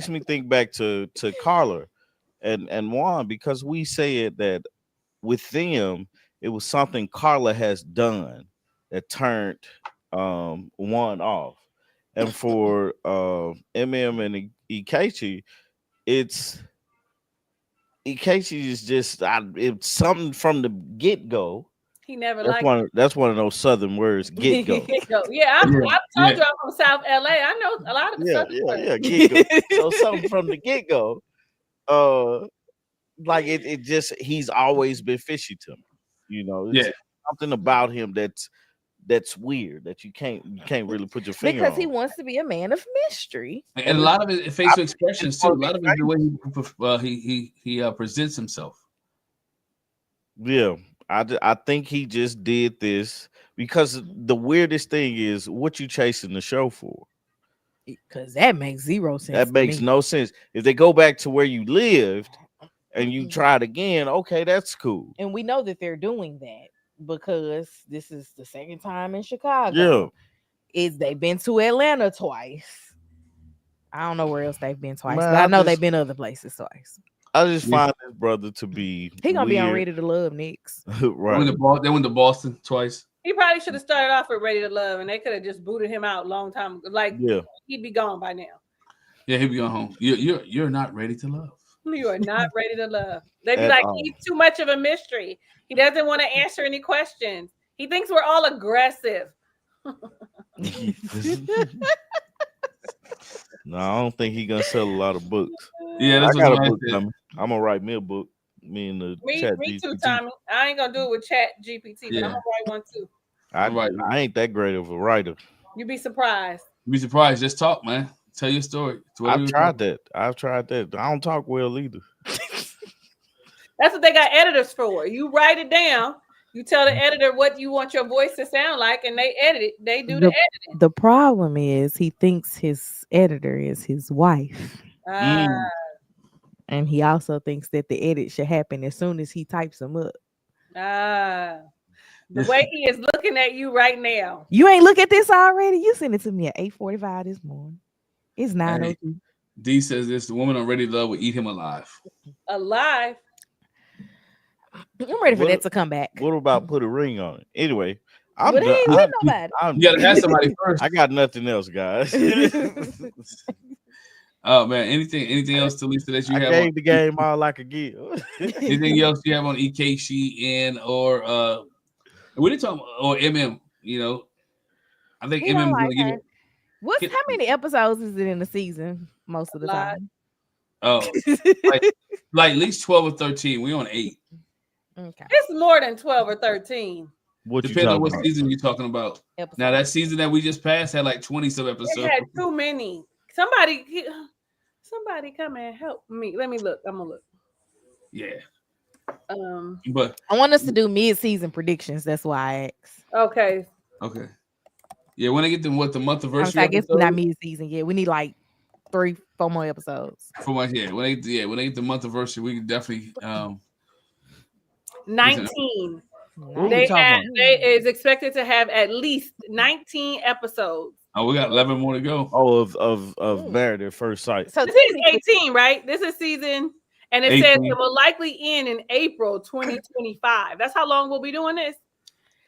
Speaker 2: me think back to Carla and Juan, because we said that with them it was something Carla has done that turned Juan off, and for MM and Ikechi, Ikechi is just it's something from the get-go.
Speaker 4: He never liked
Speaker 2: that's one of those southern words, get-go.
Speaker 4: Get-go. Yeah, I've told you I'm from South LA. I know a lot of the southern words.
Speaker 2: Get-go. So something from the get-go. Like it just, he's always been fishy to me. It's something about him that's weird, that you can't really put your finger
Speaker 3: because
Speaker 2: on.
Speaker 3: he wants to be a man of mystery,
Speaker 1: and a lot of it facial expressions too. A lot of it the way he presents himself.
Speaker 2: Yeah, I think he just did this because the weirdest thing is, what you chasing the show for?
Speaker 3: Because that makes zero sense.
Speaker 2: That makes no sense. If they go back to where you lived and you try it again, okay, that's cool.
Speaker 3: And we know that they're doing that because this is the second time in Chicago.
Speaker 2: Yeah.
Speaker 3: They've been to Atlanta twice. I don't know where else they've been twice,
Speaker 2: Man,
Speaker 3: but I know they've been other places twice.
Speaker 2: I just find this brother to be
Speaker 3: he gonna
Speaker 2: weird.
Speaker 3: be on Ready to Love next.
Speaker 2: Right.
Speaker 1: They went to Boston twice.
Speaker 4: He probably should have started off with Ready to Love, and they could have just booted him out a long time ago. Like, he'd be gone by now.
Speaker 1: Yeah, he'd be going home. You're not ready to love.
Speaker 4: You are not ready to love. They'd be like, he's too much of a mystery. He doesn't want to answer any questions. He thinks we're all aggressive.
Speaker 2: No, I don't think he's gonna sell a lot of books.
Speaker 1: Yeah, that's
Speaker 2: I got a book coming. I'm gonna write me a book. Me
Speaker 4: too, Tommy. I ain't gonna do it with Chat GPT, but I'm gonna write one too.
Speaker 2: I ain't that great of a writer.
Speaker 4: You'd be surprised.
Speaker 1: Just talk, man. Tell your story.
Speaker 2: I've tried that. I don't talk well either.
Speaker 4: That's what they got editors for. You write it down. You tell the editor what you want your voice to sound like, and they edit it. They do the editing.
Speaker 3: The problem is he thinks his editor is his wife. And he also thinks that the edit should happen as soon as he types them up.
Speaker 4: The way he is looking at you right now.
Speaker 3: You ain't look at this already? You sent it to me at 8:45 this morning. It's 9:02.
Speaker 1: D says this: the woman on Ready to Love will eat him alive.
Speaker 4: Alive?
Speaker 3: I'm ready for that to come back.
Speaker 2: What about put a ring on it? Anyway,
Speaker 3: I'm done.
Speaker 1: You gotta have somebody first.
Speaker 2: I got nothing else, guys.
Speaker 1: Oh man, anything else, Talisa, that you have?
Speaker 2: I gave the game all I could give.
Speaker 1: Anything else you have on EKC or we didn't talk or MM? I think MM is gonna give it.
Speaker 3: How many episodes is it in the season most of the time?
Speaker 1: Oh, like at least 12 or 13. We on 8.
Speaker 3: Okay.
Speaker 4: It's more than 12 or 13.
Speaker 1: Depends on what season you're talking about. Now that season that we just passed had like 20 some episodes.
Speaker 4: It had too many. Somebody come and help me. Let me look. I'm gonna look.
Speaker 1: Yeah. But
Speaker 3: I want us to do mid-season predictions. That's why I asked.
Speaker 4: Okay.
Speaker 1: okay. Yeah, when I get them, what the month
Speaker 3: I
Speaker 1: anniversary
Speaker 3: guess we're
Speaker 1: episode?
Speaker 3: not mid-season yet. We need like 3-4 more episodes.
Speaker 1: For my when I get the month anniversary, we can definitely
Speaker 4: 19.
Speaker 2: What we
Speaker 4: They
Speaker 2: talking about?
Speaker 4: is expected to have at least 19 episodes.
Speaker 1: Oh, we got 11 more to go.
Speaker 2: Oh, of Married at First Sight.
Speaker 3: So
Speaker 4: This is 18, right? This is season, and it says
Speaker 1: 18.
Speaker 4: it will likely end in April 2025. That's how long we'll be doing this.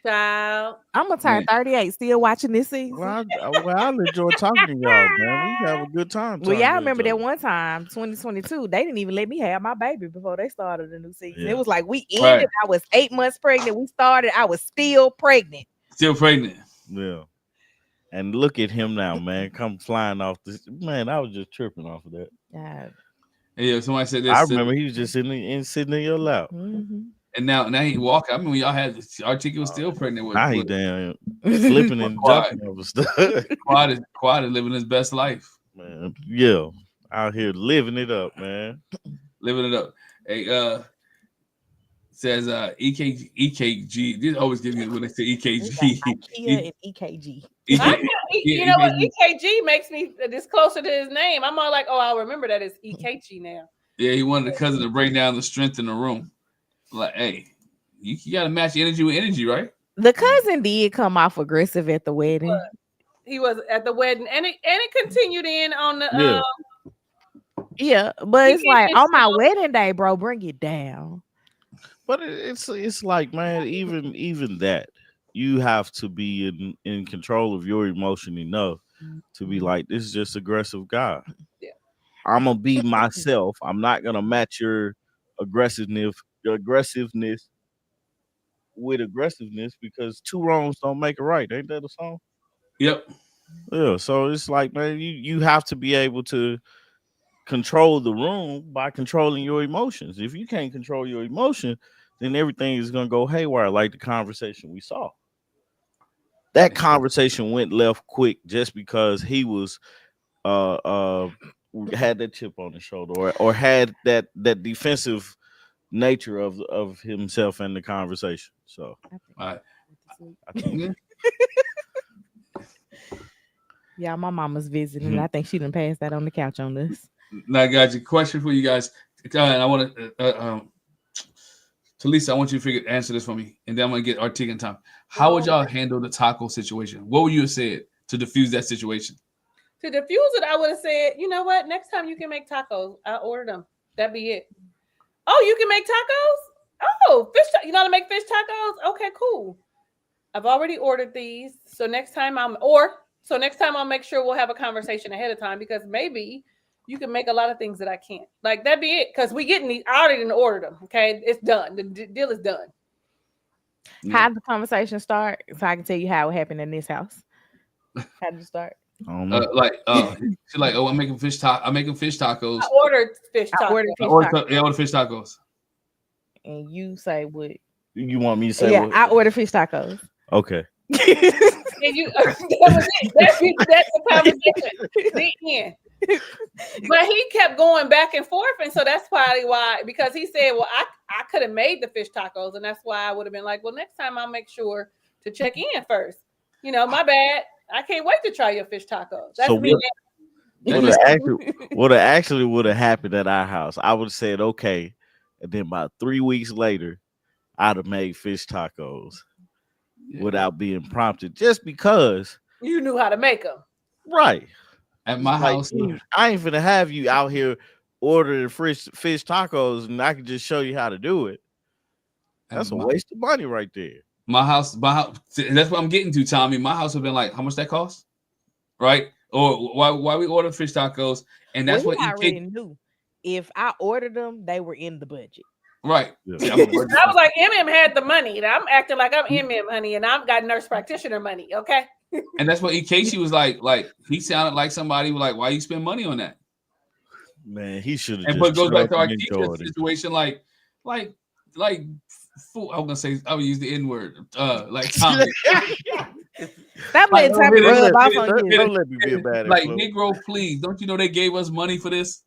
Speaker 4: Child.
Speaker 3: I'm gonna turn 38. Still watching this season.
Speaker 2: Well, I enjoy talking to y'all, man. We have a good time.
Speaker 3: Well,
Speaker 2: talking
Speaker 3: y'all
Speaker 2: to
Speaker 3: remember
Speaker 2: each
Speaker 3: that
Speaker 2: other.
Speaker 3: one time, 2022, they didn't even let me have my baby before they started the new season.
Speaker 2: Yeah.
Speaker 3: It was like we ended,
Speaker 1: Right.
Speaker 3: I was 8 months pregnant. We started, I was still pregnant.
Speaker 1: Still pregnant.
Speaker 2: Yeah. And look at him now, man. Come flying off this. Man, I was just tripping off of that.
Speaker 3: Yeah.
Speaker 1: Yeah, somebody said this.
Speaker 2: I remember he was just sitting in your lap.
Speaker 3: Mhm.
Speaker 1: And now he walking. I mean, when y'all had Articulate was still pregnant with.
Speaker 2: Now he
Speaker 1: with
Speaker 2: damn flipping and
Speaker 1: Quiet.
Speaker 2: jumping over stuff.
Speaker 1: Quad is living his best life.
Speaker 2: Man, yeah. Out here living it up, man.
Speaker 1: Living it up. Hey, says EKG. These always give me when they say EKG.
Speaker 3: IKEA and EKG.
Speaker 4: You know what? EKG makes me this closer to his name. I'm all like, oh, I'll remember that it's EKG now.
Speaker 1: Yeah, he wanted the cousin to bring down the strength in the room. Like, hey, you got to match energy with energy, right?
Speaker 3: The cousin did come off aggressive at the wedding.
Speaker 4: He was at the wedding, and it continued in on the.
Speaker 2: Yeah.
Speaker 3: Yeah, but
Speaker 4: He
Speaker 3: it's
Speaker 4: did
Speaker 3: like
Speaker 4: his
Speaker 3: on my
Speaker 4: stuff.
Speaker 3: wedding day, bro, bring it down.
Speaker 2: But it's like, man, even that, you have to be in control of your emotion enough to be like, this is just aggressive guy.
Speaker 4: Yeah.
Speaker 2: I'm gonna be myself. I'm not gonna match your aggressiveness with aggressiveness because two wrongs don't make a right. Ain't that a song?
Speaker 1: Yep.
Speaker 2: Yeah. So it's like, man, you have to be able to control the room by controlling your emotions. If you can't control your emotion, then everything is gonna go haywire, like the conversation we saw. That conversation went left quick just because he was had that chip on his shoulder or had that defensive nature of himself in the conversation. So
Speaker 1: All right.
Speaker 2: I think
Speaker 3: Yeah, my mama's visiting. And I think she done passed that on the couch on this.
Speaker 1: Now, I got a question for you guys. And I want to, Talisa, I want you to answer this for me, and then I'm gonna get Articulate in time. How would y'all handle the taco situation? What would you have said to diffuse that situation?
Speaker 4: To diffuse it, I would have said, you know what? Next time you can make tacos, I'll order them. That'd be it. Oh, you can make tacos? Oh, you know how to make fish tacos? Okay, cool. I've already ordered these. So next time I'll make sure we'll have a conversation ahead of time because maybe you can make a lot of things that I can't. Like that'd be it. Because we getting these, I already didn't order them. Okay, it's done. The deal is done.
Speaker 3: How did the conversation start? So I can tell you how it happened in this house. How did it start?
Speaker 2: I don't know.
Speaker 1: She's like, oh, I'm making fish tacos.
Speaker 4: I ordered fish tacos.
Speaker 3: I ordered
Speaker 1: I ordered fish tacos.
Speaker 3: And you say what?
Speaker 2: You want me to say
Speaker 3: Yeah,
Speaker 2: what?
Speaker 3: I ordered fish tacos.
Speaker 2: Okay.
Speaker 4: And you, that was it. That's the conversation. The end. But he kept going back and forth, and so that's probably why. Because he said, "Well, I could have made the fish tacos," and that's why I would have been like, "Well, next time I'll make sure to check in first." You know, my bad. I can't wait to try your fish tacos. That's
Speaker 2: So
Speaker 4: me.
Speaker 2: what actually would have happened at our house? I would have said okay, and then about 3 weeks later, I'd have made fish tacos without being prompted, just because
Speaker 4: You knew how to make them.
Speaker 2: right.
Speaker 1: At my house,
Speaker 2: I ain't finna have you out here ordering fish tacos, and I can just show you how to do it. That's a waste of money right there.
Speaker 1: My house, that's what I'm getting to, Tommy. My house would have been like, how much that cost? Right? Or why we order fish tacos? And that's what
Speaker 3: I already knew. If I ordered them, they were in the budget.
Speaker 1: Right.
Speaker 2: Yeah.
Speaker 4: I was like, MM had the money. And I'm acting like I'm MM, honey, and I've got nurse practitioner money. Okay.
Speaker 1: And that's what Casey was like he sounded like somebody was like, why you spend money on that?
Speaker 2: Man, he should have.
Speaker 1: And but it goes back to our teacher situation, like fool. I was gonna say I would use the N-word. Like Tommy.
Speaker 3: That
Speaker 1: like,
Speaker 3: time rub off on you.
Speaker 2: Don't let me be a bad
Speaker 1: like
Speaker 2: influence.
Speaker 1: Negro, please. Don't you know they gave us money for this?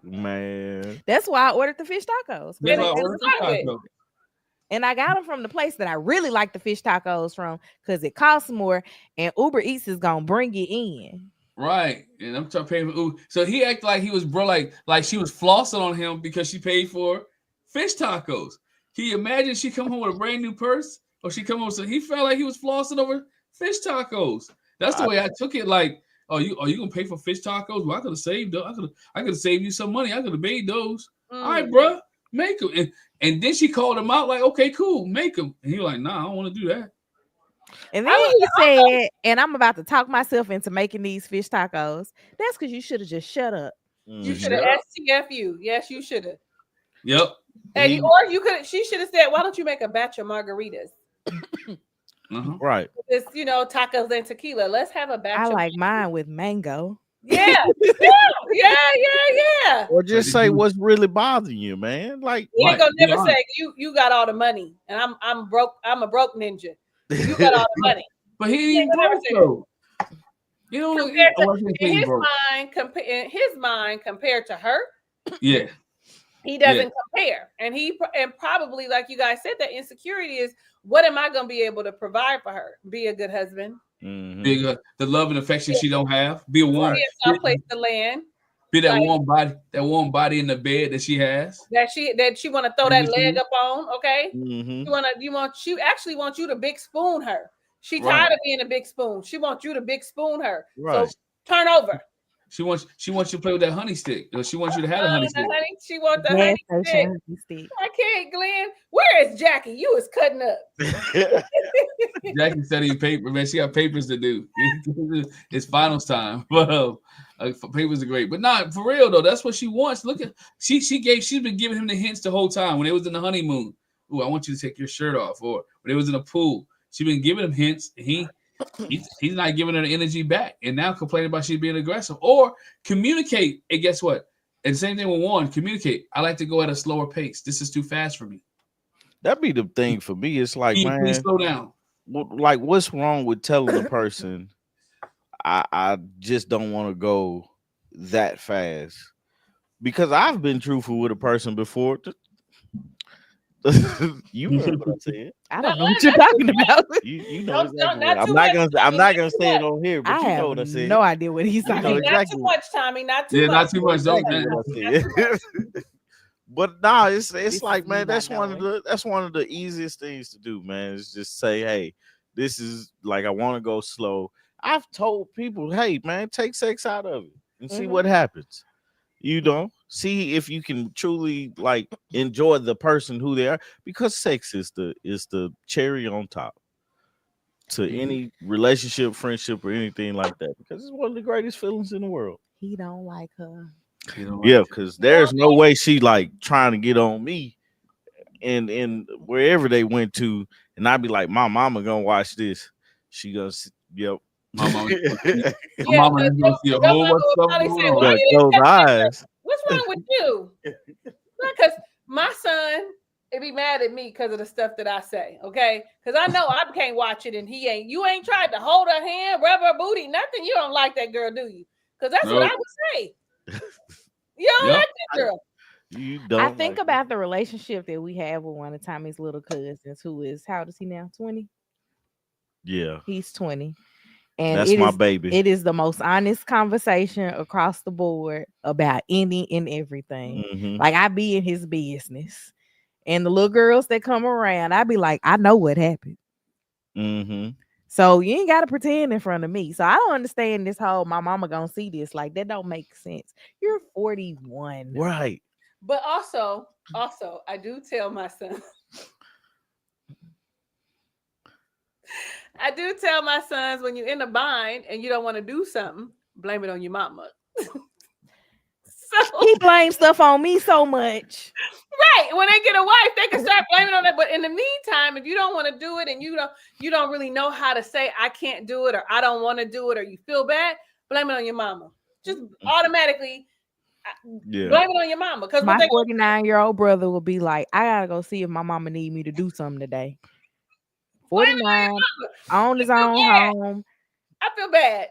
Speaker 2: Man.
Speaker 3: That's why I ordered the fish tacos.
Speaker 1: That's
Speaker 4: And
Speaker 1: why I
Speaker 4: it's
Speaker 1: ordered
Speaker 4: not
Speaker 1: fish
Speaker 4: with.
Speaker 1: tacos.
Speaker 3: And I got them from the place that I really like the fish tacos from because it costs more and Uber Eats is gonna bring it in.
Speaker 1: Right, and I'm trying to pay for Uber. So he acted like he was bro, like she was flossing on him because she paid for fish tacos. Can you imagine she come home with a brand new purse, or she come home so he felt like he was flossing over fish tacos. That's the way I took it. Like, oh, you gonna pay for fish tacos? Well, I could have saved those. I could have saved you some money. I could have made those. All right, bro, make them. And then she called him out like, okay, cool, make them. And he was like, nah, I don't want to do that.
Speaker 3: And then he said, and I'm about to talk myself into making these fish tacos. That's because you should have just shut up.
Speaker 4: You should have STFU. Yes, you should have.
Speaker 1: Yep.
Speaker 4: And you could. She should have said, "Why don't you make a batch of margaritas?"
Speaker 2: Right.
Speaker 4: It's tacos and tequila. Let's have a batch.
Speaker 3: I
Speaker 4: of
Speaker 3: like mine with mango.
Speaker 4: Yeah.
Speaker 2: Or just say what's really bothering you, man. Like
Speaker 4: you ain't gonna never say you got all the money and I'm broke. I'm a broke ninja. You got all the money.
Speaker 1: But he ain't broke though. You know,
Speaker 4: in his mind compared to her.
Speaker 1: Yeah.
Speaker 4: He doesn't compare, and probably, like you guys said, that insecurity is, what am I going to be able to provide for her? Be a good husband,
Speaker 1: be the love and affection she don't have. Be a warm
Speaker 4: place to land.
Speaker 1: Be that warm body in the bed that she has.
Speaker 4: That she want to throw that leg up on. Okay, she actually wants you to big spoon her. She tired of being a big spoon. She wants you to big spoon her. Right. So turn over.
Speaker 1: She wants you to play with that honey stick. She wants you to have a honey stick.
Speaker 4: She wants the honey stick. I can't, Glenn. Where is Jackie? You was cutting up.
Speaker 1: Jackie's studying paper, man. She got papers to do. It's finals time. But papers are great. But not for real though. That's what she wants. Look at she's been giving him the hints the whole time when it was in the honeymoon. Ooh, I want you to take your shirt off. Or when it was in the pool, she's been giving him hints. And he's not giving her the energy back, and now complaining about she being aggressive. Or communicate, and guess what? And the same thing with Juan. Communicate. I like to go at a slower pace. This is too fast for me.
Speaker 2: That'd be the thing for me. It's like, man,
Speaker 1: slow down.
Speaker 2: Like, what's wrong with telling a person, I just don't want to go that fast? Because I've been truthful with a person before. You know what I'm saying?
Speaker 3: I don't know what you're talking about.
Speaker 2: You know exactly I'm not gonna say it on here, but you know what I'm saying.
Speaker 3: No idea what he's talking about.
Speaker 4: Not too much, Tommy. Not too much.
Speaker 1: Not too much.
Speaker 2: But nah, it's like, man, that's one of the easiest things to do, man. Is just say, hey, this is like, I want to go slow. I've told people, hey, man, take sex out of it and see what happens. You know, see if you can truly like enjoy the person who they are, because sex is the cherry on top to any relationship, friendship, or anything like that, because it's one of the greatest feelings in the world.
Speaker 3: He don't like her.
Speaker 2: Yeah, because there's no way she like trying to get on me and wherever they went to, and I'd be like, my mama gonna watch this. She goes, yep.
Speaker 1: My mama is gonna see a whole bunch of stuff going
Speaker 2: on. Those eyes.
Speaker 4: What's wrong with you? Because my son, it be mad at me because of the stuff that I say. Okay, because I know I can't watch it, and he ain't. You ain't tried to hold her hand, rub her booty, nothing. You don't like that girl, do you? Because that's what I would say. You don't like that girl.
Speaker 2: You don't.
Speaker 3: I think about the relationship that we have with one of Tommy's little cousins, who is, how old is he now? 20?
Speaker 2: Yeah.
Speaker 3: He's 20. And
Speaker 2: that's my baby.
Speaker 3: It is the most honest conversation across the board about any and everything.
Speaker 2: Mm-hmm.
Speaker 3: Like, I be in his business. And the little girls that come around, I be like, I know what happened.
Speaker 2: Mm-hmm.
Speaker 3: So you ain't got to pretend in front of me. So I don't understand this whole, my mama gonna see this. Like, that don't make sense. You're 41.
Speaker 2: Right.
Speaker 4: But also, I do tell my son. I do tell my sons, when you're in a bind and you don't want to do something, blame it on your mama.
Speaker 3: He blames stuff on me so much.
Speaker 4: Right. When they get a wife, they can start blaming on that. But in the meantime, if you don't want to do it and you don't really know how to say I can't do it, or I don't want to do it, or you feel bad, blame it on your mama. Just automatically blame it on your mama. Because
Speaker 3: my 49-year-old brother will be like, I gotta go see if my mama need me to do something today. 49 on his own home.
Speaker 4: I feel bad.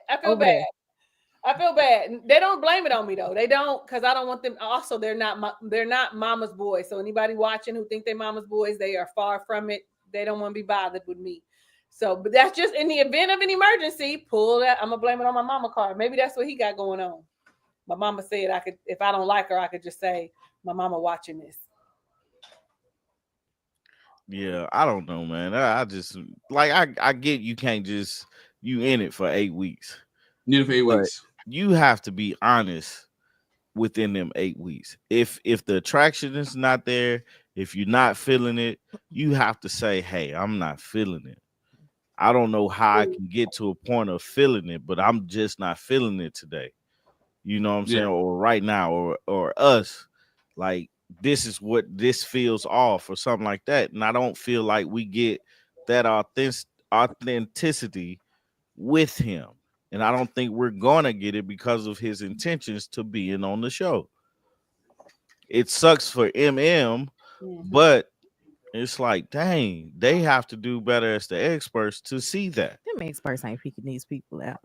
Speaker 4: I feel bad. They don't blame it on me though. They don't, because I don't want them. Also, they're not mama's boys. So anybody watching who think they're mama's boys, they are far from it. They don't want to be bothered with me. So, but that's just in the event of an emergency. Pull that. I'm gonna blame it on my mama card. Maybe that's what he got going on. My mama said I could, if I don't like her, I could just say my mama watching this.
Speaker 2: Yeah, I don't know, man. I just like I get you can't just you in it for 8 weeks.
Speaker 1: Need it for 8 weeks.
Speaker 2: You have to be honest within them 8 weeks. If the attraction is not there, if you're not feeling it, you have to say, "Hey, I'm not feeling it. I don't know how I can get to a point of feeling it, but I'm just not feeling it today." You know what I'm saying? Or right now, or us, like this is what this feels off, or something like that. And I don't feel like we get that authenticity with him. And I don't think we're gonna get it because of his intentions to being on the show. It sucks for MM, but it's like, dang, they have to do better as the experts to see that.
Speaker 3: Them experts ain't picking these people out.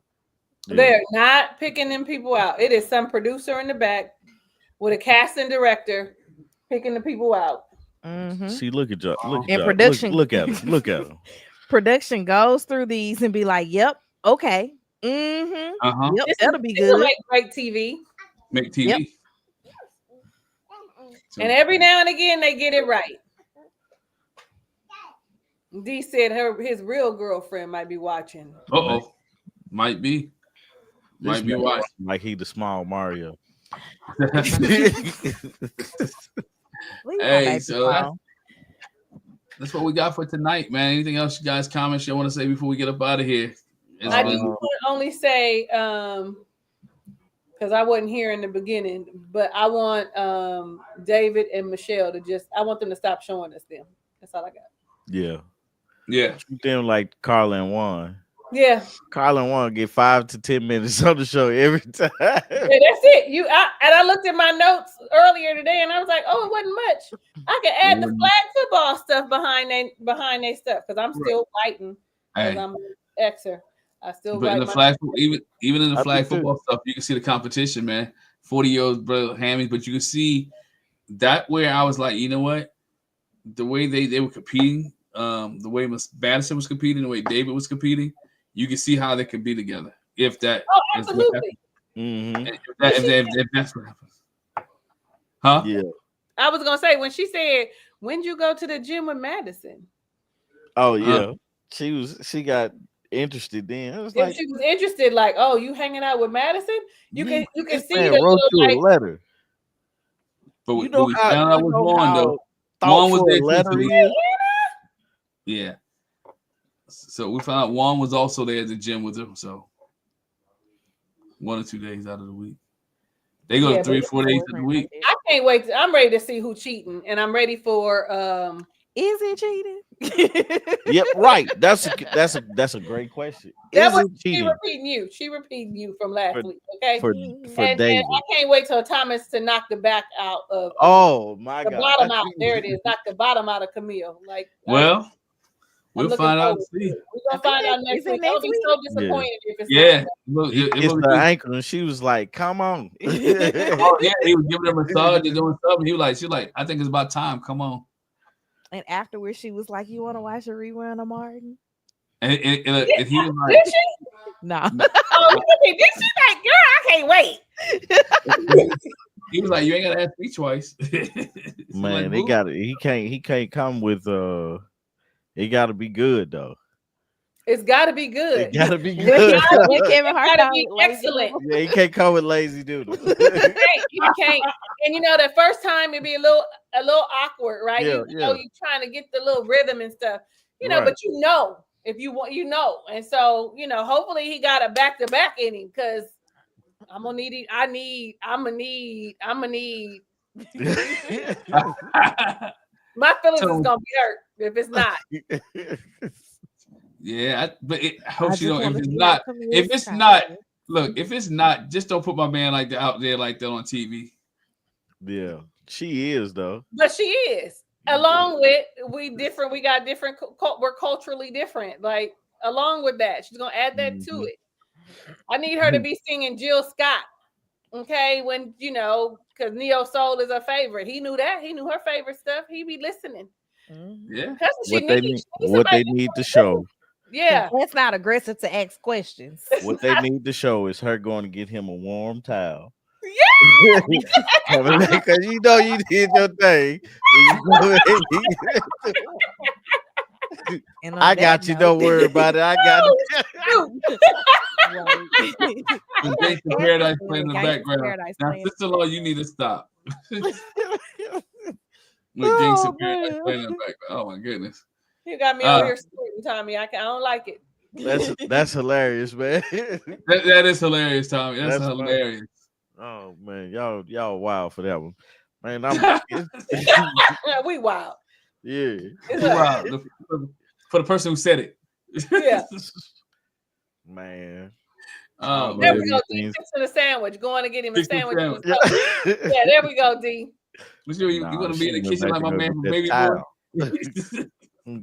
Speaker 4: They're not picking them people out. It is some producer in the back with a casting director picking the people out.
Speaker 2: See, look at y'all. Look at
Speaker 3: And
Speaker 2: y'all.
Speaker 3: production.
Speaker 2: Look at them. Look at them.
Speaker 3: Production goes through these and be like, "Yep, okay, yep, that'll be good."
Speaker 4: Make great TV.
Speaker 1: Make TV.
Speaker 3: Yep.
Speaker 4: And every now and again they get it right. D said his real girlfriend might be watching.
Speaker 1: Uh-oh. Might be. Might be watching.
Speaker 2: Like he the small Mario.
Speaker 1: Hey, so that's what we got for tonight, man. Anything else you guys comments you want to say before we get up out of here?
Speaker 4: I just want to only say because I wasn't here in the beginning, but I want David and Michelle to I want them to stop showing us them. That's all I got.
Speaker 2: Yeah. Treat them like Carla and Juan.
Speaker 4: Yeah.
Speaker 2: Carla and Juan get 5 to 10 minutes on the show every time.
Speaker 4: Yeah, that's it. I looked at my notes earlier today and I was like, oh, it wasn't much. I could add the flag football stuff behind their stuff because I'm still writing because I'm an Xer. I still
Speaker 1: but in the flag even in the flag football stuff, you can see the competition, man. 40-year-old brother Hammies, but you can see that where I was like, you know what? The way they were competing, the way Madison was competing, the way David was competing, you can see how they can be together. If that,
Speaker 4: absolutely.
Speaker 1: If that's what happens, huh?
Speaker 2: Yeah.
Speaker 4: I was gonna say when she said, "When'd you go to the gym with Madison?"
Speaker 2: Oh yeah, she got interested then. I was like,
Speaker 4: she was interested, like, "Oh, you hanging out with Madison?" You can see the
Speaker 2: wrote you a letter.
Speaker 1: But we found out with Juan though. Juan was there
Speaker 2: letter.
Speaker 1: Yeah. So we found out Juan was also there at the gym with him. So 1 or 2 days out of the week. They go 3 or 4 days of the week.
Speaker 4: I can't wait. I'm ready to see who cheating, and I'm ready for
Speaker 3: is it cheating?
Speaker 2: Yep, right. That's a great question.
Speaker 4: She repeating you from last week. Okay.
Speaker 2: For
Speaker 4: David. And I can't wait till Thomas to knock the back out of
Speaker 2: my
Speaker 4: the
Speaker 2: God.
Speaker 4: bottom out. There it is. Knock the bottom out of Camille.
Speaker 1: We'll find out.
Speaker 4: We're gonna find out next week. I'll be so disappointed if it's
Speaker 2: it's the ankle, and she was like, "Come on."
Speaker 1: He was giving her a massage and doing something. She's like, I think it's about time. Come on.
Speaker 3: And afterwards, she was like, "You want to watch a rerun of Martin?"
Speaker 1: And he was like,
Speaker 4: "Did she?"
Speaker 3: No.
Speaker 4: Did she? Like, girl, I can't wait.
Speaker 1: He was like, "You ain't gotta ask me twice."
Speaker 2: Man, like, he can't come with it got to be good though.
Speaker 4: It's got to be good.
Speaker 2: It got to be good.
Speaker 3: Kevin Hart
Speaker 4: got to be excellent.
Speaker 2: Yeah, he can't come with lazy doodle.
Speaker 4: You can't. And the first time it'd be a little awkward, right?
Speaker 2: Yeah,
Speaker 4: you're trying to get the little rhythm and stuff, but if you want, and so hopefully he got a back-to-back inning because I'm gonna need. I'm gonna need. My feelings is gonna be hurt if it's not.
Speaker 1: Yeah, but I hope she don't. If it's not, look. If it's not, just don't put my man like that out there like that on TV.
Speaker 2: Yeah, she is though.
Speaker 4: But she is. Along with we got different. We're culturally different. Like along with that, she's gonna add that to it. I need her to be singing Jill Scott. Okay, when because Neo Soul is her favorite. He knew that. He knew her favorite stuff. He be listening.
Speaker 1: Yeah.
Speaker 4: That's what she needs.
Speaker 2: What they need to show.
Speaker 4: Yeah.
Speaker 3: That's not aggressive to ask questions.
Speaker 2: What they need to show is her going to get him a warm towel.
Speaker 4: Yeah.
Speaker 2: Because you did your thing. I got you. Don't worry about it. I got
Speaker 1: it. Gangsta Paradise playing in the background. Now, sister-in-law, you need to stop. With Gangsta Paradise playing in the background. Oh my goodness.
Speaker 4: You got me over here squirting, Tommy. I don't like it.
Speaker 2: That's hilarious, man.
Speaker 1: That is hilarious, Tommy. That's hilarious.
Speaker 2: Funny. Oh man, y'all wild for that one, man.
Speaker 4: We wild.
Speaker 2: Yeah,
Speaker 1: we wild. For the person who said it.
Speaker 4: Yeah,
Speaker 2: man.
Speaker 4: There we go. D fixing a sandwich. Going to get him a sandwich. Yeah, there we go. D.
Speaker 1: You want to be in the kitchen like my man from Baby Boy?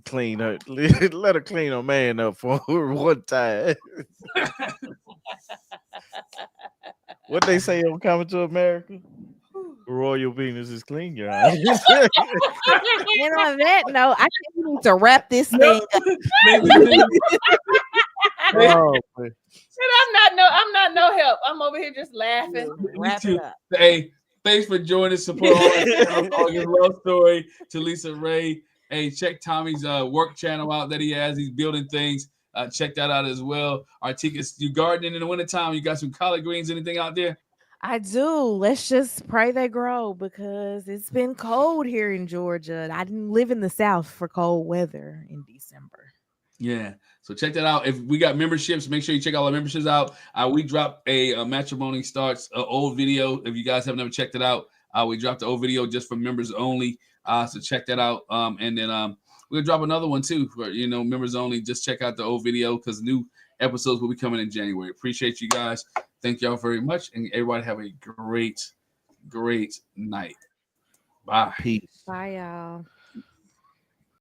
Speaker 2: Clean her. Let her clean her man up for one time. What they say on Coming to America? Royal Venus is clean, your eyes.
Speaker 3: And on that note, I think we need to wrap this thing up.
Speaker 4: I'm not no help. I'm over here just laughing.
Speaker 3: Wrap it up.
Speaker 1: Hey, thanks for joining. Support August Love Story to Lisa Ray. Hey, check Tommy's work channel out that he has. He's building things. Check that out as well. Artika, you gardening in the wintertime? You got some collard greens? Anything out there?
Speaker 3: I do. Let's just pray they grow because it's been cold here in Georgia. I didn't live in the South for cold weather in December.
Speaker 1: Yeah. So check that out. If we got memberships, make sure you check all our memberships out. We dropped a Matrimony Starts old video. If you guys have never checked it out, we dropped the old video just for members only. So check that out. And then we'll drop another one too for members only. Just check out the old video because new episodes will be coming in January. Appreciate you guys. Thank y'all very much. And everybody have a great night. Bye.
Speaker 2: Peace.
Speaker 3: Bye, y'all.